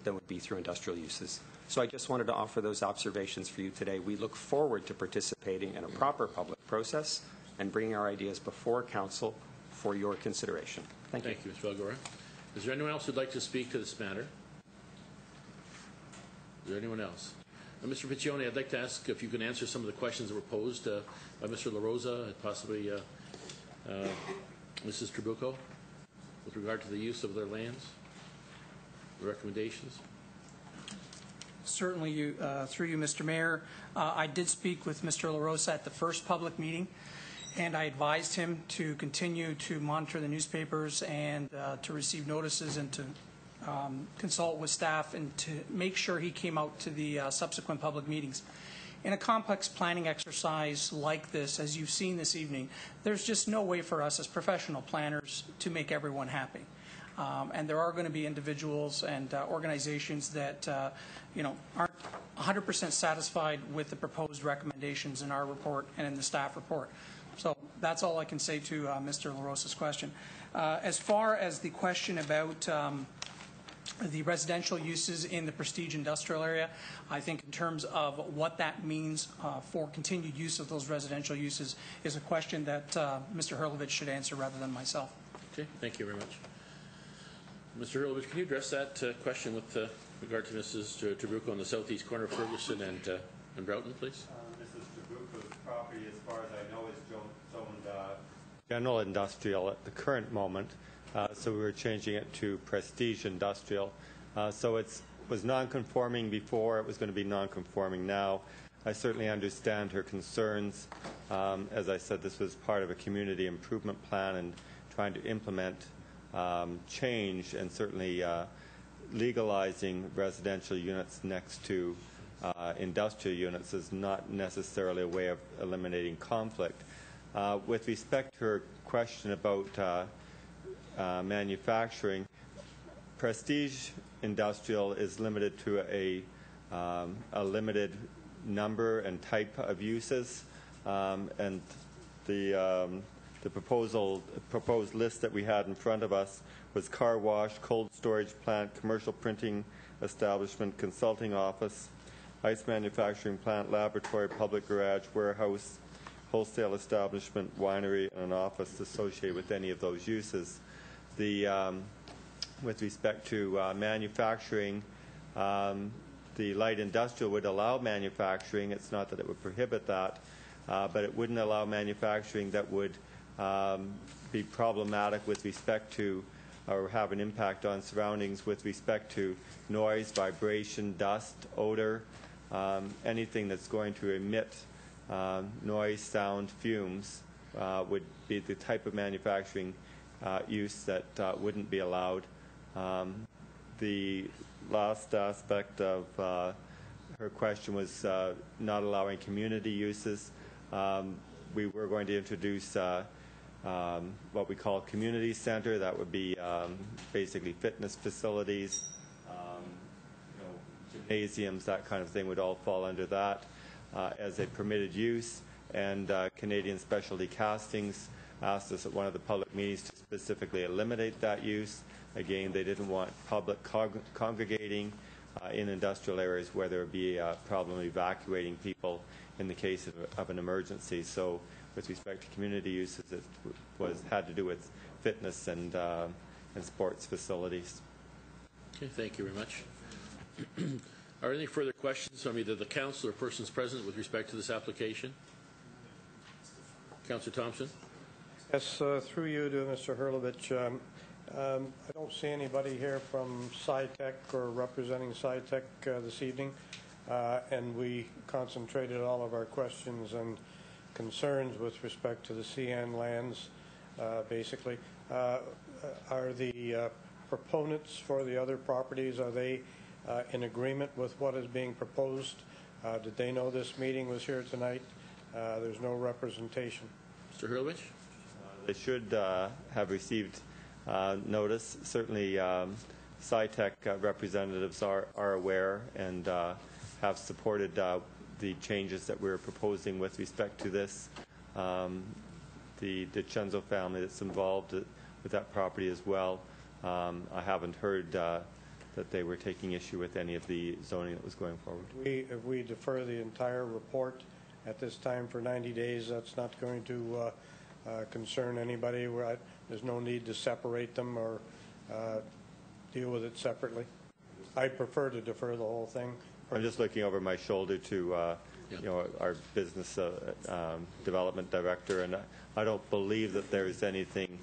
that would be through industrial uses. So I just wanted to offer those observations for you today. We look forward to participating in a proper public process and bringing our ideas before council for your consideration. Thank you. Thank you, Mr. Belgora. Is there anyone else who'd like to speak to this matter? Is there anyone else? Mr. Piccioni, I'd like to ask if you can answer some of the questions that were posed by Mr. La Rosa and possibly Mrs. Trabucco with regard to the use of their lands, the recommendations. Certainly, through you, Mr. Mayor, I did speak with Mr. La Rosa at the first public meeting, and I advised him to continue to monitor the newspapers and to receive notices and to consult with staff and to make sure he came out to the subsequent public meetings. In a complex planning exercise like this, as you've seen this evening, there's just no way for us as professional planners to make everyone happy. And there are going to be individuals and organizations that aren't 100% satisfied with the proposed recommendations in our report and in the staff report. So that's all I can say to Mr. La Rosa's question. As far as the question about the residential uses in the Prestige industrial area, I think in terms of what that means for continued use of those residential uses is a question that Mr. Hurlovich should answer rather than myself. Okay, thank you very much. Mr. Hurlovich, can you address that question with regard to Mrs. Trabucco on the southeast corner of Ferguson and Broughton, please? Mrs. Trabucco's property, as far as I know, is zoned general industrial at the current moment. So we were changing it to Prestige Industrial. So it was non-conforming before. It was going to be non-conforming now. I certainly understand her concerns. As I said, this was part of a community improvement plan, and trying to implement change and certainly legalizing residential units next to industrial units is not necessarily a way of eliminating conflict. With respect to her question about manufacturing, Prestige Industrial is limited to a limited number and type of uses, and the proposed list that we had in front of us was car wash, cold storage plant, commercial printing establishment, consulting office, ice manufacturing plant, laboratory, public garage, warehouse, wholesale establishment, winery, and an office associated with any of those uses. With respect to manufacturing, the light industrial would allow manufacturing. It's not that it would prohibit that, but it wouldn't allow manufacturing that would be problematic with respect to or have an impact on surroundings with respect to noise, vibration, dust, odor, anything that's going to emit noise, sound, fumes would be the type of manufacturing use that wouldn't be allowed. The last aspect of her question was not allowing community uses. We were going to introduce what we call community center. That would be basically fitness facilities, gymnasiums, that kind of thing would all fall under that as a permitted use. And Canadian Specialty Castings asked us at one of the public meetings to specifically eliminate that use. Again, they didn't want public congregating in industrial areas where there would be a problem evacuating people in the case of an emergency. So with respect to community uses, it had to do with fitness and sports facilities. Okay, thank you very much. Are there any further questions from either the council or persons present with respect to this application? Councillor Thompson? Yes, through you to Mr. Hurlovich. I don't see anybody here from SciTech or representing SciTech this evening, and we concentrated all of our questions and concerns with respect to the CN lands, basically. Are the proponents for the other properties, are they in agreement with what is being proposed? Did they know this meeting was here tonight? There's no representation. Mr. Hurlovich? They should have received notice. Certainly, SciTech representatives are aware and have supported the changes that we're proposing with respect to this. The DiCenzo family that's involved with that property as well. I haven't heard that they were taking issue with any of the zoning that was going forward. If we defer the entire report at this time for 90 days, that's not going to concern anybody. There's no need to separate them or deal with it separately. I prefer to defer the whole thing. I'm just looking over my shoulder to our business development director, and I don't believe that there is anything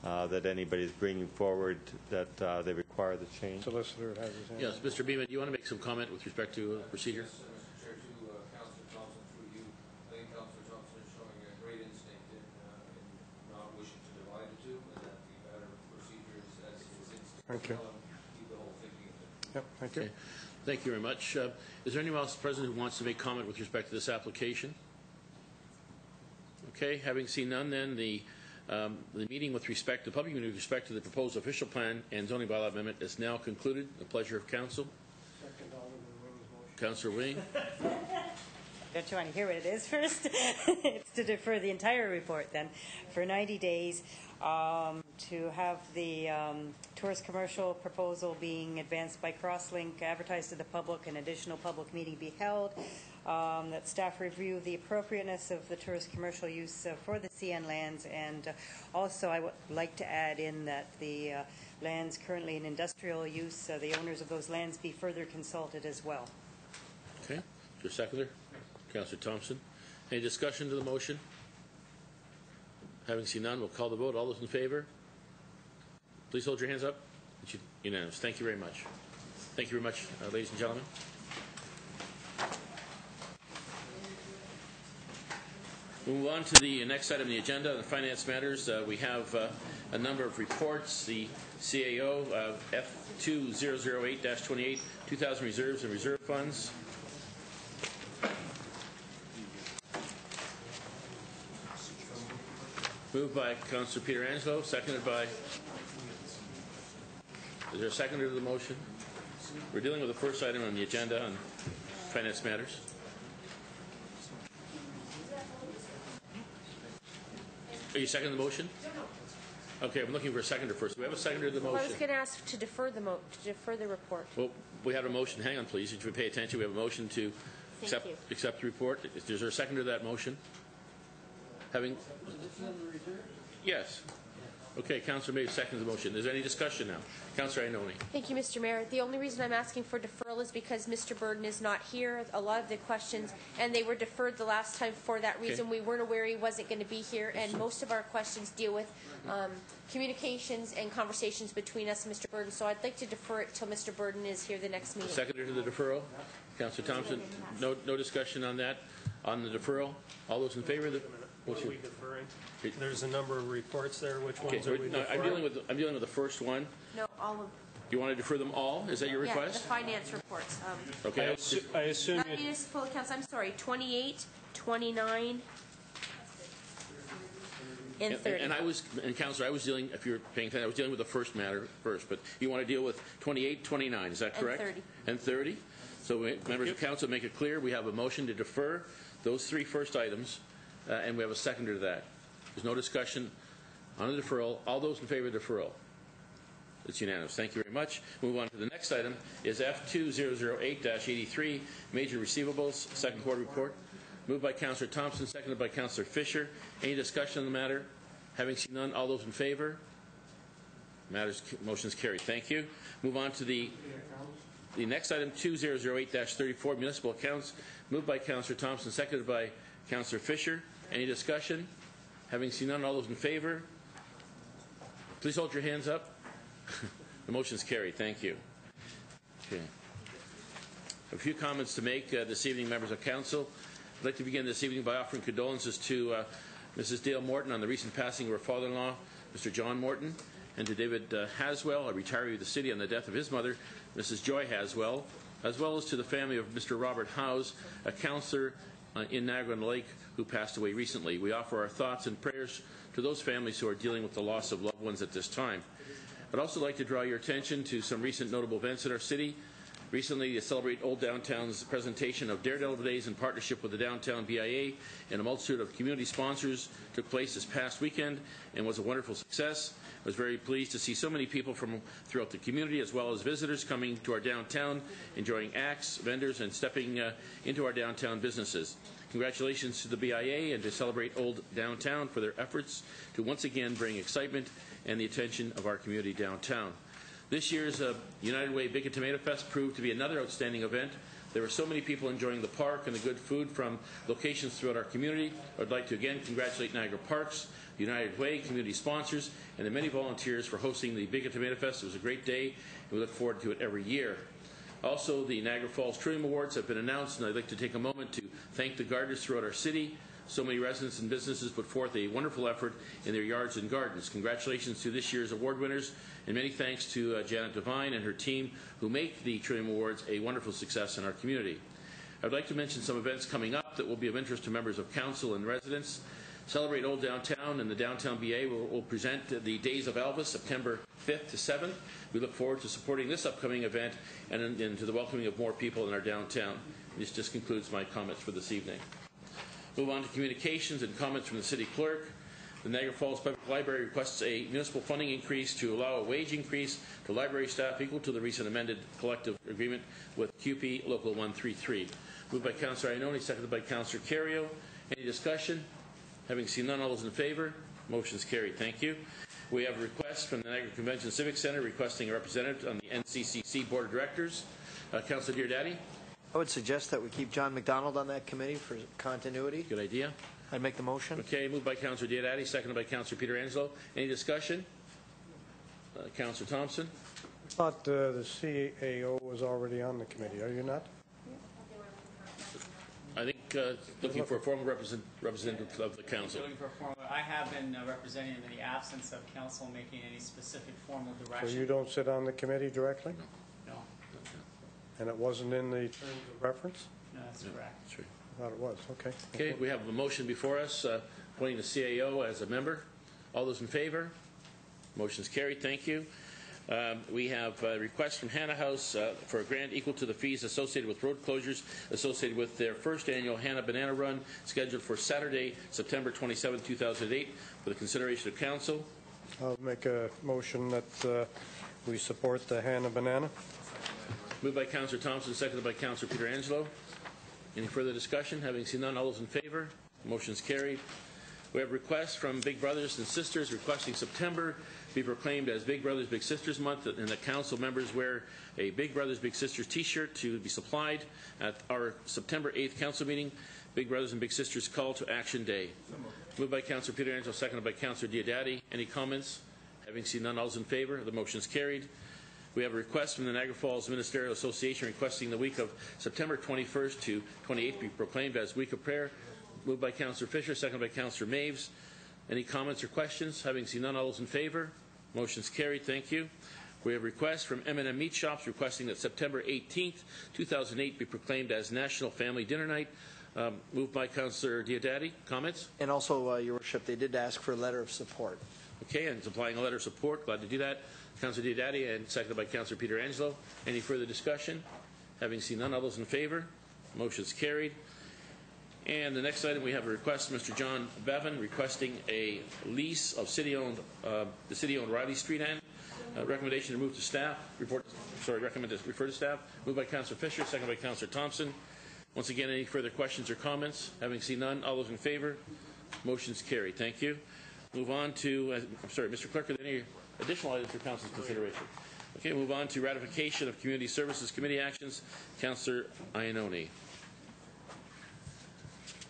that anybody's bringing forward that they require the change. Solicitor has his hand. Yes, Mr. Beeman, do you want to make some comment with respect to procedure? Yes, Mr. Chair, to Councillor Thompson, through you. I think Councillor Thompson is showing a great instinct in not wishing to divide the two, and that the better procedure is as his instinct. Thank you. Keep the whole thinking of it. Yep, thank you. Okay. Thank you very much. Is there anyone else present who wants to make comment with respect to this application? Okay, having seen none, then the meeting with respect to public meeting with respect to the proposed official plan and zoning bylaw amendment is now concluded. The pleasure of council. Councillor Wing. Don't you want to hear what it is first? It's to defer the entire report then for 90 days to have the tourist commercial proposal being advanced by Crosslink, advertised to the public, an additional public meeting be held, that staff review the appropriateness of the tourist commercial use for the CN lands, and also I would like to add in that the lands currently in industrial use, the owners of those lands be further consulted as well. Okay. Your seconder? Councillor Thompson. Any discussion to the motion? Having seen none, we'll call the vote. All those in favor? Please hold your hands up. Unanimous. Thank you very much. Thank you very much, ladies and gentlemen. We'll move on to the next item on the agenda, the finance matters. We have a number of reports. The CAO F2008-28, 2,000 reserves and reserve funds. Moved by Councillor Pietrangelo, seconded by... Is there a seconder to the motion? We're dealing with the first item on the agenda on finance matters. Are you seconding the motion? Okay, I'm looking for a seconder first. Do we have a seconder to the motion? Well, I was going to ask to defer the report. Well, we have a motion. Hang on, please. If you pay attention, we have a motion to accept the report. Is there a seconder to that motion? Having... Yes. Okay, Councillor May seconded the motion. Is there any discussion now? Councillor Iannone. Thank you, Mr. Mayor. The only reason I'm asking for deferral is because Mr. Burden is not here. A lot of the questions, and they were deferred the last time for that reason. Okay. We weren't aware he wasn't going to be here, and most of our questions deal with communications and conversations between us and Mr. Burden. So I'd like to defer it till Mr. Burden is here the next meeting. Seconder to the deferral? Councillor Thompson. No discussion on that. On the deferral, all those in favor of the... What are we deferring? There's a number of reports there. Which ones are we deferring? I'm dealing with the first one. No, all of you want to defer them all? Is that your Yeah, the request? finance reports. Okay. I assume Not municipal accounts, I'm sorry, 28, 29, and 30. And Councillor, I was dealing, if you're paying attention, I was dealing with the first matter first, but you want to deal with 28, 29, is that correct? And 30. And 30? So members of council, make it clear, we have a motion to defer those three first items, and we have a seconder to that. There's no discussion on the deferral. All those in favor of deferral? It's unanimous. Thank you very much. Move on to the next item is F2008-83, major receivables, second quarter report. Moved by Councillor Thompson, seconded by Councillor Fisher. Any discussion on the matter? Having seen none, all those in favor? Motion is carried. Thank you. Move on to the next item, 2008-34, municipal accounts. Moved by Councillor Thompson, seconded by Councillor Fisher. Any discussion? Having seen none, all those in favor? Please hold your hands up. The motion is carried. Thank you. Okay. A few comments to make this evening, members of council. I'd like to begin this evening by offering condolences to Mrs. Dale Morton on the recent passing of her father-in-law, Mr. John Morton, and to David Haswell, a retiree of the city, on the death of his mother, Mrs. Joy Haswell, as well as to the family of Mr. Robert Howes, a councillor in Niagara on the Lake who passed away recently. We offer our thoughts and prayers to those families who are dealing with the loss of loved ones at this time. I'd also like to draw your attention to some recent notable events in our city. Recently, to celebrate Old Downtown's presentation of Daredevil Days in partnership with the Downtown BIA and a multitude of community sponsors took place this past weekend and was a wonderful success. I was very pleased to see so many people from throughout the community, as well as visitors, coming to our downtown, enjoying acts, vendors, and stepping into our downtown businesses. Congratulations to the BIA and to Celebrate Old Downtown for their efforts to once again bring excitement and the attention of our community downtown. This year's United Way Big Tomato Fest proved to be another outstanding event. There were so many people enjoying the park and the good food from locations throughout our community. I'd like to again congratulate Niagara Parks, United Way, community sponsors, and the many volunteers for hosting the Big Tomato Fest. It was a great day, and we look forward to it every year. Also, the Niagara Falls Trillium Awards have been announced, and I'd like to take a moment to thank the gardeners throughout our city. So many residents and businesses put forth a wonderful effort in their yards and gardens. Congratulations to this year's award winners, and many thanks to Janet Devine and her team who make the Trillium Awards a wonderful success in our community. I'd like to mention some events coming up that will be of interest to members of council and residents. Celebrate Old Downtown and the Downtown BA will present the Days of Elvis, September 5th to 7th. We look forward to supporting this upcoming event and to the welcoming of more people in our downtown. This just concludes my comments for this evening. Move on to communications and comments from the city clerk. The Niagara Falls Public Library requests a municipal funding increase to allow a wage increase to library staff equal to the recent amended collective agreement with QP Local 133. Moved by Councillor Iannone, seconded by Councillor Carrio. Any discussion? Having seen none, all those in favor? Motion is carried. Thank you. We have a request from the Niagara Convention Civic Centre requesting a representative on the NCCC Board of Directors. Councillor Dierdaddy? I would suggest that we keep John McDonald on that committee for continuity. Good idea. I'd make the motion. Okay, moved by Councillor Dierdaddy, seconded by Councillor Pietrangelo. Any discussion? Councillor Thompson? I thought the CAO was already on the committee. Are you not? I think looking for a formal representative of the council. Looking for a formal. I have been representing him in the absence of council making any specific formal direction. So you don't sit on the committee directly? No. And it wasn't in the terms of reference? No, that's correct. That's right. I thought it was. Okay. Okay, we have a motion before us appointing the CAO as a member. All those in favor? Motion is carried. Thank you. We have a request from Hannah House for a grant equal to the fees associated with road closures associated with their first annual Hannah Banana Run scheduled for Saturday, September 27, 2008 for the consideration of council. I'll make a motion that we support the Hannah Banana. Moved by Councillor Thompson, seconded by Councillor Pietrangelo. Any further discussion? Having seen none, all those in favor? Motion is carried. We have requests from Big Brothers and Sisters requesting September be proclaimed as Big Brothers Big Sisters Month, and that council members wear a Big Brothers Big Sisters t-shirt to be supplied at our September 8th council meeting. Big Brothers and Big Sisters Call to Action Day. Moved by Councillor Pietrangelo, seconded by Councillor Dierdaddy. Any comments? Having seen none, all those in favor? The motion is carried. We have a request from the Niagara Falls Ministerial Association requesting the week of September 21st to 28th be proclaimed as Week of Prayer. Moved by Councillor Fisher, seconded by Councillor Maves. Any comments or questions? Having seen none, all those in favor? Motion is carried. Thank you. We have requests from M&M Meat Shops requesting that September 18th, 2008 be proclaimed as National Family Dinner Night. Moved by Councillor Diodati. Comments? And also, Your Worship, they did ask for a letter of support. Okay, and supplying a letter of support. Glad to do that. Councillor Diodati and seconded by Councillor Pietrangelo. Any further discussion? Having seen none, all those in favor? Motion's carried. And the next item, we have a request from Mr. John Bevan requesting a lease of the city-owned Riley Street end. Recommendation to move to staff. Recommend to refer to staff. Moved by Councillor Fisher, seconded by Councillor Thompson. Once again, any further questions or comments? Having seen none, all those in favor? Motion's carried. Thank you. Move on to, Mr. Clerk, are there any additional items for Council's consideration? Okay, move on to ratification of Community Services Committee actions. Councillor Iannone.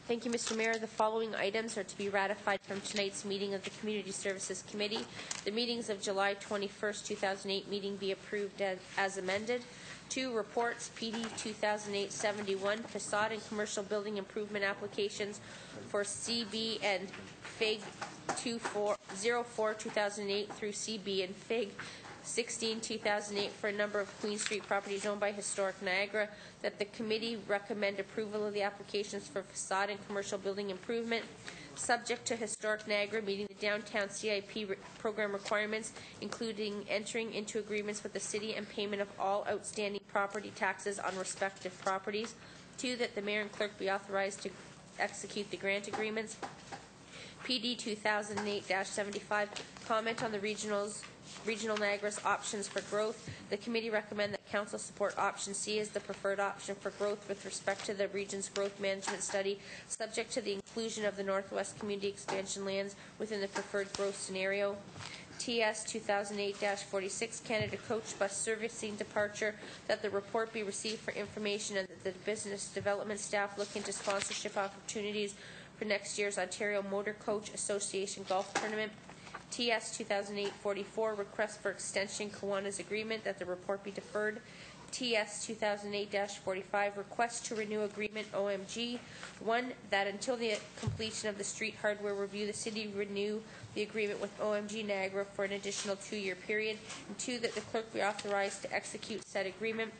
Thank you, Mr. Mayor. The following items are to be ratified from tonight's meeting of the Community Services Committee. The meetings of July 21st, 2008 meeting be approved as amended. 2 reports, PD 2008-71, facade and commercial building improvement applications for CB and FIG 04-2008 through CB and FIG 16-2008 for a number of Queen Street properties owned by Historic Niagara, that the committee recommend approval of the applications for facade and commercial building improvement, subject to Historic Niagara meeting the downtown CIP program requirements, including entering into agreements with the city and payment of all outstanding property taxes on respective properties. 2, that the mayor and clerk be authorized to execute the grant agreements. PD 2008-75, comment on the Regional Niagara's options for growth. The committee recommend that council support option C as the preferred option for growth with respect to the region's growth management study, subject to the inclusion of the Northwest Community Expansion lands within the preferred growth scenario. TS 2008-46, Canada Coach Bus Servicing Departure, that the report be received for information and that the business development staff look into sponsorship opportunities for next year's Ontario Motor Coach Association Golf Tournament. TS 2008-44, request for extension Kiwanis agreement, that the report be deferred. TS 2008-45, request to renew agreement OMG. 1, that until the completion of the street hardware review, the city renew the agreement with OMG Niagara for an additional 2-year period. And 2, that the clerk be authorized to execute said agreement.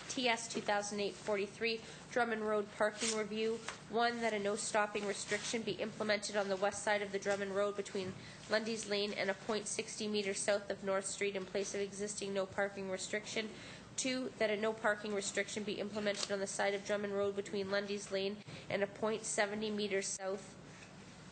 TS 2008-43, Drummond Road parking review. 1, that a no stopping restriction be implemented on the west side of the Drummond Road between Lundy's Lane and a point 60 meters south of North Street in place of existing no parking restriction. 2, that a no parking restriction be implemented on the side of Drummond Road between Lundy's Lane and a point 70 meters south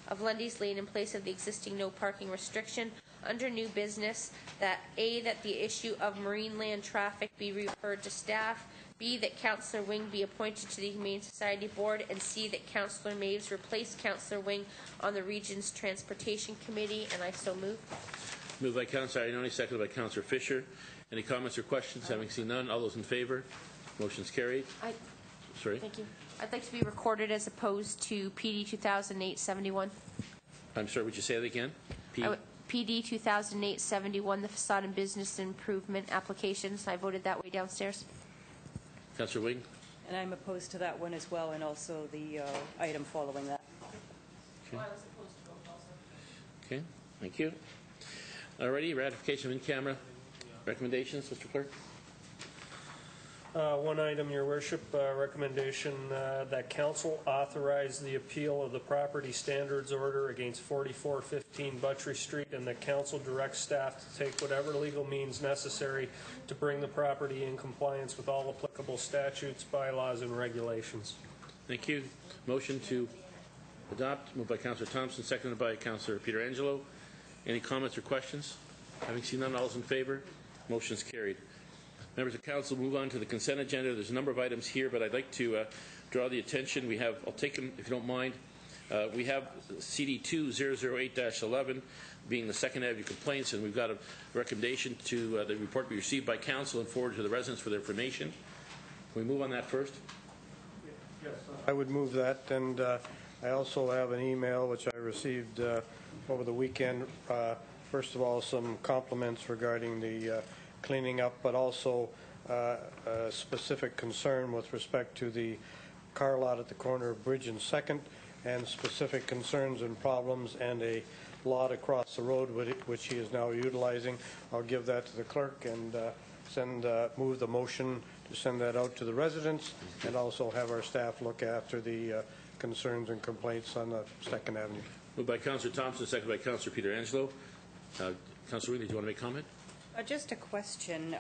of Lundy's Lane in place of the existing no parking restriction. Under new business, that A, that the issue of marine land traffic be referred to staff, B, that Councillor Wing be appointed to the Humane Society Board, and C, that Councillor Maves replace Councillor Wing on the Region's Transportation Committee, and I so move. Moved by Councillor Iannone, seconded by Councillor Fisher. Any comments or questions? Having seen none, all those in favor? Motion's carried. Sorry? Thank you. I'd like to be recorded as opposed to PD 2008-71. I'm sorry, would you say that again? PD 2008-71, the facade and business improvement applications. I voted that way downstairs. Councillor Wing? And I'm opposed to that one as well, and also the item following that. Okay. I was opposed to both also. Okay, thank you. Alrighty, ratification of in-camera recommendations, Mr. Clerk? One item, Your Worship, recommendation that Council authorize the appeal of the property standards order against 4415 Buttrey Street, and that Council directs staff to take whatever legal means necessary to bring the property in compliance with all applicable statutes, bylaws, and regulations. Thank you. Motion to adopt, moved by Councillor Thompson, seconded by Councillor Pietrangelo. Any comments or questions? Having seen none, all those in favor? Motion's carried. Members of Council, move on to the consent agenda. There's a number of items here, but I'd like to draw the attention. We have, I'll take them if you don't mind. We have CD 2008-11 being the second avenue complaints, and we've got a recommendation to the report be received by Council and forwarded to the residents for their information. Can we move on that first? Yes, I would move that, and I also have an email which I received over the weekend. First of all, some compliments regarding the cleaning up, but also a specific concern with respect to the car lot at the corner of Bridge and 2nd, and specific concerns and problems, and a lot across the road, which he is now utilizing. I'll give that to the clerk and move the motion to send that out to the residents, and also have our staff look after the concerns and complaints on the 2nd Avenue. Moved by Councillor Thompson, second by Councillor Peter Angelo. Councillor Wheatley, do you want to make a comment? Just a question.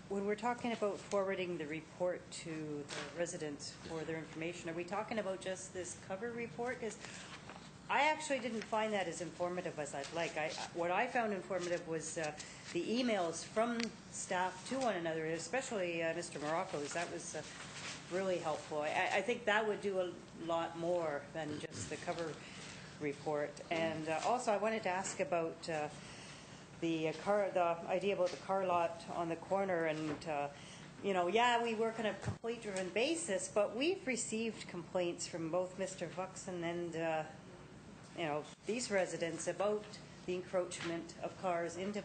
When we're talking about forwarding the report to the residents for their information, are we talking about just this cover report? Because I actually didn't find that as informative as I'd like. What I found informative was the emails from staff to one another, especially Mr. Morocco's. That was really helpful. I think that would do a lot more than just the cover report. And also, I wanted to ask about the idea about the car lot on the corner. And we work on a complaint-driven basis, but we've received complaints from both Mr. Vuxen and these residents about the encroachment of cars onto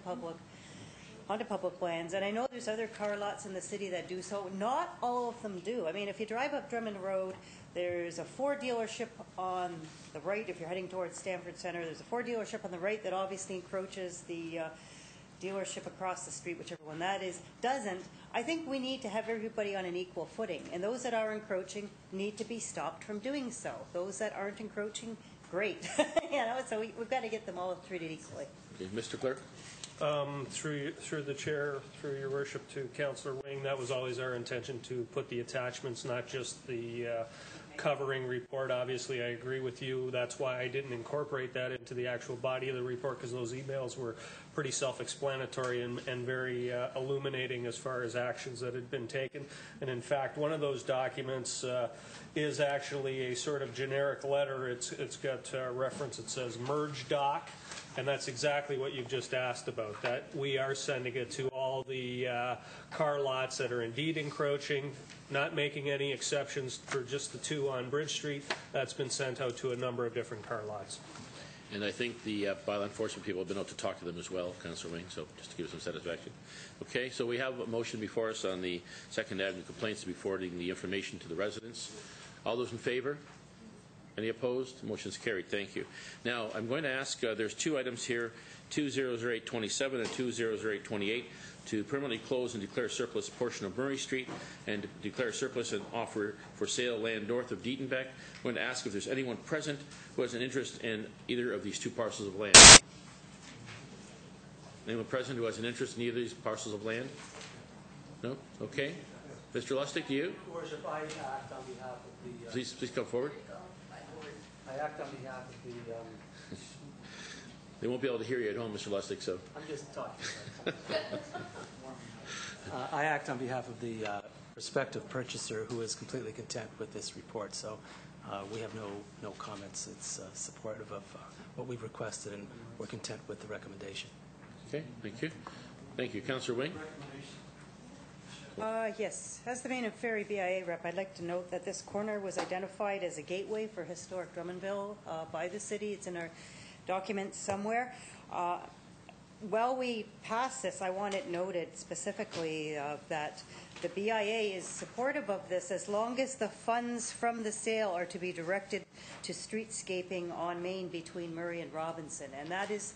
public lands. And I know there's other car lots in the city that do so. Not all of them do. I mean, if you drive up Drummond Road, there's a Ford dealership on the right. If you're heading towards Stamford Centre, there's a Ford dealership on the right that obviously encroaches. The dealership across the street, whichever one that is, doesn't. I think we need to have everybody on an equal footing. And those that are encroaching need to be stopped from doing so. Those that aren't encroaching, great. So we've got to get them all treated equally. Okay, Mr. Clerk? Through the chair, through your worship, to Councillor Wing, that was always our intention, to put the attachments, not just the covering report. Obviously, I agree with you. That's why I didn't incorporate that into the actual body of the report, because those emails were pretty self-explanatory and very illuminating as far as actions that had been taken. And in fact, one of those documents is actually a sort of generic letter. It's got reference. It says merge doc. And that's exactly what you've just asked about, that we are sending it to all the car lots that are indeed encroaching, not making any exceptions for just the two on Bridge Street. That's been sent out to a number of different car lots. And I think the bylaw enforcement people have been out to talk to them as well, Councillor Wing, so just to give some satisfaction. Okay, so we have a motion before us on the 2nd Avenue complaints to be forwarding the information to the residents. All those in favor? Any opposed? Motion is carried. Thank you. Now, I'm going to ask, there's two items here, 200827 and 200828, to permanently close and declare surplus a portion of Murray Street and declare surplus and offer for sale land north of Dietenbeck. I'm going to ask if there's anyone present who has an interest in either of these two parcels of land. Anyone present who has an interest in either of these parcels of land? No? Okay. Mr. Lustig, do you? Worship, I act on behalf of the... Please come forward. I act on behalf of the... They won't be able to hear you at home, Mr. Lustig, so... I'm just talking. I act on behalf of the prospective purchaser who is completely content with this report, so we have no comments. It's supportive of what we've requested, and we're content with the recommendation. Okay, thank you. Thank you. Councillor Wing? Yes. As the Main and Ferry BIA rep, I'd like to note that this corner was identified as a gateway for historic Drummondville by the city. It's in our documents somewhere. While we pass this, I want it noted specifically that the BIA is supportive of this as long as the funds from the sale are to be directed to streetscaping on Main between Murray and Robinson. And that is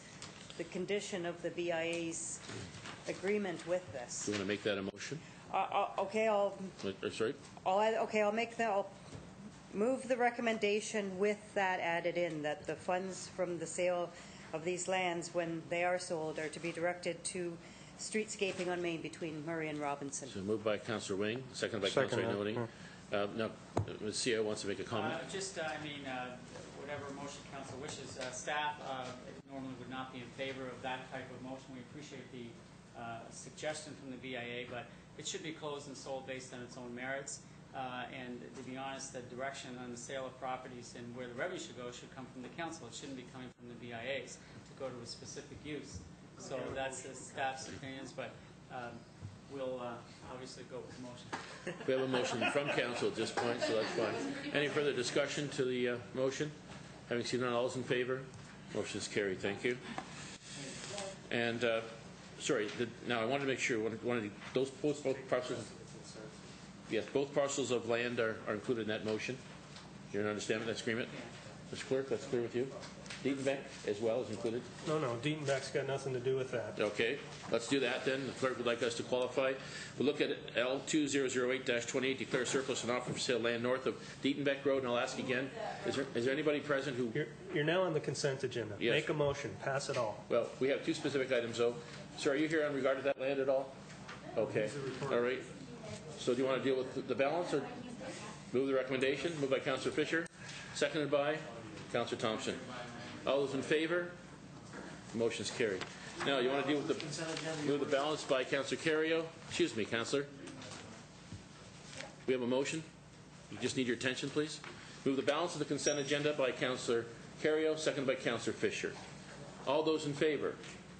the condition of the BIA's agreement with this. Do you want to make that a motion? Okay, I'll make that. I'll move the recommendation with that added in, that the funds from the sale of these lands, when they are sold, are to be directed to streetscaping on Main between Murray and Robinson. So moved by Councillor Wing, seconded by Councillor Noding. Now, Ms. CEO wants to make a comment. Whatever motion council wishes. Staff normally would not be in favor of that type of motion. We appreciate the suggestion from the BIA, but it should be closed and sold based on its own merits. And to be honest, the direction on the sale of properties and where the revenue should go should come from the council. It shouldn't be coming from the BIAs to go to a specific use. So that's the staff's opinions, but we'll obviously go with the motion. We have a motion from council at this point, so that's fine. Any further discussion to the motion? Having seen none, all those in favor? Motion is carried. Thank you. And sorry, now I wanted to make sure both parcels. Yes, both parcels of land are included in that motion. You're in understanding that agreement? Mr. Clerk, that's clear with you? Dietenbeck as well is included? No, Dietenbeck's got nothing to do with that. Okay, let's do that then. The clerk would like us to qualify. We'll look at L2008-28, declare surplus and offer for sale land north of Dietenbeck Road, and I'll ask again, is there anybody present who... You're now on the consent agenda. Yes. Make a motion, pass it all. Well, we have two specific items, though. Sir, are you here in regard to that land at all? Okay, all right. So do you want to deal with the balance, or move the recommendation? Moved by Councillor Fisher, seconded by Councillor Thompson. All those in favor? Motion's carried. Now, you want to deal with move the balance by Councillor Carrio? Excuse me, Councillor. We have a motion. You just need your attention, please. Move the balance of the consent agenda by Councillor Carrio, seconded by Councillor Fisher. All those in favor?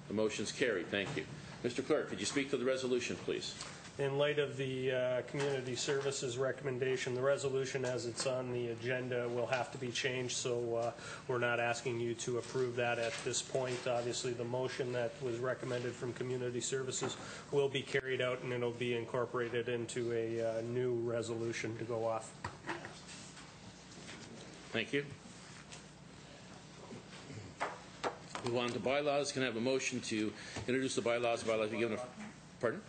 The motion's carried. Thank you. Mr. Clerk, could you speak to the resolution, please? In light of the Community Services recommendation, the resolution as it's on the agenda will have to be changed, so we're not asking you to approve that at this point. Obviously, the motion that was recommended from Community Services will be carried out, and it'll be incorporated into a new resolution to go off. Thank you. Move on to bylaws. Can I have a motion to introduce the bylaws? Bylaws be given a... Pardon?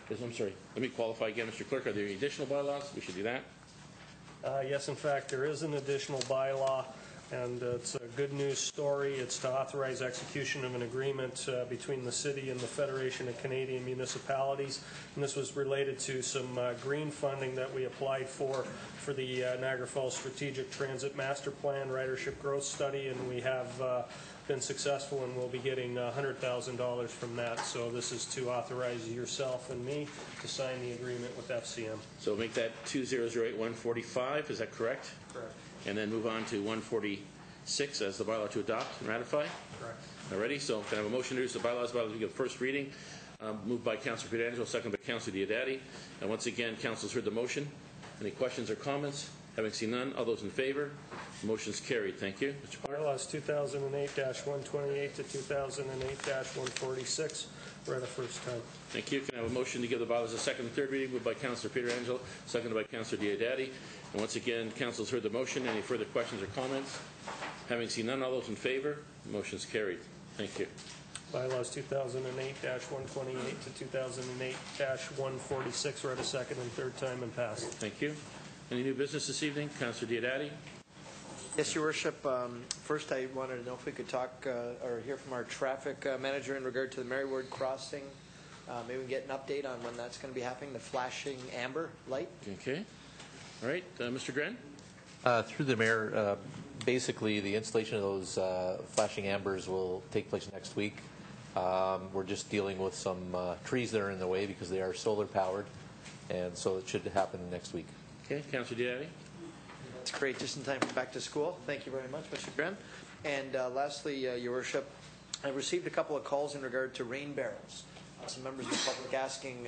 I'm sorry. Let me qualify again, Mr. Clerk. Are there any additional bylaws? We should do that. Yes, in fact, there is an additional bylaw, and it's a good news story. It's to authorize execution of an agreement between the City and the Federation of Canadian Municipalities. And this was related to some green funding that we applied for the Niagara Falls Strategic Transit Master Plan Ridership Growth Study, and we have been successful, and we'll be getting $100,000 from that. So this is to authorize yourself and me to sign the agreement with FCM. So make that 2008-145. Is that correct? Correct. And then move on to 146 as the bylaw to adopt and ratify? Correct. Alrighty, so can I have a motion to introduce the bylaws we give first reading? Moved by Councillor Pietrangelo, second by Councillor Diodati. And once again, Council's heard the motion. Any questions or comments? Having seen none, all those in favor? Motion's carried. Thank you. Mr. Clerk. Bylaws 2008-128 to 2008-146. Read a first time. Thank you. Can I have a motion to give the bylaws a second and third reading? Moved by Councillor Pietrangelo, seconded by Councillor Diodati. And once again, Council's heard the motion. Any further questions or comments? Having seen none, all those in favor? Motion's carried. Thank you. Bylaws 2008-128 to 2008-146. Read a second and third time and passed. Thank you. Any new business this evening? Councillor Diodati. Yes, Your Worship. First, I wanted to know if we could talk or hear from our traffic manager in regard to the Merriward Crossing. Maybe we can get an update on when that's going to be happening, the flashing amber light. Okay. All right. Mr. Gren? Through the Mayor, basically the installation of those flashing ambers will take place next week. We're just dealing with some trees that are in the way because they are solar powered, and so it should happen next week. Okay. Councillor Diodati. It's great, just in time for back to school. Thank you very much, Mr. Gren. And lastly, Your Worship, I received a couple of calls in regard to rain barrels. Some members of the public asking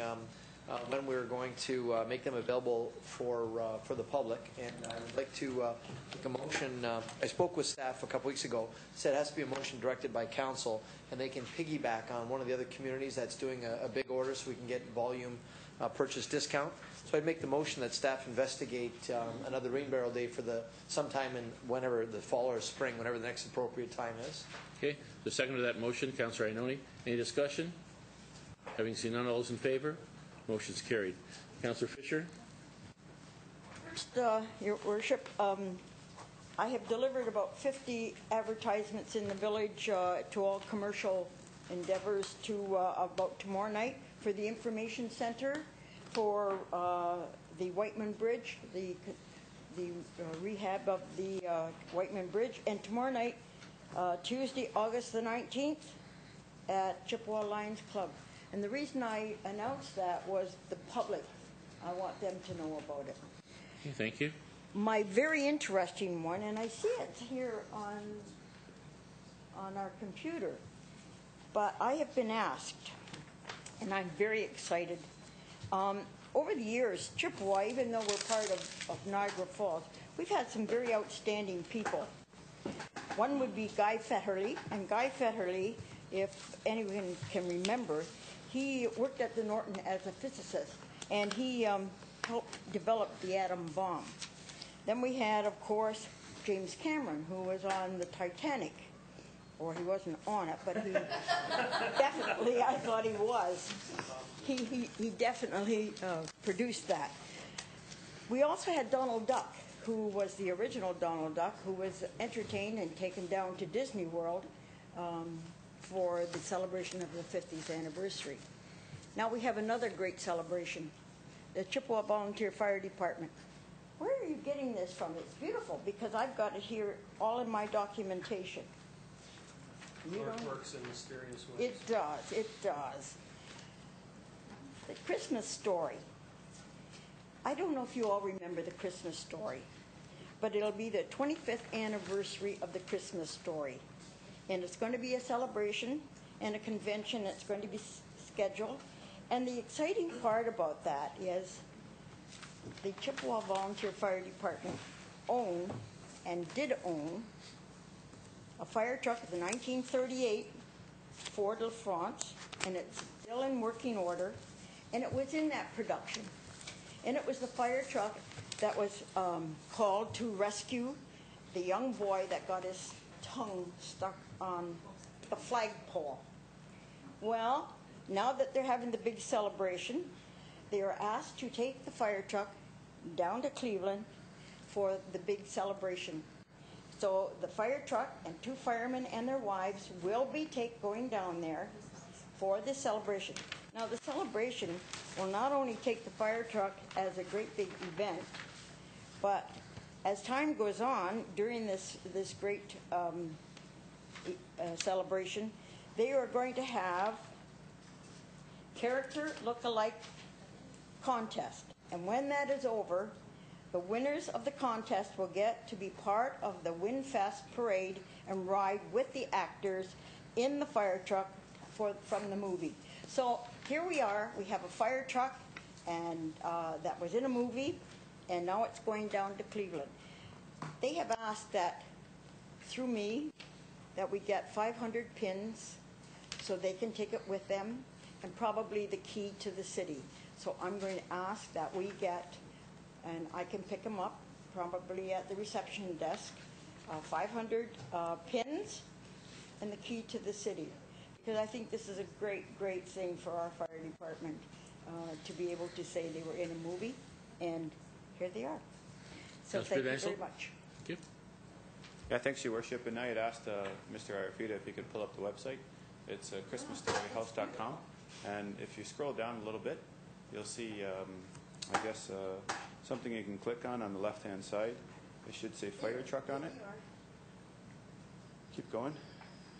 when we were going to make them available for the public. And I would like to make a motion. I spoke with staff a couple weeks ago. Said it has to be a motion directed by council, and they can piggyback on one of the other communities that's doing a big order, so we can get volume purchase discount. So I'd make the motion that staff investigate another rain barrel day for sometime in whenever the fall or spring, whenever the next appropriate time is. Okay. The second to that motion, Councillor Ioannoni. Any discussion? Having seen none, all those in favor? Motion's carried. Councillor Fisher. First, Your Worship, I have delivered about 50 advertisements in the village to all commercial endeavors about tomorrow night for the information center, for the Whiteman Bridge, the rehab of the Whiteman Bridge, and tomorrow night, Tuesday, August the 19th, at Chippewa Lions Club. And the reason I announced that was the public. I want them to know about it. Okay, thank you. My very interesting one, and I see it here on our computer, but I have been asked, and I'm very excited. Over the years, Chippewa, even though we're part of Niagara Falls, we've had some very outstanding people. One would be Guy Fetterly, and Guy Fetterly, if anyone can remember, he worked at the Norton as a physicist, and he helped develop the atom bomb. Then we had, of course, James Cameron, who was on the Titanic. or he wasn't on it, but he definitely, I thought he was. He definitely produced that. We also had Donald Duck, who was the original Donald Duck, who was entertained and taken down to Disney World for the celebration of the 50th anniversary. Now we have another great celebration, the Chippewa Volunteer Fire Department. Where are you getting this from? It's beautiful because I've got it here all in my documentation. It works in mysterious ways. It does, it does. The Christmas Story. I don't know if you all remember the Christmas Story, but it'll be the 25th anniversary of the Christmas Story. And it's going to be a celebration and a convention that's going to be scheduled. And the exciting part about that is the Chippewa Volunteer Fire Department owned and did own a fire truck, the 1938 Ford LaFrance, and it's still in working order, and it was in that production. And it was the fire truck that was called to rescue the young boy that got his tongue stuck on the flagpole. Well, now that they're having the big celebration, they are asked to take the fire truck down to Cleveland for the big celebration. So the fire truck and 2 firemen and their wives will be going down there for this celebration. Now the celebration will not only take the fire truck as a great big event, but as time goes on during this great celebration, they are going to have character look-alike contest. And when that is over, the winners of the contest will get to be part of the WinFest parade and ride with the actors in the fire truck from the movie. So here we are. We have a fire truck and that was in a movie, and now it's going down to Cleveland. They have asked that through me that we get 500 pins so they can take it with them, and probably the key to the city. So I'm going to ask that we get, and I can pick them up probably at the reception desk, 500 pins and the key to the city. Because I think this is a great, great thing for our fire department to be able to say they were in a movie, and here they are. So thank you very much. Thank you. Yeah, thanks, Your Worship. And I had asked Mr. Arafita if he could pull up the website. It's ChristmasStoryHouse.com. And if you scroll down a little bit, you'll see, I guess, something you can click on the left-hand side. It should say fire truck on it. Keep going.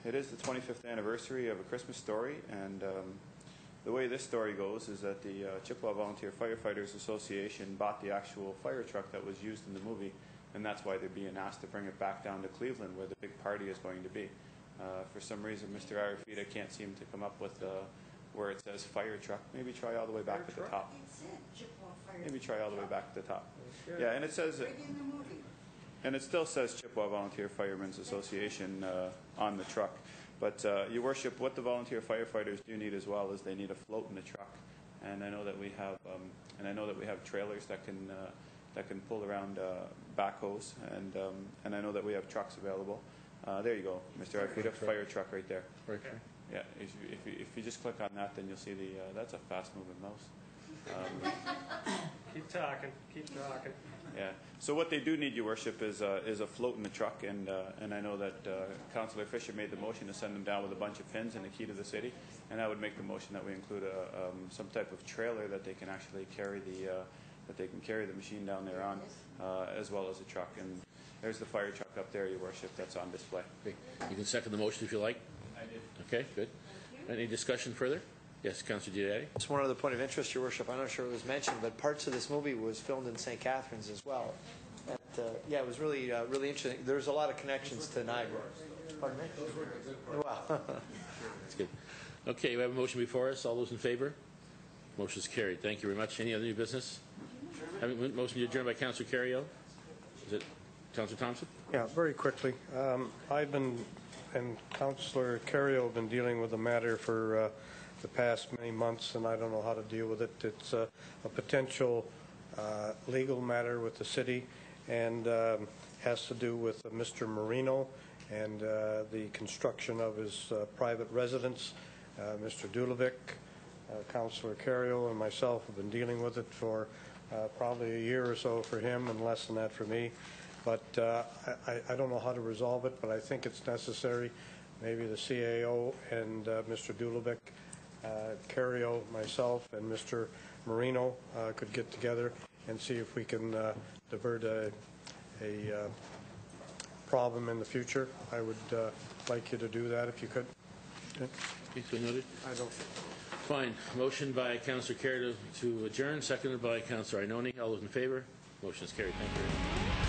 It is the 25th anniversary of A Christmas Story, and the way this story goes is that the Chippewa Volunteer Firefighters Association bought the actual fire truck that was used in the movie, and that's why they're being asked to bring it back down to Cleveland, where the big party is going to be. For some reason, Mr. Arafita can't seem to come up with where it says fire truck. Maybe try all the way back at the top. Maybe try all the way back at the top. Yeah, and it says, and it still says Chippewa Volunteer Firemen's Association on the truck. But Your Worship, what the volunteer firefighters do need as well is they need a float in the truck. And I know that we have, trailers that can pull around backhoes, and I know that we have trucks available. There you go, Mr. Arafita, fire truck right there. Right. Yeah, if you just click on that, then you'll see that's a fast-moving mouse. Keep talking. Yeah. So what they do need, Your Worship, is a float in the truck, and I know that Councillor Fisher made the motion to send them down with a bunch of pins and the key to the city, and I would make the motion that we include some type of trailer that they can actually carry the machine down there on, as well as a truck. And there's the fire truck up there, Your Worship, that's on display. Okay. You can second the motion if you like. I did. Okay, good. Any discussion further? Yes, Councillor Giudiatti. Just one other point of interest, Your Worship. I'm not sure it was mentioned, but parts of this movie was filmed in St. Catharines as well. Yeah, it was really interesting. There's a lot of connections to Niagara. Pardon me? Wow. That's good. Okay, we have a motion before us. All those in favor? Motion is carried. Thank you very much. Any other new business? Motion to adjourn by Councillor Carriel. Is it Councillor Thompson? Yeah, very quickly. I've been, and Councillor Carriel have been dealing with the matter for the past many months, and I don't know how to deal with it. It's a potential legal matter with the city, and has to do with Mr. Marino and the construction of his private residence. Mr. Dulovic, Councillor Carriot, and myself have been dealing with it for probably a year or so for him and less than that for me. But I don't know how to resolve it, but I think it's necessary. Maybe the CAO and Mr. Dulovic, Carriot, myself, and Mr. Marino could get together and see if we can divert a problem in the future. I would like you to do that if you could. Okay. So noted. I don't. Fine. Motion by Councillor Carriot to adjourn, seconded by Councillor Ioannoni. All those in favor? Motion is carried. Thank you.